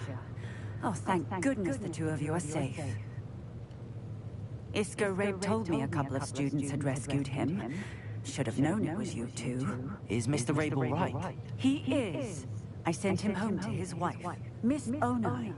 Oh, thank goodness the two of you are safe. Isco Rabe told me a couple of students had rescued him. Should have known it was you two. Is Mr. Rabe all right? He is. I sent him home to his wife, Miss Onai.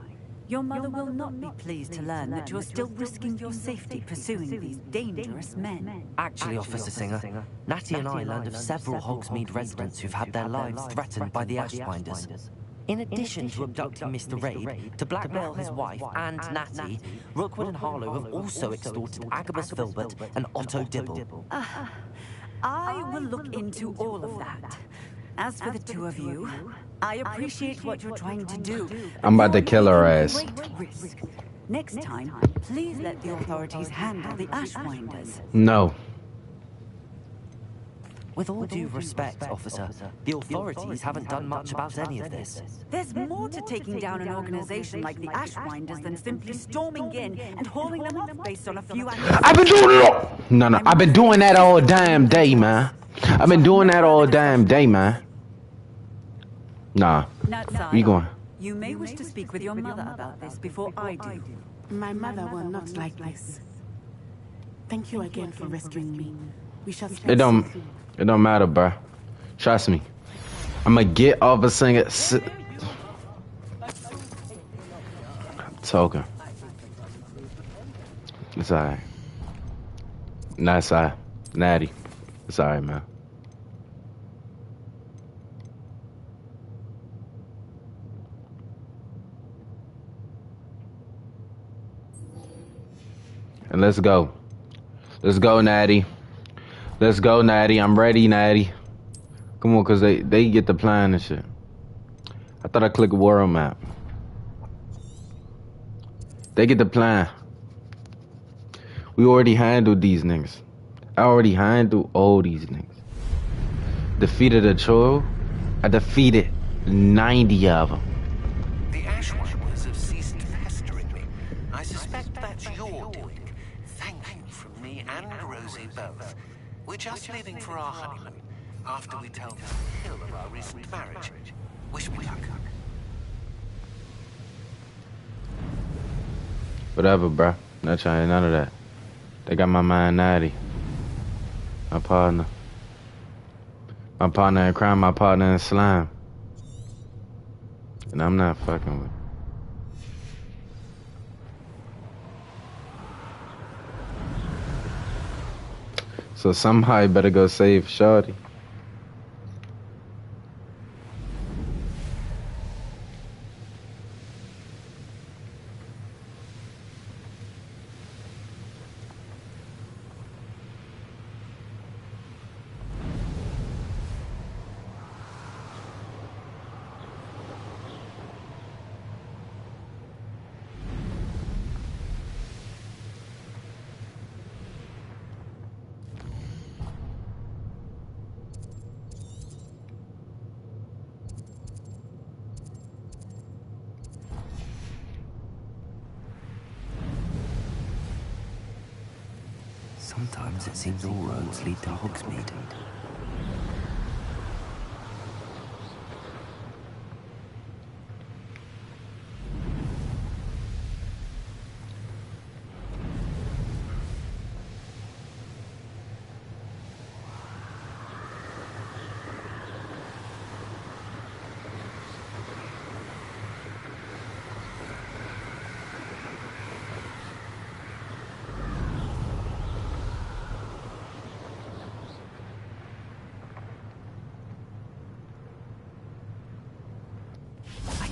Your mother will not be pleased to learn that you're still risking your safety pursuing these dangerous men. Actually, Officer Singer, Natty and I learned of several Hogsmeade residents who've had their lives threatened by the Ashwinders. In addition to abducting Mr. Rabe to blackmail his wife and Natty, Rookwood and Harlow have also extorted Agabus Filbert and Otto Dibble. I will look into all of that. As for the two of you, I appreciate what you're trying to do. I'm about to kill her ass. Risk. Next time, please let the authorities handle the Ashwinders. No. With all due respect, officer, the authorities haven't done much about any of this. There's more to taking down an organization like the Ashwinders than simply storming in and hauling them off based on a few actions. I've been doing it! No, I've been doing that all damn day, man. I've been doing that all damn day, man. Nah. You going? You may wish to speak with your mother about this before I do. My mother will not like this. Thank you again for rescuing me. We shall speak soon. It don't matter, bruh. Trust me. I'ma get off a singer. Talking. It's alright. Nah, it's alright. Natty. It's alright, man. And let's go. Let's go, Natty. Let's go, Natty. I'm ready, Natty. Come on, cause they get the plan and shit. I thought I clicked world map. They get the plan. We already handled these niggas. I already handled all these niggas. Defeated a troll. I defeated 90 of them. The Ashwinders have ceased pestering me. I suspect that's your doing. Thank you from me and Rosie both. We're just leaving for our honeymoon, after we tell Mr. Hill of our recent marriage. Wish me luck. Whatever, bruh. Not trying none of that. They got my mind natty. My partner. My partner in crime, my partner in slime. And I'm not fucking with. So somebody better go save Shorty. Sometimes it seems all roads lead to Hogsmeade.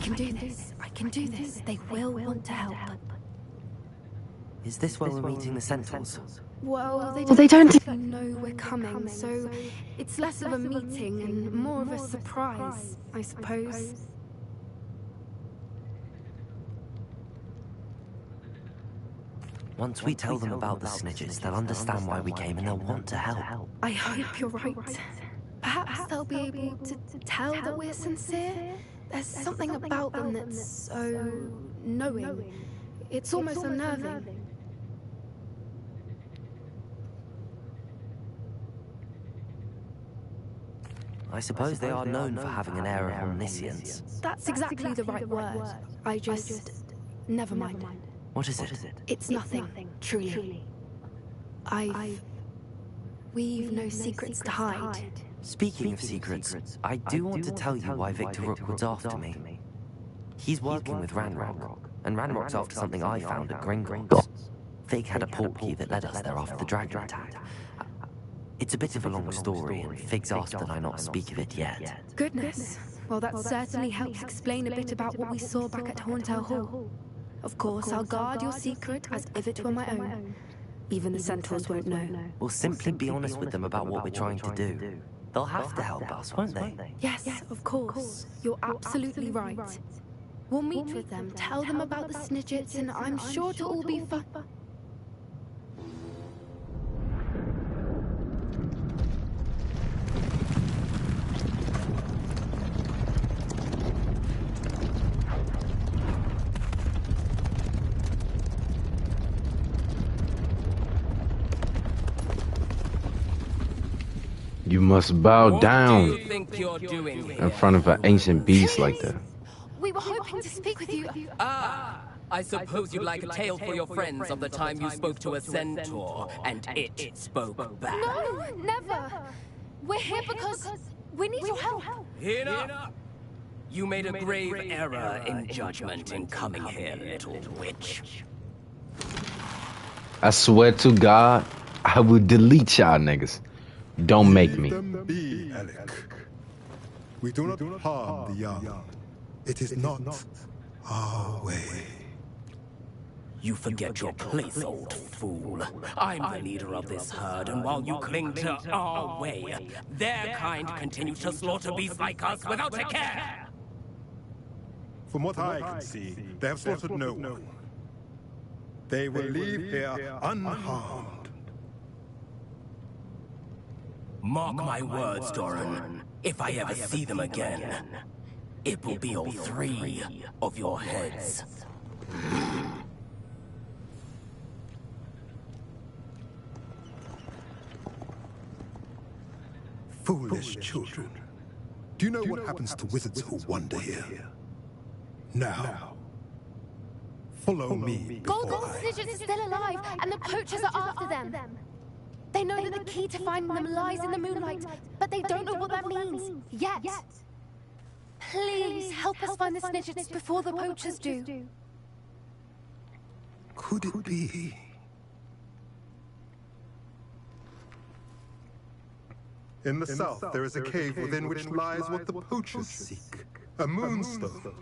can do this. I can do this. They will want to help. Is this where we're meeting the Centaurs? Well, they don't know we're coming, so it's less of a meeting and more of a surprise, I suppose. Once we tell them about the snitches, they'll understand why we came and they'll want to help. I hope you're right. Perhaps they'll be able to tell that we're sincere. There's something about them that's so knowing. It's almost unnerving. I suppose they are known for having an air of omniscience. That's exactly the right word. I just... Never mind. What is it? It's nothing, truly. We've no secrets to hide. Speaking of secrets, I do want to tell you why Victor Rookwood's after me. He's working with Ranrock, and Ranrock's after something I found at Gringotts. Fig had a port key that led us there after the dragon attack. It's a bit of a long story, and Fig's asked that I not speak of it yet. Goodness. Well, that certainly helps explain a bit about what we saw back at Horntail Hall. Of course, I'll guard your secret as if it were my own. Even the Centaurs won't know. We'll simply be honest with them about what we're trying to do. They'll have to help us, won't they? Yes, of course. You're absolutely right. We'll meet with them, tell them about the snidgets, and I'm sure it'll all be fun. You must bow down What do you think you're doing here? in front of an ancient beast like that. We were hoping to speak with you. I suppose you'd like a tale for your friends of the time you spoke to a centaur and it spoke back. No, never. We're here because we need your help. Enough! You made a grave error in judgment in coming here, little witch. I swear to God, I will delete y'all niggas. Don't make me. Leave them be, Alec. We do not harm the young. It is not our way. You forget your place, old fool. I'm the leader of this herd, and while you cling to our way, their kind continues to slaughter beasts like us without a care. From what I can see, they have slaughtered no one. They will leave here unharmed. Mark my words, Doran. If I ever see them again, it will be all 3 of your heads. Foolish children. Do you know what happens to wizards who wander here? Now, follow me. Golden Snidgets are still alive, and the poachers are after them. They know that the key to finding them lies in the moonlight, but they don't know what that means yet. Please help us find the Snidgets before the poachers do. Could it be? In the south, there is a cave within which lies what the poachers seek. A moonstone.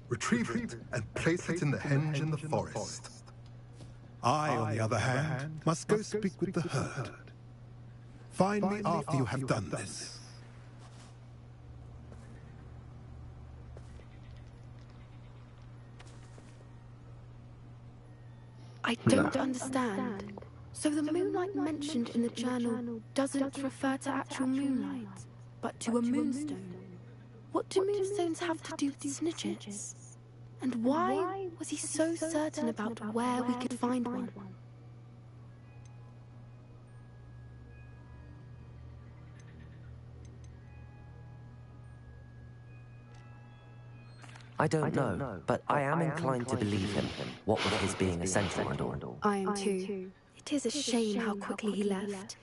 Retrieve it and place it in the henge in the forest. I, on the other hand, must go speak with the herd. Find me after you have done this. I don't understand. So the moonlight mentioned in the journal doesn't refer to actual moonlight, but to a moonstone. What do moonstones have to do with Snidgets? And why was he so certain about where we could find one? I don't know, but I am inclined to believe him, what with his being a centaur and all. I am too. It is a shame how quickly he left.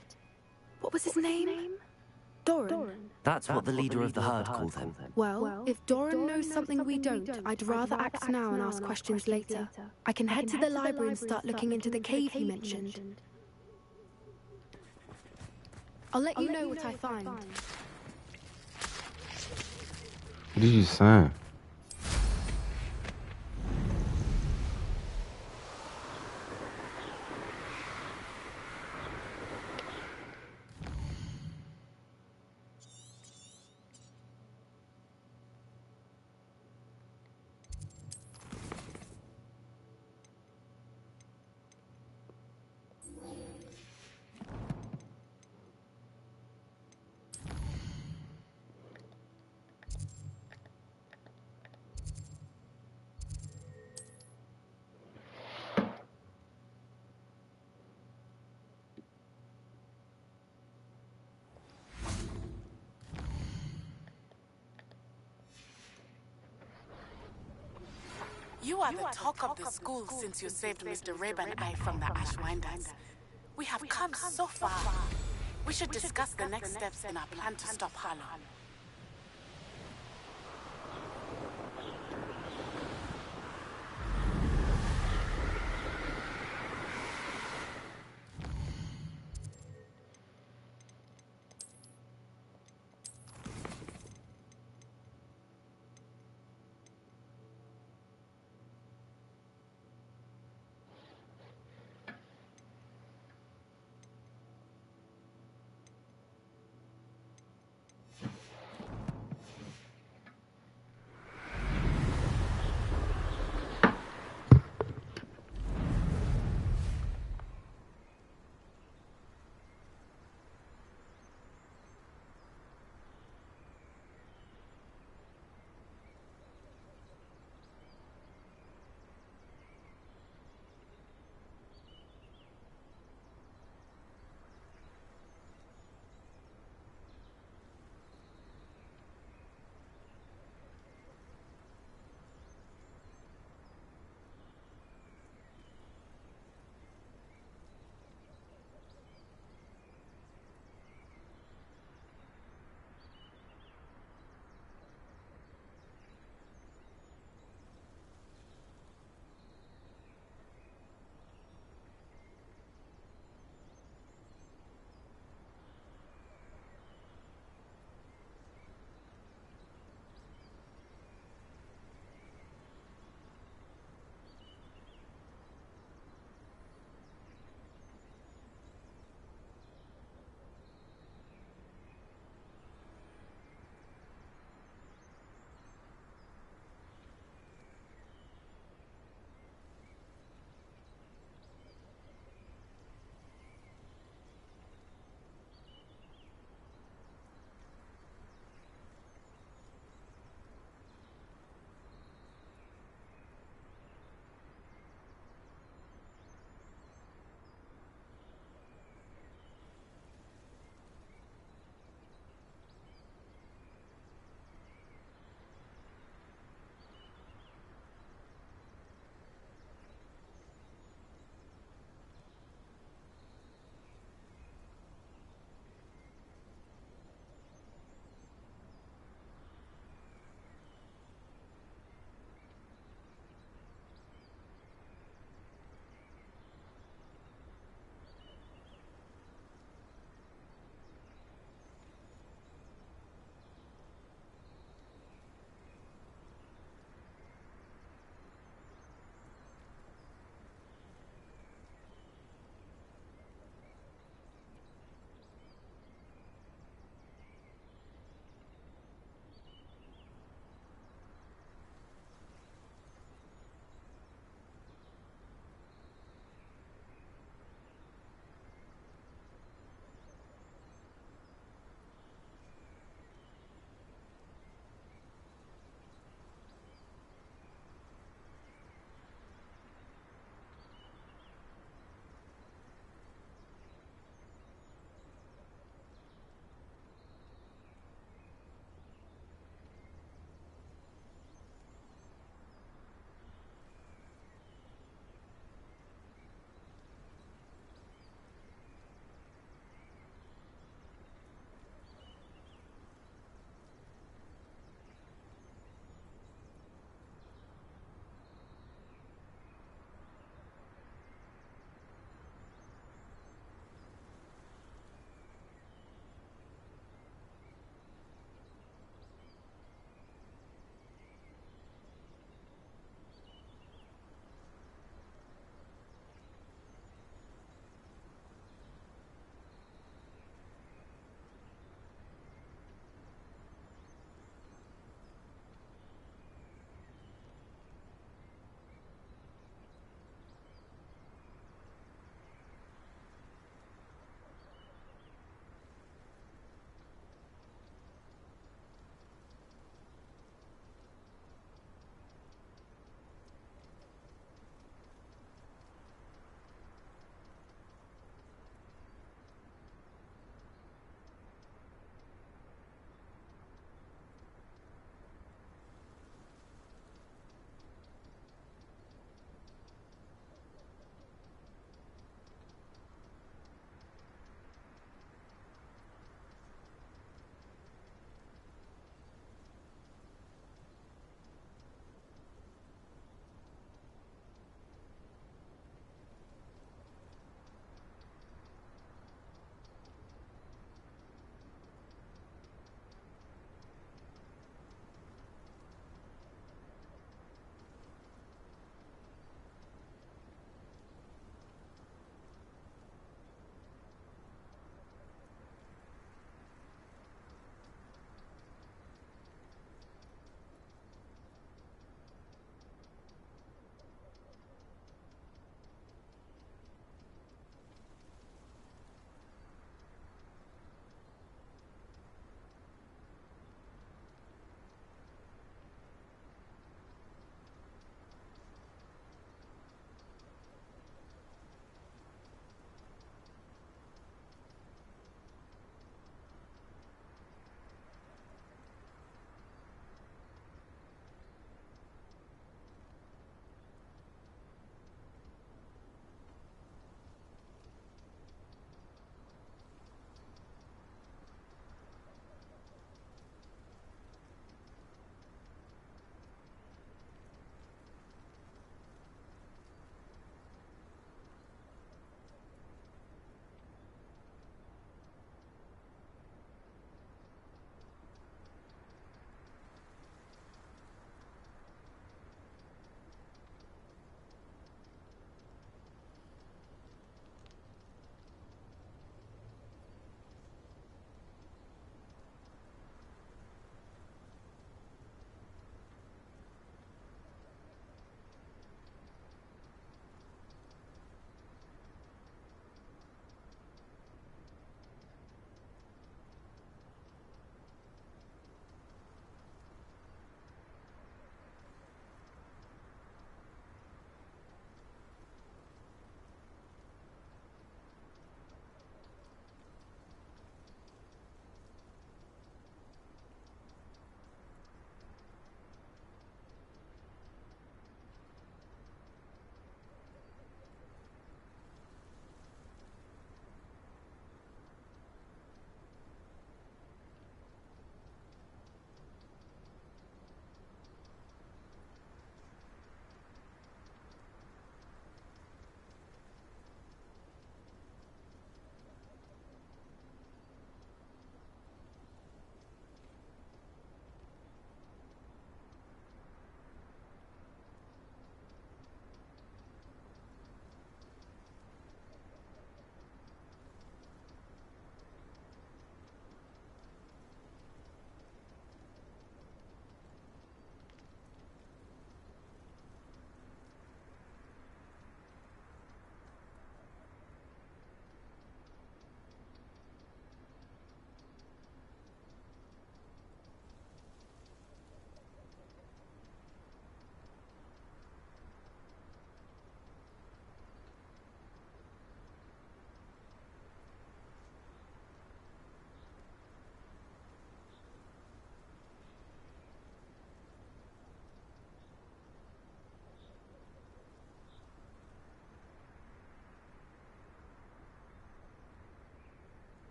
What was his name? Doran. That's what the leader of the herd called him. Well, if Doran knows something we don't, I'd rather act now and ask questions later. I can head to the library and start looking into the cave he mentioned. I'll let you know what I find. What did you sign? You are the talk of the school since you saved Mr. Rabe and I from the Ashwinders. We have come so far. We should discuss the next steps in our plan to stop Harlow.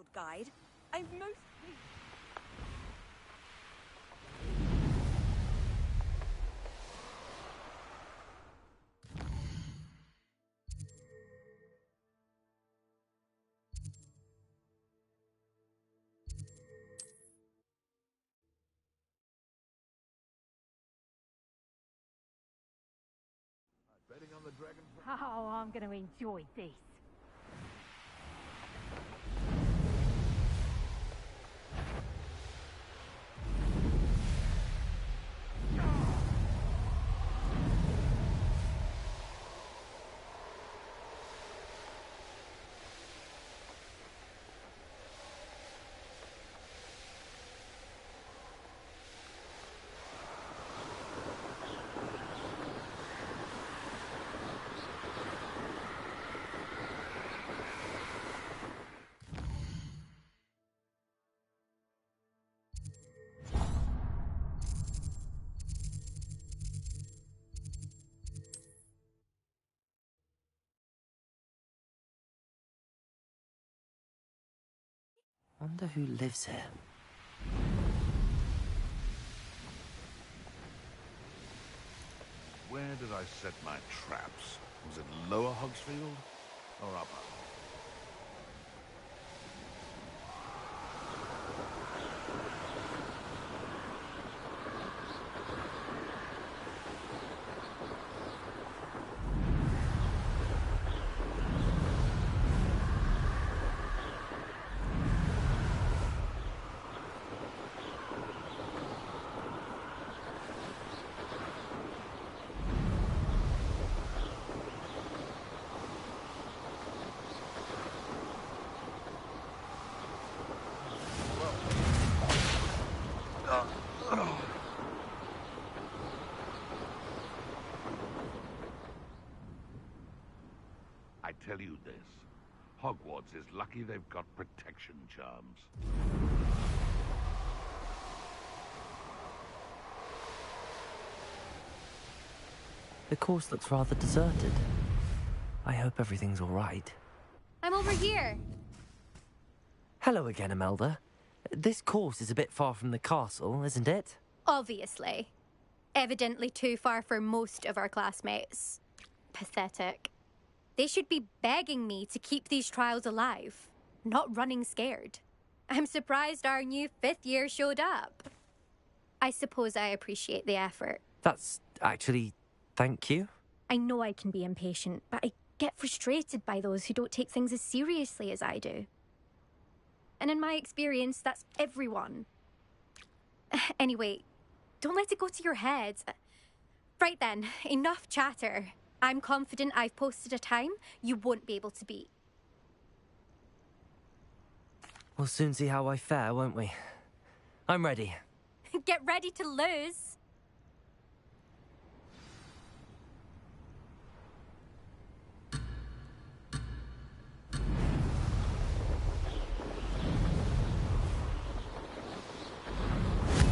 field guide. I'm most pleased. Oh, I'm going to enjoy this. Wonder who lives here. Where did I set my traps? Was it Lower Hogsfield or Upper? I tell you this, Hogwarts is lucky they've got protection charms. The course looks rather deserted. I hope everything's all right. I'm over here. Hello again, Imelda. This course is a bit far from the castle, isn't it? Obviously. Evidently too far for most of our classmates. Pathetic. They should be begging me to keep these trials alive, not running scared. I'm surprised our new 5th year showed up. I suppose I appreciate the effort. That's actually... thank you. I know I can be impatient, but I get frustrated by those who don't take things as seriously as I do. And in my experience, that's everyone. Anyway, don't let it go to your head. Right then, enough chatter. I'm confident I've posted a time you won't be able to beat. We'll soon see how I fare, won't we? I'm ready. Get ready to lose.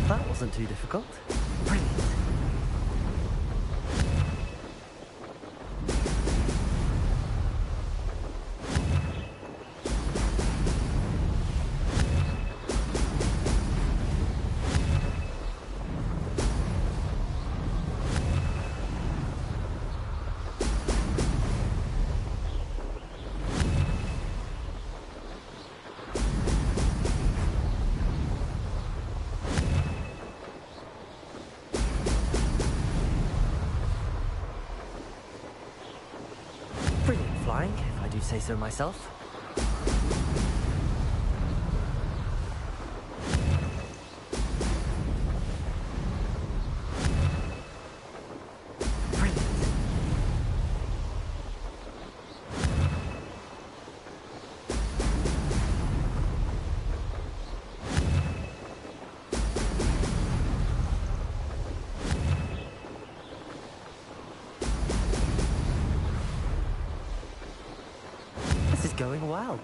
That wasn't too difficult. Brilliant. Flying, if I do say so myself. Brilliant. This is going well.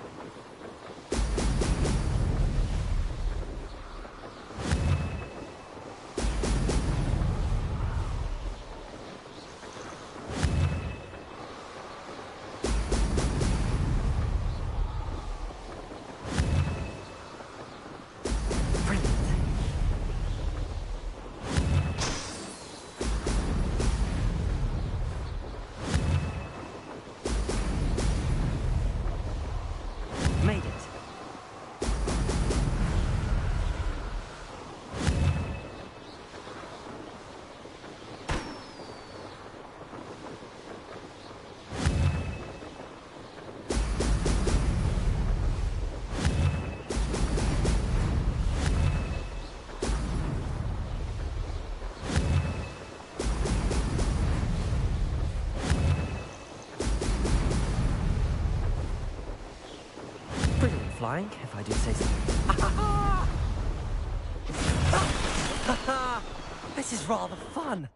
flying, if I do say so. This is rather fun.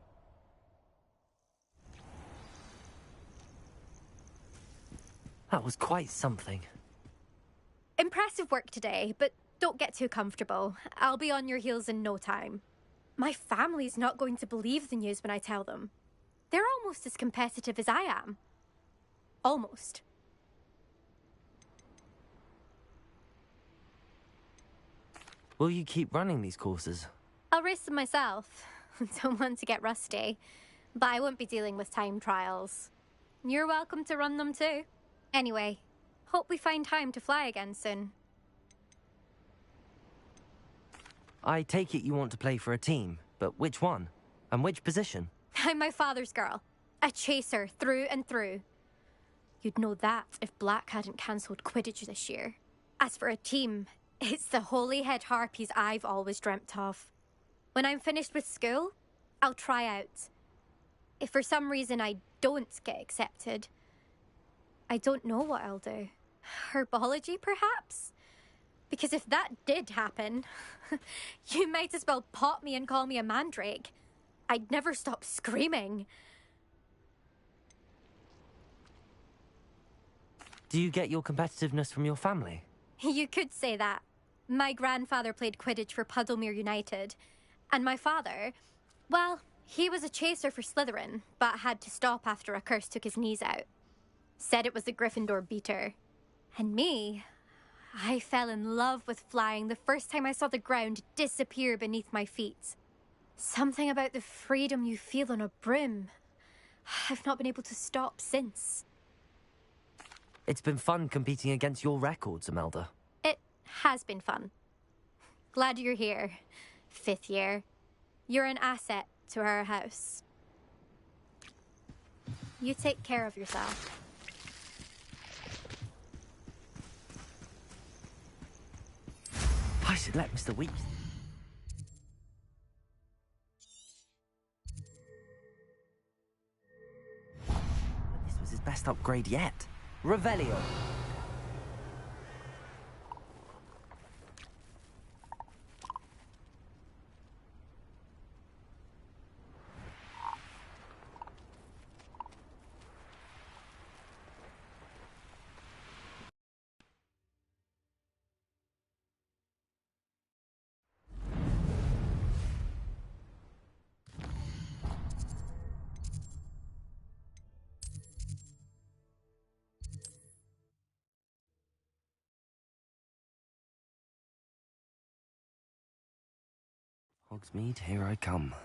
That was quite something. Impressive work today, but don't get too comfortable. I'll be on your heels in no time. My family's not going to believe the news when I tell them. They're almost as competitive as I am. Almost. Will you keep running these courses? I'll race them myself. Don't want to get rusty. But I won't be dealing with time trials. You're welcome to run them too. Anyway, hope we find time to fly again soon. I take it you want to play for a team, but which one? And which position? I'm my father's girl. A chaser through and through. You'd know that if Black hadn't cancelled Quidditch this year. As for a team, it's the Holyhead Harpies I've always dreamt of. When I'm finished with school, I'll try out. If for some reason I don't get accepted, I don't know what I'll do. Herbology, perhaps? Because if that did happen, you might as well pot me and call me a mandrake. I'd never stop screaming. Do you get your competitiveness from your family? You could say that. My grandfather played Quidditch for Puddlemere United. And my father, well, he was a chaser for Slytherin, but had to stop after a curse took his knees out. Said it was the Gryffindor beater. And me, I fell in love with flying the first time I saw the ground disappear beneath my feet. Something about the freedom you feel on a broom. I've not been able to stop since. It's been fun competing against your records, Imelda. It has been fun. Glad you're here, 5th year. You're an asset to our house. You take care of yourself. I should let Mr. Weeks... This was his best upgrade yet. Revelio. Hogsmeade, here I come.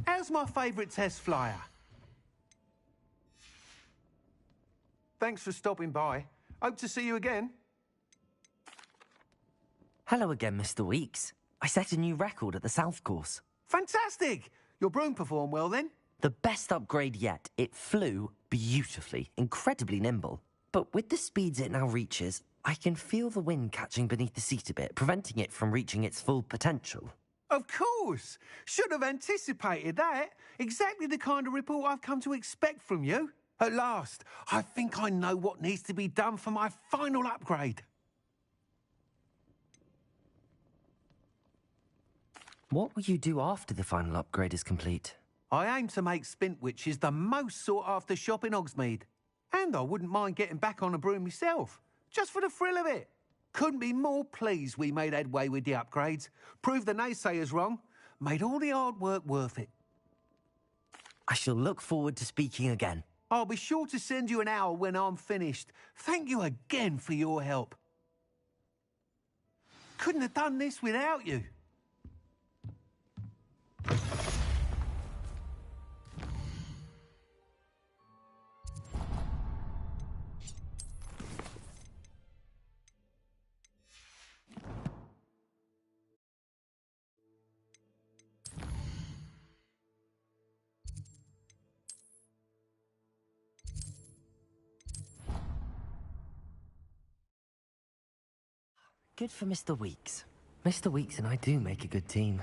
How's my favourite test flyer? Thanks for stopping by. Hope to see you again. Hello again, Mr. Weeks. I set a new record at the South Course. Fantastic! Your broom performed well then? The best upgrade yet. It flew beautifully, incredibly nimble. But with the speeds it now reaches, I can feel the wind catching beneath the seat a bit, preventing it from reaching its full potential. Of course! Should have anticipated that. Exactly the kind of report I've come to expect from you. At last, I think I know what needs to be done for my final upgrade. What will you do after the final upgrade is complete? I aim to make Spintwitches the most sought-after shop in Hogsmeade. And I wouldn't mind getting back on a broom myself, just for the thrill of it. Couldn't be more pleased we made headway with the upgrades, proved the naysayers wrong, made all the hard work worth it. I shall look forward to speaking again. I'll be sure to send you an owl when I'm finished. Thank you again for your help. Couldn't have done this without you. Good for Mr. Weeks. Mr. Weeks and I do make a good team.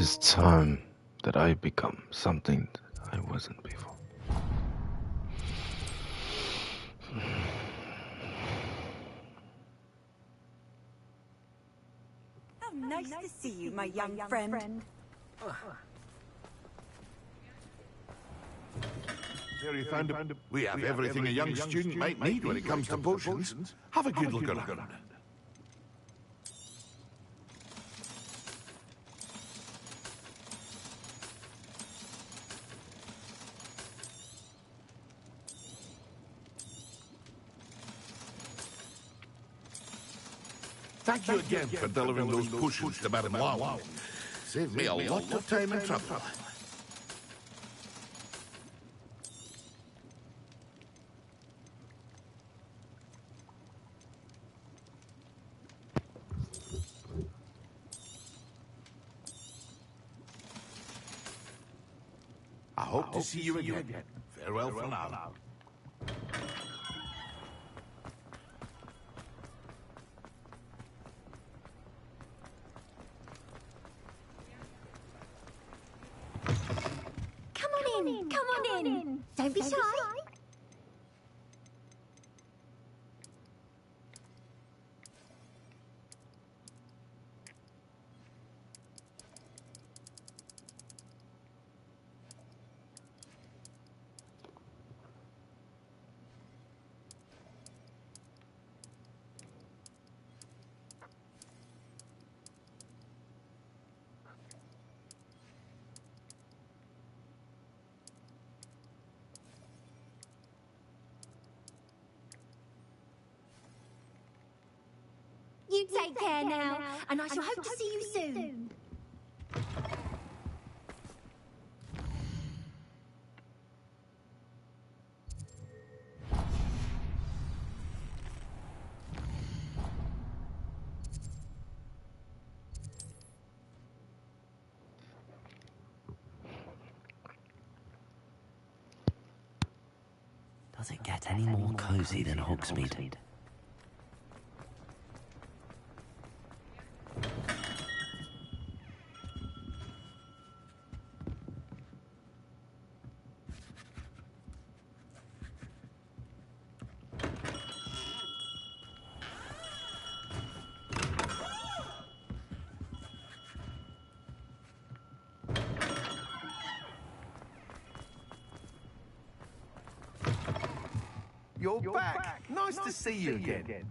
It is time that I become something that I wasn't before. How nice to see you, my young friend. Jerry found a... We have everything a young student might need when it comes to potions. Have a good look around. Thank you again for delivering those potions to Madame Wow. Saved me a lot of time and trouble. I hope to see you again. Farewell for now. Come on in. Don't be shy. You take care now, and I shall hope to see you soon. Does it get any more cozy than Hogsmeade? You're back. Nice to see you again.